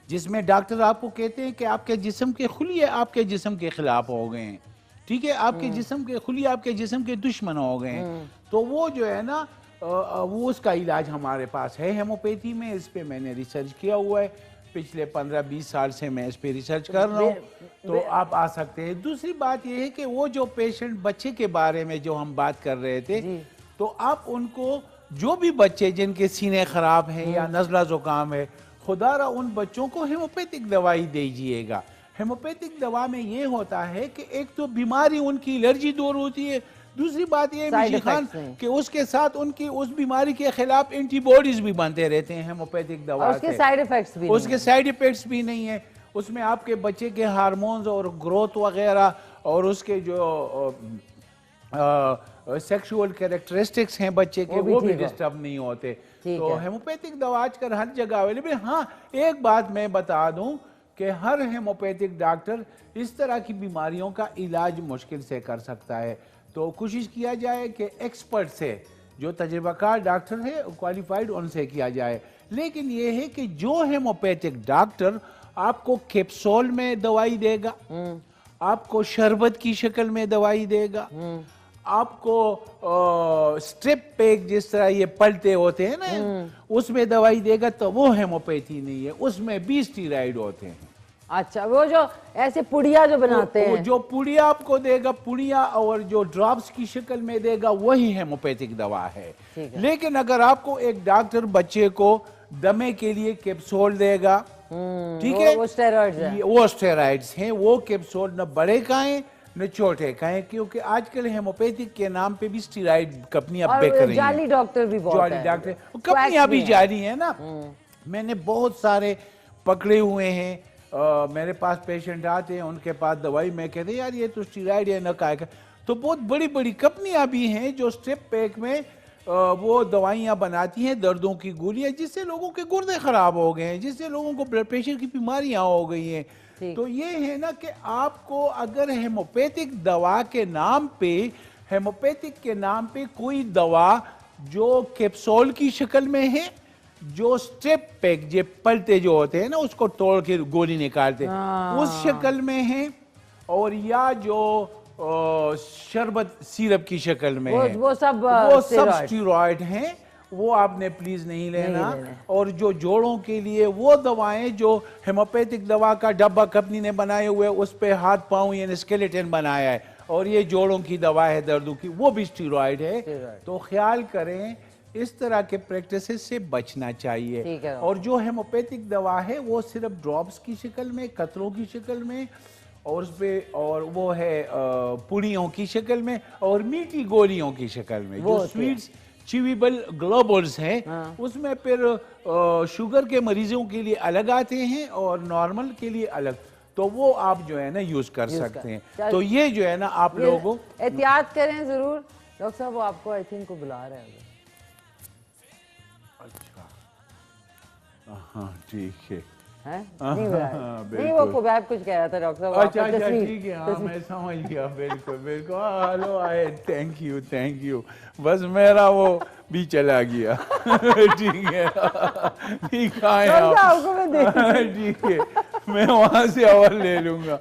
B: जिसमें डॉक्टर आपको कहते हैं कि आपके जिस्म के खुलिये आपके जिस्म के खिलाफ हो गए हैं, ठीक है, आपके जिस्म के खुलिये आपके जिस्म के दुश्मन हो गए हैं, तो वो जो है ना वो उसका इलाज हमारे पास है हेमोपैथी में। इस पे मैंने रिसर्च किया हुआ है, पिछले 15-20 साल से मैं इस पे रिसर्च कर रहा हूँ, तो आप आ सकते हैं। दूसरी बात ये है कि वो जो पेशेंट बच्चे के बारे में जो हम बात कर रहे थे, तो आप उनको, जो भी बच्चे जिनके सीने खराब हैं या नज़ला जुकाम है, खुदारा उन बच्चों को हेमोपैथिक दवाई दीजिएगा। हेमोपैथिक दवा में ये होता है कि एक तो बीमारी उनकी एलर्जी दूर होती है, दूसरी बात ये खान कि उसके साथ उनकी उस बीमारी के खिलाफ एंटीबॉडीज भी बनते रहते हैं हेमोपैथिक दवा से। उसके साइड इफेक्ट्स भी नहीं है। उसमें आपके बच्चे के हार्मोन्स और ग्रोथ वगैरह और उसके जो सेक्सुअल कैरेक्टरिस्टिक्स हैं बच्चे के, वो भी डिस्टर्ब नहीं होते। तो हेमोपैथिक दवा आजकल हर जगह अवेलेबल। हाँ, एक बात मैं बता दूं कि हर हेमोपैथिक डॉक्टर इस तरह की बीमारियों का इलाज मुश्किल से कर सकता है, तो कोशिश किया जाए कि एक्सपर्ट से, जो तजुर्बाकार डॉक्टर है क्वालिफाइड, उनसे किया जाए। लेकिन ये है कि जो हेमोपैथिक डॉक्टर आपको कैप्सूल में दवाई देगा, आपको शरबत की शक्ल में दवाई देगा, आपको स्ट्रिप पैक जिस तरह ये पलटे होते हैं ना उसमें दवाई देगा, तो वो हेमोपैथी नहीं है, उसमें भी स्टीरॉइड होते हैं।
A: अच्छा, वो जो ऐसे पुड़िया जो बनाते हैं,
B: जो पुड़िया आपको देगा, पुड़िया और जो ड्रॉप्स की शक्ल में देगा, वही हेमोपैथिक दवा है। लेकिन अगर आपको एक डॉक्टर बच्चे को दमे के लिए कैप्सूल देगा, ठीक है,
A: वो स्टेरॉइड्स हैं।
B: वो स्टेरॉइड्स हैं, वो कैप्सूल न बड़े खाएं न छोटे खाएं, क्योंकि आजकल हेमोपैथिक के नाम पे भी स्टेरॉइड कंपनियां बेच रही हैं।
A: जाली डॉक्टर भी बहुत
B: जाली
A: हैं।
B: डॉक्टर
A: Quacks
B: कंपनियां भी
A: भी हैं।
B: जारी हैं ना। मैंने बहुत सारे पकड़े हुए हैं। मेरे पास पेशेंट आते हैं, उनके पास दवाई, मैं कहते हैं यार ये तो स्टेरॉइड है, न खाएगा। तो बहुत बड़ी बड़ी कंपनियां भी हैं जो स्ट्रिप पैक में वो दवाइयां बनाती हैं, दर्दों की गोलियां, जिससे लोगों के गुर्दे खराब हो गए हैं, जिससे लोगों को ब्लड प्रेशर की बीमारियां हो गई हैं। तो ये है ना कि आपको अगर हेमोपैथिक दवा के नाम पे, हेमोपैथिक के नाम पे कोई दवा जो कैप्सूल की शक्ल में है, जो स्ट्रिप पैक जो पलटे जो होते हैं ना, उसको तोड़ के गोली निकालते हैं, उस शक्ल में है, और या जो शरबत सिरप की शक्ल में है,
A: वो सब
B: स्टेरॉइड हैं, वो आपने प्लीज नहीं लेना। और जो जोड़ों के लिए वो दवाएं जो हेमोपैथिक दवा का डब्बा कंपनी ने बनाए हुए, उस पे हाथ पांव यानी स्केलेटन बनाया है, और ये जोड़ों की दवा है दर्दों की, वो भी स्टेरॉइड है। तो ख्याल करें, इस तरह के प्रैक्टिसेस से बचना चाहिए। और जो हेमोपैथिक दवा है वो सिर्फ ड्रॉप्स की शक्ल में, कतरों की शक्ल में, और उस पे और वो है पुड़ियों की शक्ल में, और मीठी गोलियों की शक्ल में, जो स्वीट्स च्यूएबल ग्लोबल्स हैं, उसमें फिर शुगर के मरीजों के लिए अलग आते हैं और नॉर्मल के लिए अलग। तो वो आप जो है ना यूज कर सकते हैं। तो ये जो है ना आप लोगों
A: एहतियात करें जरूर। डॉक्टर साहब वो आपको आई थिंक को बुला रहे हैं।
B: अच्छा, हाँ ठीक है।
A: नहीं वो कुबैब कुछ कह रहा था डॉक्टर साहब।
B: अच्छा ठीक है, हाँ मैं समझ गया, बिल्कुल बिल्कुल। हेलो आए, थैंक यू। बस मेरा वो भी चला गया। ठीक है, ठीक है आप, ठीक है, मैं वहां से और ले लूंगा।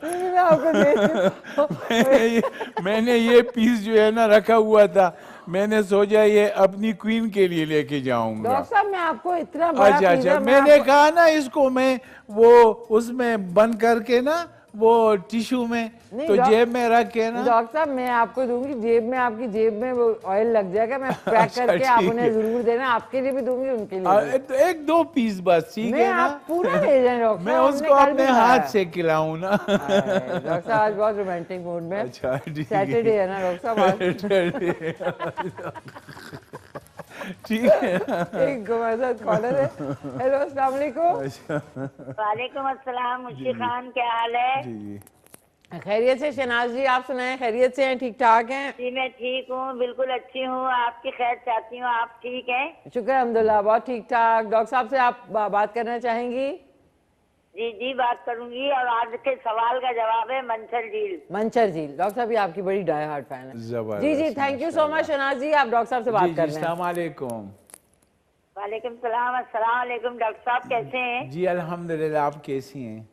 B: मैंने ये पीस जो है ना रखा हुआ था, मैंने सोचा ये अपनी क्वीन के लिए लेके जाऊंगा।
A: डॉक्टर साहब मैं आपको इतना बड़ा
B: अच्छा, मैंने कहा ना इसको मैं वो उसमें बंद करके ना वो टिश्यू में तो जेब में रख के ना।
A: डॉक्टर साहब मैं आपको दूंगी जेब में, आपकी जेब में वो ऑयल लग जाएगा, मैं पैक करके आप उन्हें जरूर देना, आपके लिए भी दूंगी उनके लिए।
B: तो 1-2 पीस बस, ठीक है ना?
A: आप पूरा ले जाए डॉक्टर,
B: मैं उसको अपने हाथ से खिलाऊं ना।
A: डॉक्टर साहब आज बहुत रोमांटिक मूड में।
B: अच्छा
A: सैटरडे है ना डॉक्टर साहब?
B: ठीक है।
A: एक हमारे साथ कॉलर है। हेलो अस्सलाम वालेकुम।
I: वालेकुम अस्सलाम। मुशी खान क्या हाल है?
B: जी
A: खैरियत से। शहनाज जी आप सुनाएं, खैरियत से हैं, ठीक ठाक हैं?
I: जी मैं ठीक हूँ, बिल्कुल अच्छी हूँ, आपकी खैर चाहती हूँ। आप ठीक हैं?
A: शुक्र अल्हम्दुलिल्लाह, बहुत ठीक ठाक। डॉक्टर साहब से आप बात करना चाहेंगी?
I: जी बात करूंगी। और आज के सवाल का जवाब है मंचर झील।
A: मंचर झील। डॉक्टर साहब ये आपकी बड़ी डाई हार्ट फैन है। जी thank you so much Shehnaz ji, आप डॉक्टर साहब से बात कर रहे हैं।
B: अस्सलाम वालेकुम।
I: वालेकुम सलाम। अस्सलाम वालेकुम। डॉक्टर साहब कैसे हैं?
B: जी अल्हम्दुलिल्लाह, आप कैसी हैं?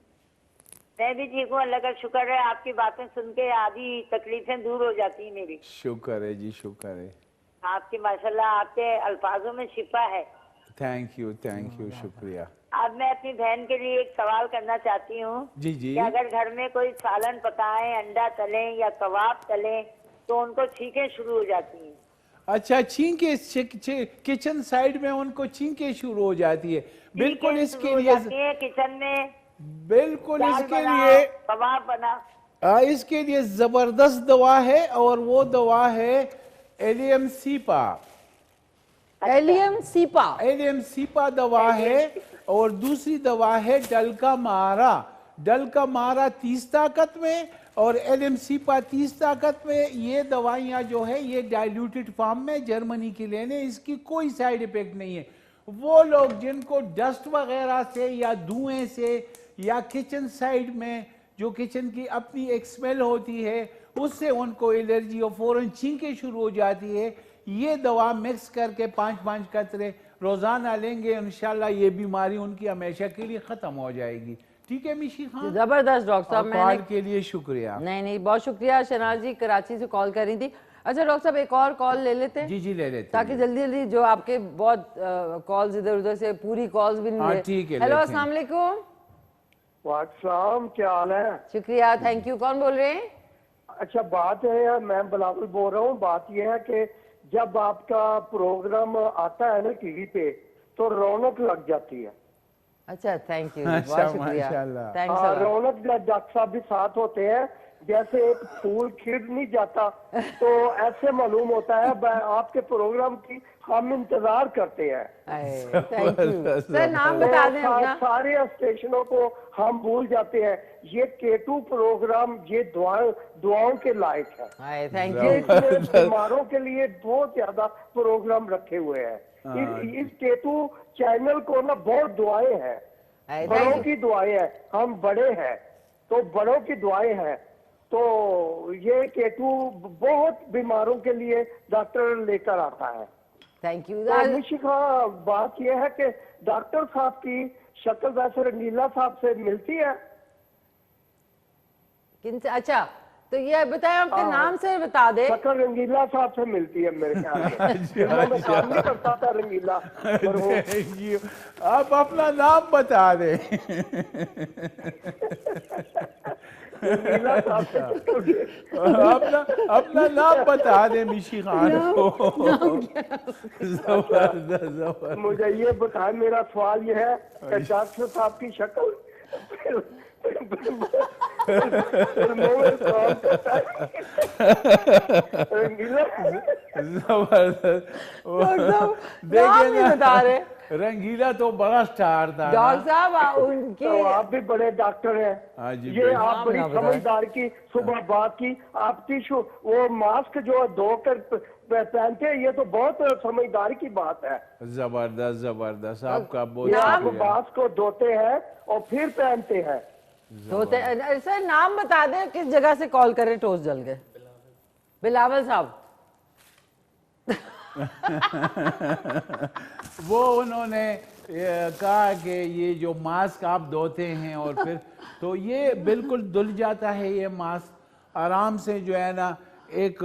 I: मैं भी ठीक हूँ, अल्लाह का शुक्र है। आपकी बातें सुन के आधी तकलीफें दूर हो जाती हैं मेरी।
B: शुक्र है जी, शुक्र है।
I: आपकी माशाल्लाह आपके अल्फाजों में शिफा है।
B: थैंक यू, शुक्रिया।
I: अब मैं अपनी बहन के लिए एक सवाल करना चाहती हूँ।
B: जी
I: कि अगर घर में कोई सालन पकाएं, अंडा तलें या कबाब तलें तो उनको छींकें शुरू हो जाती हैं।
B: अच्छा, छींके किचन साइड में उनको छींके शुरू हो जाती है। बिल्कुल इसके लिए
I: किचन में
B: बिल्कुल इसके लिए
I: कबाब बना,
B: इसके लिए जबरदस्त दवा है, और वो दवा है एलियम सीपा।
A: एलियम
B: सीपा दवा है। और दूसरी दवा है डलका मारा 30 ताकत में, और एलियम सीपा 30 ताकत में। ये दवाइयाँ जो है ये डाइल्यूटेड फॉर्म में जर्मनी की लेने, इसकी कोई साइड इफेक्ट नहीं है। वो लोग जिनको डस्ट वगैरह से या धुएं से या किचन साइड में जो किचन की अपनी एक स्मेल होती है उससे उनको एलर्जी और फौरन छींके शुरू हो जाती है, ये दवा मिक्स करके 5-5 कतरे रोजाना लेंगे, इंशाल्लाह ये बीमारी उनकी हमेशा के लिए खत्म हो जाएगी। ठीक है मिशी खान?
A: जबरदस्त डॉक्टर साहब,
B: कॉल के लिए शुक्रिया।
A: नहीं बहुत शुक्रिया। शहनाज जी कराची से कॉल कर रही थी। अच्छा डॉक्टर साहब एक और कॉल ले लेते हैं?
B: जी ले लेते हैं,
A: ताकि जल्दी जो आपके बहुत कॉल्स इधर उधर से पूरी कॉल्स भी नहीं।
B: ठीक है।
A: हेलो अस्सलाम वालेकुम।
J: वालेकुम, क्या हाल है?
A: शुक्रिया, थैंक यू। कौन बोल रहे हैं?
J: अच्छा बात है, मैं बिलावल बोल रहा हूँ। बात यह है कि जब आपका प्रोग्राम आता है ना टीवी पे तो रौनक लग जाती है।
A: अच्छा, थैंक यू,
B: अच्छा,
A: बहुत शुक्रिया,
B: माशाल्लाह।
A: Thanks a lot.
J: Raunak doctor साहब भी साथ होते हैं, जैसे एक फूल खिल नहीं जाता तो ऐसे मालूम होता है। आपके प्रोग्राम की हम इंतजार करते हैं।
A: थैंक यू सर, नाम बता दें अपना।
J: सारे स्टेशनों को हम भूल जाते हैं। ये केटू प्रोग्राम ये दुआओं के लायक है।
A: थैंक
J: ये
A: यू।
J: इसमें बीमारों के लिए बहुत ज्यादा प्रोग्राम रखे हुए हैं। इस केटू चैनल को ना बहुत दुआएं हैं, बड़ों की दुआएं हैं। हम बड़े हैं तो बड़ों की दुआएं हैं। तो ये केटू बहुत बीमारों के लिए डॉक्टर लेकर आता है।
A: Thank you.
J: तो निशिका, बात यह है कि डॉक्टर साहब की शक्ल वैसे रंगीला साहब से मिलती है।
A: किनसे? अच्छा, तो ये बताएं आपके नाम से बता दे।
J: शक्ल रंगीला साहब से मिलती है मेरे ख्याल में। काम नहीं करता था रंगीला।
B: आप अपना नाम बता दें। अपना नाम बता दे मिशी खान को। जबरदस्त।
J: मुझे ये बताए, मेरा सवाल ये है कि डॉक्टर साहब की शक्ल
B: रंगीला तो बड़ा स्टार था
A: डॉक्टर साहब, उनके
J: तो आप भी बड़े डॉक्टर हैं। ये आप बड़ी समझदार की सुबह बात की। आप टिश्यू वो मास्क जो धोकर पहनते हैं, ये तो बहुत समझदारी की बात है।
B: जबरदस्त जबरदस्त, आपका बहुत
J: आप मास्क को धोते हैं और फिर पहनते हैं।
A: धोते। सर नाम बता दें, किस जगह से कॉल करें, टोस्ट जल के। बिलावल साहब।
B: वो उन्होंने कहा कि ये जो मास्क आप धोते हैं और फिर तो ये बिल्कुल धुल जाता है। ये मास्क आराम से जो है ना, एक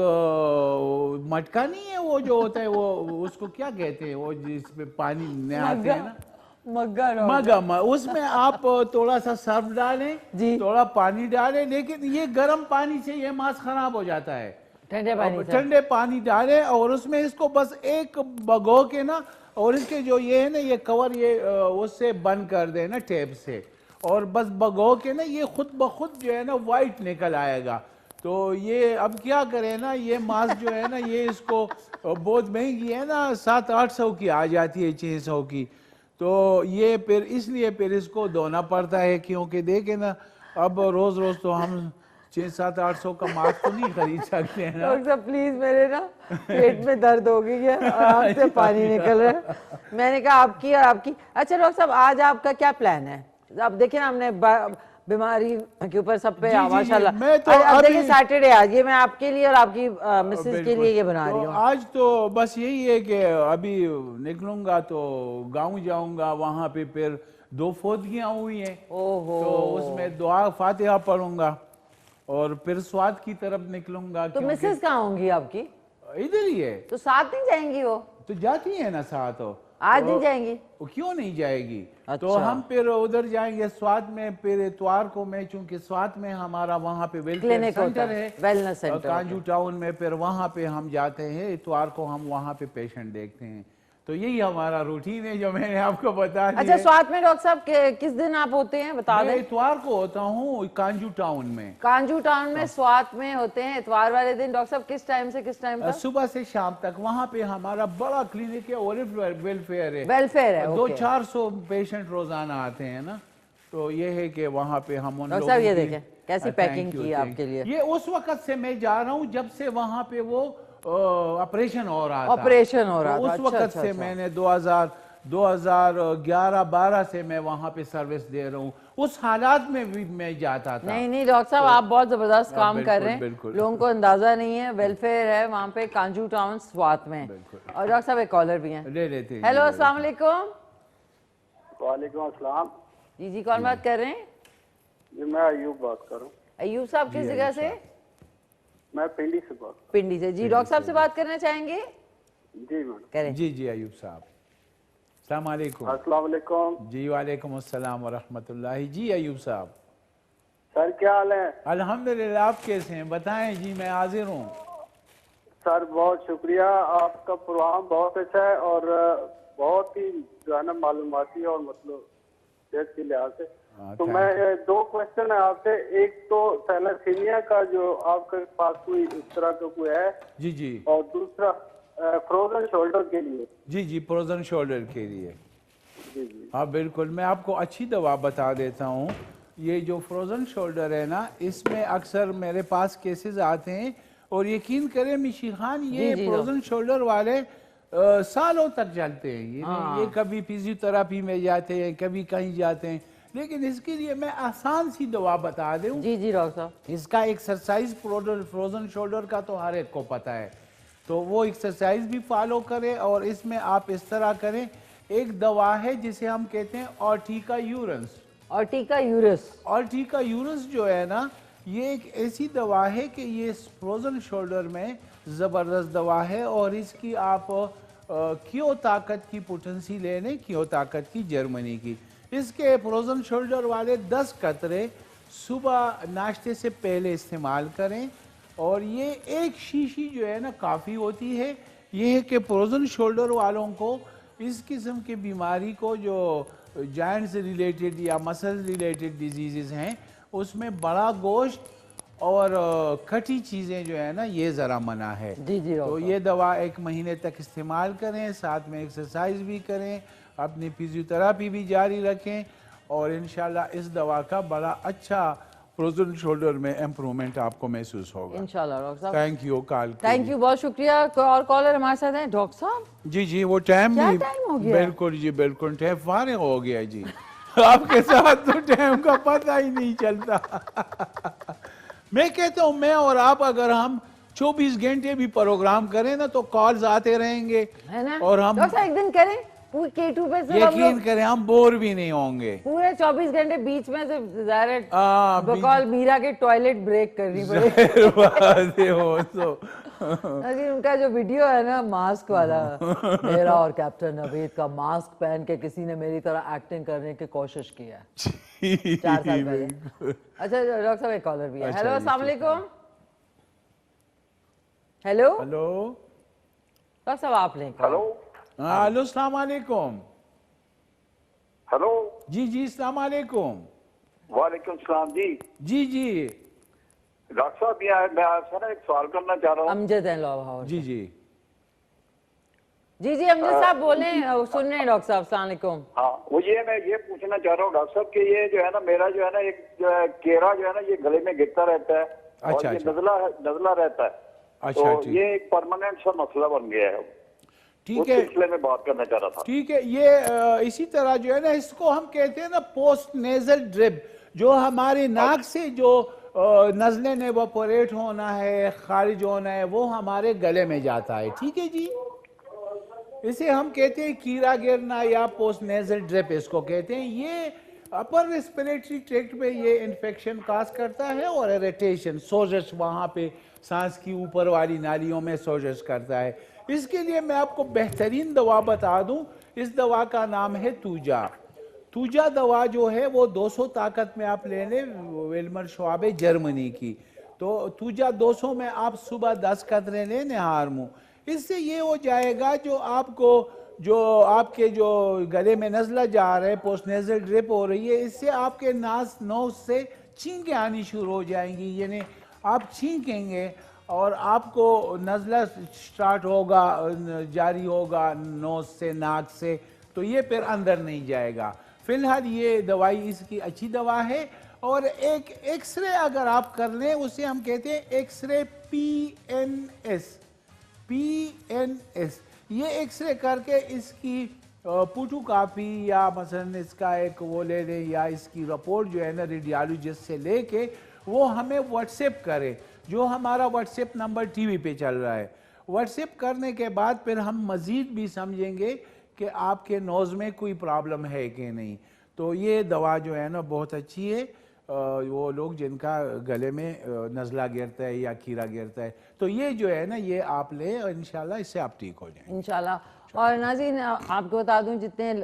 B: मटका नहीं है वो जो होता है, वो उसको क्या कहते हैं, वो जिसमें पानी नहाते हैं ना, मग्गा। उसमें आप थोड़ा सा सर्फ डालें, थोड़ा पानी डालें, लेकिन ये गर्म पानी से ये मास्क खराब हो जाता है। ठंडे पानी डालें और उसमें इसको बस एक भगो के ना, और इसके जो ये है ना, ये कवर ये उससे बंद कर दे ना टेप से, और बस भगो के ना ये खुद ब खुद जो है ना वाइट निकल आएगा। तो ये अब क्या करें ना, ये मास्क जो है ना, ये इसको बहुत महंगी है ना, 700-800 की आ जाती है, 600 की। तो ये फिर इसलिए फिर इसको धोना पड़ता है, क्योंकि देखे ना अब रोज रोज तो हम 600-700-800 का मास्क तो नहीं खरीद सकते हैं ना।
A: डॉक्टर प्लीज, मेरे ना पेट में दर्द हो गई है, आराम से पानी निकल रहा है। मैंने कहा आपकी और आपकी। अच्छा डॉक्टर साहब, आज आपका क्या प्लान है? अब देखिए ना, हमने बीमारी के ऊपर सब पे माशाल्लाह।
B: तो
A: अब देखिए सैटरडे आज, ये मैं आपके लिए और आपकी मिसेज के लिए ये बना रही हूँ।
B: आज तो बस यही है कि अभी निकलूंगा तो गाँव जाऊंगा, वहाँ पे फिर 2 फोदगियाँ हुई हैं, तो उसमें दुआ फातिहा पढ़ूंगा और फिर स्वाद की तरफ निकलूंगा।
A: तो मिसेज कहाँ होंगी आपकी?
B: इधर ही है।
A: तो साथ नहीं जाएंगी वो?
B: तो जाती है ना साथ। हो
A: आज नहीं जाएंगी?
B: क्यों नहीं जाएगी?
A: अच्छा।
B: तो हम फिर उधर जाएंगे स्वाद में, फिर इतवार को मैं, चूंकि स्वाद में हमारा वहाँ पे वेलनेस सेंटर है,
A: वेलनेस सेंटर
B: कांजू टाउन में, फिर वहाँ पे हम जाते हैं, इतवार को हम वहाँ पे पेशेंट देखते हैं। तो यही हमारा रूटीन है जो मैंने आपको बता दिया।
A: अच्छा, स्वाद में डॉक्टर साहब किस दिन आप होते हैं, बता दें?
B: इतवार को होता हूँ कांजू टाउन में।
A: कांजू टाउन में स्वाद में होते हैं इतवार वाले दिन। डॉक्टर साहब किस टाइम से किस टाइम तक?
B: सुबह से शाम तक। वहाँ पे हमारा बड़ा क्लिनिक है और वेलफेयर है।
A: वेलफेयर है।
B: 200-400 पेशेंट रोजाना आते हैं ना। तो ये है कि वहाँ पे हम उन
A: लोगों की, ये देखें कैसी पैकिंग की आपके लिए।
B: ये उस वक्त से मैं जा रहा हूँ जब से वहाँ पे वो ऑपरेशन हो रहा था।
A: ऑपरेशन हो रहा था।
B: उस वक्त से मैंने 2011-12 से मैं वहाँ पे सर्विस दे रहा हूँ। उस हालात में भी मैं जाता था।
A: नहीं डॉक्टर साहब, आप बहुत जबरदस्त काम कर रहे हैं, लोगों को अंदाजा नहीं है। वेलफेयर है वहाँ पे कांजू टाउन स्वात में। और डॉक्टर साहब एक कॉलर भी हैं,
B: ले लेते हैं।
A: हेलो, अस्सलाम वालेकुम।
K: वालेकुम अस्सलाम।
A: जी कौन बात कर रहे हैं?
K: जी मैं अयूब बात कर रहा हूँ।
A: अयूब साहब किस जगह से?
K: मैं पिंडी से बात।
A: पिंडी से। जी डॉक्टर साहब से बात करना चाहेंगे?
K: जी मैडम
A: करें।
B: जी अयूब साहब, अस्सलाम वालेकुम।
K: अस्सलाम वालेकुम।
B: जी वालेकुम अस्सलाम व रहमतुल्लाहि। जी अयूब साहब।
K: सर क्या हाल है?
B: अल्हम्दुलिल्लाह, आप कैसे हैं बताएं? जी मैं हाजिर हूँ।
K: सर बहुत शुक्रिया, आपका प्रोग्राम बहुत अच्छा है और बहुत ही जो है ना मालूमाती और मतलब सेहत के लिहाज से। तो
B: thank
K: मैं 2 क्वेश्चन है आपसे। एक तो थैलेसीमिया का जो आपके पास कोई इस तरह का कोई है,
B: जी जी
K: और दूसरा फ्रोजन शोल्डर के लिए।
B: जी जी फ्रोजन शोल्डर के लिए।
K: जी जी
B: हाँ बिल्कुल, मैं आपको अच्छी दवा बता देता हूँ। ये जो फ्रोज़न शोल्डर है ना, इसमें अक्सर मेरे पास केसेस आते हैं, और यकीन करें मिशी खान, ये फ्रोज़न शोल्डर वाले सालों तक चलते हैं। ये कभी फिजियोथेरेपी में जाते हैं, कभी कहीं जाते हैं, लेकिन इसके लिए मैं आसान सी दवा बता दूँ।
A: जी जी डॉक्टर साहब।
B: इसका एक्सरसाइज फ्रोज़न शोल्डर का तो हर एक को पता है, तो वो एक्सरसाइज भी फॉलो करें। और इसमें आप इस तरह करें, एक दवा है जिसे हम कहते हैं ऑर्टिका यूरस।
A: ऑर्टिका यूरस,
B: ऑर्टिका यूरस जो है ना, ये एक ऐसी दवा है कि ये फ्रोजन शोल्डर में ज़बरदस्त दवा है। और इसकी आप क्यों ताकत की पोटेंसी ले लें, क्यों ताकत की जर्मनी की। इसके फ्रोजन शोल्डर वाले 10 कतरे सुबह नाश्ते से पहले इस्तेमाल करें। और ये एक शीशी जो है ना काफ़ी होती है। ये है कि फ्रोजन शोल्डर वालों को इस किस्म की बीमारी को, जो जॉइंट्स रिलेटेड या मसल रिलेटेड डिजीज़ हैं, उसमें बड़ा गोश्त और खट्टी चीज़ें जो है ना, ये ज़रा मना है।
A: जी जी
B: तो ये दवा 1 महीने तक इस्तेमाल करें, साथ में एक्सरसाइज भी करें, अपनी फिजियोथेरेपी भी जारी रखें, और इंशाल्लाह इस दवा का बड़ा अच्छा फ्रोजन शोल्डर में इम्प्रूवमेंट आपको महसूस होगा
A: इंशाल्लाह। डॉक्टर साहब
B: थैंक यू काल।
A: थैंक यू, बहुत शुक्रिया। कोई और कॉलर हमारे साथ हैं डॉक्टर साहब?
B: जी जी, वो टाइम
A: क्या
B: भी
A: टाइम हो गया?
B: बिल्कुल जी बिल्कुल, टाइम फारिग हो गया जी। आपके साथ तो टाइम का पता ही नहीं चलता। मैं कहता हूँ, मैं और आप अगर हम 24 घंटे भी प्रोग्राम करें ना, तो कॉल्स आते रहेंगे,
A: है ना?
B: और हम
A: डॉक्टर साहब एक दिन करें पूरे K2 पे से, हम
B: यकीन
A: लोग
B: करें हम बोर भी नहीं होंगे।
A: पूरे 24 घंटे बीच में से डायरेक्ट
B: बीच-
A: बकौल मीरा के टॉयलेट ब्रेक करनी पड़ेगी।
B: बातें हो तो
A: अभी उनका जो वीडियो है ना मास्क वाला, मेरा और कैप्टन नवीद का मास्क पहन के किसी ने मेरी तरह एक्टिंग करने की कोशिश की है 4 साल पहले। अच्छा डॉक्टर साहब, एक कॉलर भी है।
B: अच्छा
A: हेलो,
B: जी,
A: अस्सलाम वालेकुम। हेलो
B: हेलो
A: डॉक्टर साहब, आप लें।
K: हेलो
B: हेलो, अस्सलाम वालेकुम।
K: हेलो
B: जी जी, अस्सलाम वालेकुम।
K: वालेकुम सलाम जी।
B: जी जी
K: डॉक्टर साहब, मैं आपसे ना एक सवाल करना चाह रहा हूँ।
A: अमजद है लाहौर।
B: जी जी
A: जी जी अमजद साहब बोले, सुन रहे हैं डॉक्टर साहब। अस्सलाम वालेकुम।
K: हाँ, मैं ये पूछना चाह रहा हूँ डॉक्टर साहब कि ये जो है ना, मेरा जो है ना, एक जो है केरा जो है ना, ये गले में गिरता रहता है, और
B: अच्छा,
K: ये
B: अच्छा।
K: नजला रहता है।
B: अच्छा,
K: तो
B: ठीक।
K: ये एक परमानेंट सा मसला बन गया है।
B: ठीक
K: उस
B: है,
K: सिलसिले में बात करना चाह रहा था।
B: ठीक है। ये इसी तरह जो है ना, इसको हम कहते हैं ना पोस्ट नेजल ड्रिप। जो हमारे नाक से जो नज़लें ने इवेपोरेट होना है, खारिज होना है, वो हमारे गले में जाता है। ठीक है जी, इसे हम कहते हैं कीड़ा गिरना या पोस्ट नेजल ड्रिप इसको कहते हैं। ये अपर रेस्पिरेटरी ट्रैक्ट में ये इन्फेक्शन काज करता है, और इरिटेशन, सोजश, वहाँ पे सांस की ऊपर वाली नालियों में सोजश करता है। इसके लिए मैं आपको बेहतरीन दवा बता दूं। इस दवा का नाम है तूजा। तूजा दवा जो है वो 200 ताकत में आप ले लें, विल्मर श्वाब है जर्मनी की। तो तूजा 200 में आप सुबह 10 कतरे लें नहार मुँह। इससे ये हो जाएगा, जो आपको जो आपके जो गले में नज़ला जा रहे हैं, पोस्ट नेजल ड्रिप हो रही है, इससे आपके नोज से छींकें आनी शुरू हो जाएंगी। यानी आप छींकेंगे और आपको नज़ला स्टार्ट होगा, जारी होगा नोज से, नाक से, तो ये फिर अंदर नहीं जाएगा। फिलहाल ये दवाई इसकी अच्छी दवा है। और एक एक्सरे अगर आप कर लें, उसे हम कहते हैं एक्सरे PNS। ये एक्सरे करके इसकी पुटू कापी या मसलन इसका एक वो ले लें, या इसकी रिपोर्ट जो है ना रेडियोलॉजिस्ट से लेके वो हमें व्हाट्सएप करे, जो हमारा व्हाट्सएप नंबर टीवी पे चल रहा है। व्हाट्सएप करने के बाद फिर हम मज़ीद भी समझेंगे कि आपके नोज़ में कोई प्रॉब्लम है कि नहीं। तो ये दवा जो है ना बहुत अच्छी है। वो लोग जिनका गले में नज़ला गिरता है या कीड़ा गिरता है, तो ये जो है ना, ये आप लें और इंशाल्लाह इससे आप ठीक हो जाएंगे
A: इंशाल्लाह। और नाज़रीन, आपको बता दूं, जितने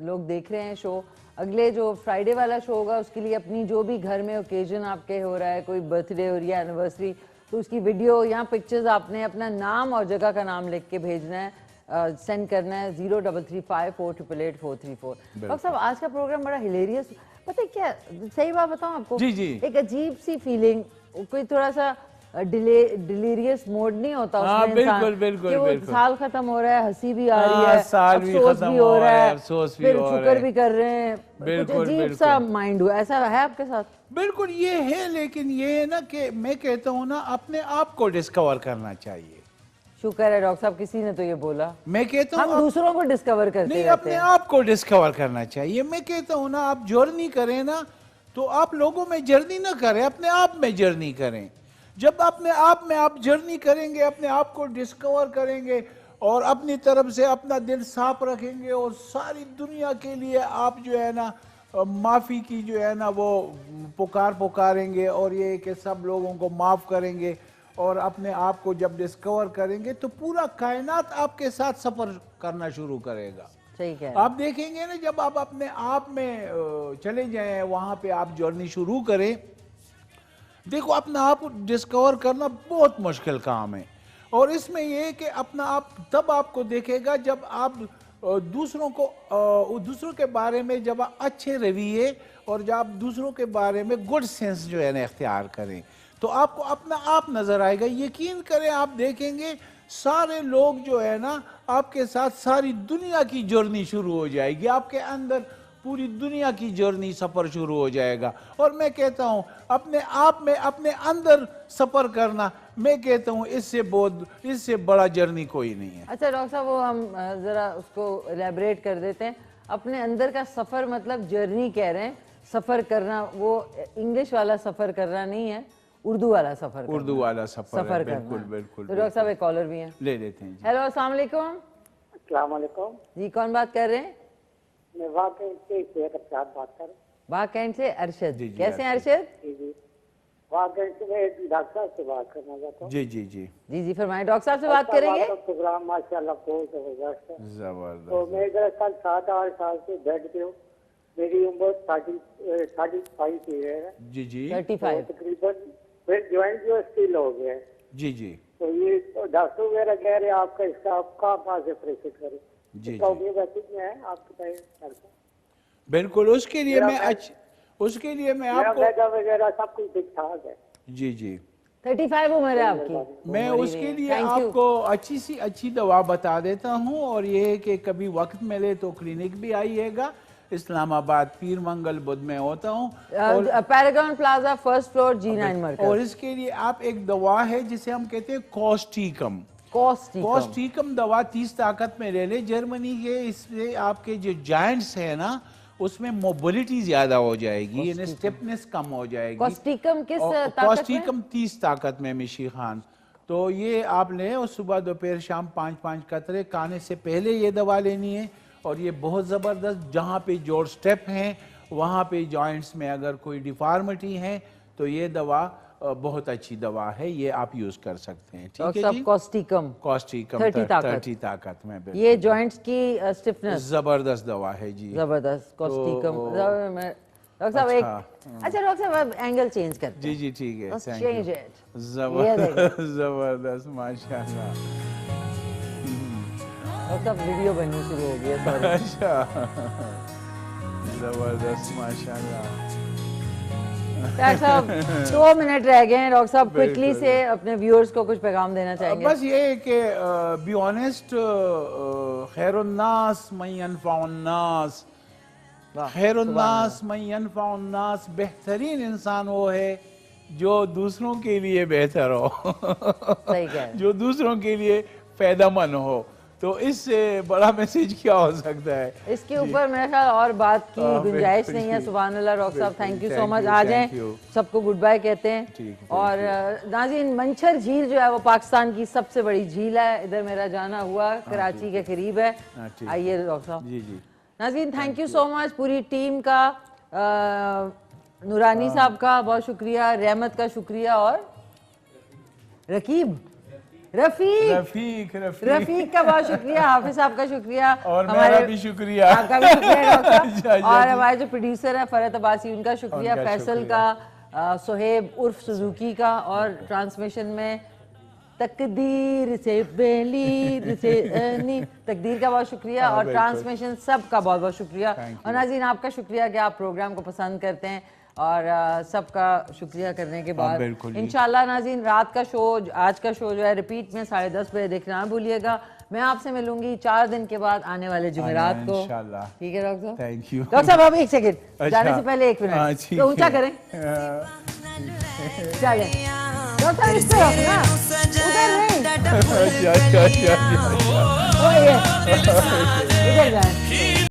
A: लोग देख रहे हैं शो, अगले जो फ्राइडे वाला शो होगा, उसके लिए अपनी जो भी घर में ओकेजन आपके हो रहा है, कोई बर्थडे हो रही है, एनिवर्सरी, तो उसकी वीडियो या पिक्चर्स आपने अपना नाम और जगह का नाम लिख के भेजना है सेंड करना है 033548884434। डॉक्टर साहब आज का प्रोग्राम बड़ा हिलेरियस, पता है क्या, सही बात बताऊं आपको,
B: जी जी,
A: एक अजीब सी फीलिंग, कोई थोड़ा सा डिलीरियस मोड नहीं होता उसमें,
B: बिल्कुल बिल्कुल
A: कि वो
B: बिल्कुल।
A: साल खत्म हो रहा है, हंसी भी आ रही है,
B: साल भी
A: अफसोस
B: खत्म
A: भी हो रहा है,
B: अफसोस भी
A: फिर
B: हो रहा
A: शुक्र
B: है।
A: भी कर रहे हैं, कुछ
B: बिल्कुल,
A: अजीब सा माइंड हुआ, ऐसा है आपके साथ?
B: बिल्कुल ये है, लेकिन ये है ना कि मैं कहता हूँ ना अपने आप को डिस्कवर करना चाहिए।
A: शुक्र है डॉक्टर साहब, किसी ने तो ये बोला।
B: मैं कहता हूँ
A: हम दूसरों को डिस्कवर करते
B: नहीं,
A: रहते
B: अपने
A: हैं।
B: आप को डिस्कवर करना चाहिए। मैं कहता हूँ ना, आप जर्नी करें ना, तो आप लोगों में जर्नी ना करें, अपने आप में जर्नी करें। जब अपने आप में आप जर्नी करेंगे, अपने आप को डिस्कवर करेंगे और अपनी तरफ से अपना दिल साफ रखेंगे और सारी दुनिया के लिए आप जो है ना माफ़ी की जो है ना वो पुकारेंगे और ये कि सब लोगों को माफ़ करेंगे और अपने आप को जब डिस्कवर करेंगे तो पूरा कायनात आपके साथ सफ़र करना शुरू करेगा।
A: सही कह रहे हैं।
B: आप देखेंगे ना, जब आप अपने आप में चले जाएं, वहाँ पे आप जर्नी शुरू करें, देखो अपना आप डिस्कवर करना बहुत मुश्किल काम है। और इसमें यह है कि अपना आप तब आपको देखेगा जब आप दूसरों के बारे में जब आप अच्छे रवैये और जब आप दूसरों के बारे में गुड सेंस जो है ना इख्तियार करें, तो आपको अपना आप नजर आएगा। यकीन करें, आप देखेंगे सारे लोग जो है ना आपके साथ, सारी दुनिया की जर्नी शुरू हो जाएगी, आपके अंदर पूरी दुनिया की जर्नी सफर शुरू हो जाएगा। और मैं कहता हूँ अपने आप में, अपने अंदर सफर करना, मैं कहता हूँ इससे बड़ा जर्नी कोई नहीं है।
A: अच्छा डॉक्टर साहब, वो हम जरा उसको एलैबोरेट कर देते हैं। अपने अंदर का सफर मतलब जर्नी कह रहे हैं, सफर करना, वो इंग्लिश वाला सफर करना नहीं है, उर्दू वाला सफर करना।
B: उर्दू वाला सफर
A: करना।
B: बिल्कुल बिल्कुल।
A: तो डॉक्टर साहब एक कॉलर भी हैं,
B: ले लेते हैं।
A: हेलो, अस्सलाम वालेकुम।
L: अस्सलाम वालेकुम
A: जी, कौन बात कर रहे हैं?
L: मैं वाकई से शेख अरशद बात कर रहा हूँ।
A: वाकई से अरशद।
B: जी,
A: कैसे हैं अरशद?
L: जी जी, वाकई से मैं डॉक्टर साहब से बात करना चाहता हूँ।
B: जी जी जी
A: जी जी फरमाएं, डॉक्टर साहब से बात करेंगे।
L: प्रोग्राम माशाल्लाह बहुत जबरदस्त है।
B: जबरदस्त।
L: तो मैं दरअसल 7-8 साल से बेड पे हूँ। मेरी उम्र 35 है।
B: जी जी
A: 35।
L: तो तकरीबन फिर ज्वाइंट जो स्टील हो गया है।
B: जी जी
L: तो ये डॉक्टर वगैरह कह रहे हैं आपका इसका आप कहाँ से ऑपरेशन करें?
B: जी
L: इसका होम्योपैथिक में है, आप बताइए डॉक्टर।
B: बिल्कुल, उसके लिए मैं आपको
L: वगैरह सब कुछ ठीक ठाक है।
B: जी जी
A: 35 उम्र है आपकी।
B: मैं उसके लिए आपको अच्छी दवा बता देता हूँ। और ये है कि कभी वक्त मिले तो क्लिनिक भी आइएगा। इस्लामाबाद पीर मंगल बुध में होता हूँ,
A: Paragon plaza first floor G9 मरकज।
B: और इसके लिए आप एक दवा है जिसे हम कहते हैं कॉस्टिकम। कॉस्टिकम दवा 30 ताकत में ले ले, जर्मनी के। इससे आपके जो जॉइंट्स है ना उसमें मोबिलिटी ज्यादा हो जाएगी, यानी स्टिफनेस कम हो जाएगी।
A: कॉस्टिकम किस ताकत में?
B: कॉस्टिकम 30 ताकत में मिशी खान। तो ये आप लें और सुबह दोपहर शाम 5-5 कतरे खाने से पहले ये दवा लेनी है। और ये बहुत ज़बरदस्त, जहाँ पे जोड़ स्टेप हैं वहाँ पे जॉइंट्स में अगर कोई डिफॉर्मिटी है तो ये दवा बहुत अच्छी दवा है, ये आप यूज कर सकते हैं। ठीक है जी।
A: कॉस्टिकम
B: 30 ताकत में
A: ये जॉइंट्स की स्टिफनेस
B: जबरदस्त दवा है जी,
A: जबरदस्त। कॉस्टिकम डॉक्टर साहब एक अच्छा डॉक्टर साहब एंगल चेंज करते
B: जी जी ठीक है,
A: चेंज इट।
B: जबरदस्त माशाल्लाह।
A: डॉक्टर साहब वीडियो बननी शुरू हो गई है, सॉरी।
B: अच्छा जबरदस्त माशाल्लाह।
A: डॉक्टर साहब 2 मिनट रह गए हैं, डॉक्टर साहब क्विकली से अपने व्यूअर्स को कुछ पैगाम देना चाहेंगे?
B: बस ये है कि बी ऑनेस्ट, खैरुन्नास मन यनफउन्नास, खैरुन्नास मन यनफउन्नास। बेहतरीन इंसान वो है जो दूसरों के लिए बेहतर हो,
A: सही कह रहे हैं।
B: जो दूसरों के लिए फायदेमंद हो। तो इससे बड़ा मैसेज क्या हो सकता है?
A: इसके ऊपर मेरे ख्याल और बात की गुंजाइश नहीं है। सुभान अल्लाह। डॉक्टर साहब थैंक यू सो मच। आ जाएं, सबको गुड बाय कहते हैं। और नाज़रीन, मंछर झील जो है वो पाकिस्तान की सबसे बड़ी झील है। इधर मेरा जाना हुआ, कराची के करीब है। आइए डॉक्टर साहब।
B: जी जी
A: नाज़रीन थैंक यू सो मच, पूरी टीम का, नूरानी साहब का बहुत शुक्रिया, रहमत का शुक्रिया, और रफीक का बहुत शुक्रिया, हाफिज साहब का शुक्रिया,
B: और मेरा भी शुक्रिया,
A: आपका भी शुक्रिया डॉक्टर। और हमारे जो प्रोड्यूसर है फरहत अब्बासी, उनका शुक्रिया, फैसल का, सोहेब उर्फ सुजुकी का, और ट्रांसमिशन में तकदीर से बेलीर से तकदीर का बहुत शुक्रिया और ट्रांसमिशन सबका बहुत बहुत शुक्रिया। और नाज़रीन आपका शुक्रिया कि आप प्रोग्राम को पसंद करते हैं और सबका शुक्रिया करने के बाद इंशाल्लाह नाज़रीन रात का शो, आज का शो जो है रिपीट में 10:30 बजे देखना ना भूलिएगा। मैं आपसे मिलूंगी 4 दिन के बाद आने वाले जुमेरात को। ठीक है डॉक्टर साहब? थैंक यू डॉक्टर साहब। अब एक सेकंड जाने से पहले 1 मिनट तो ऊंचा करें। चलिए डॉक्टर साहब इस तरफ ना, उधर नहीं, इधर जाए।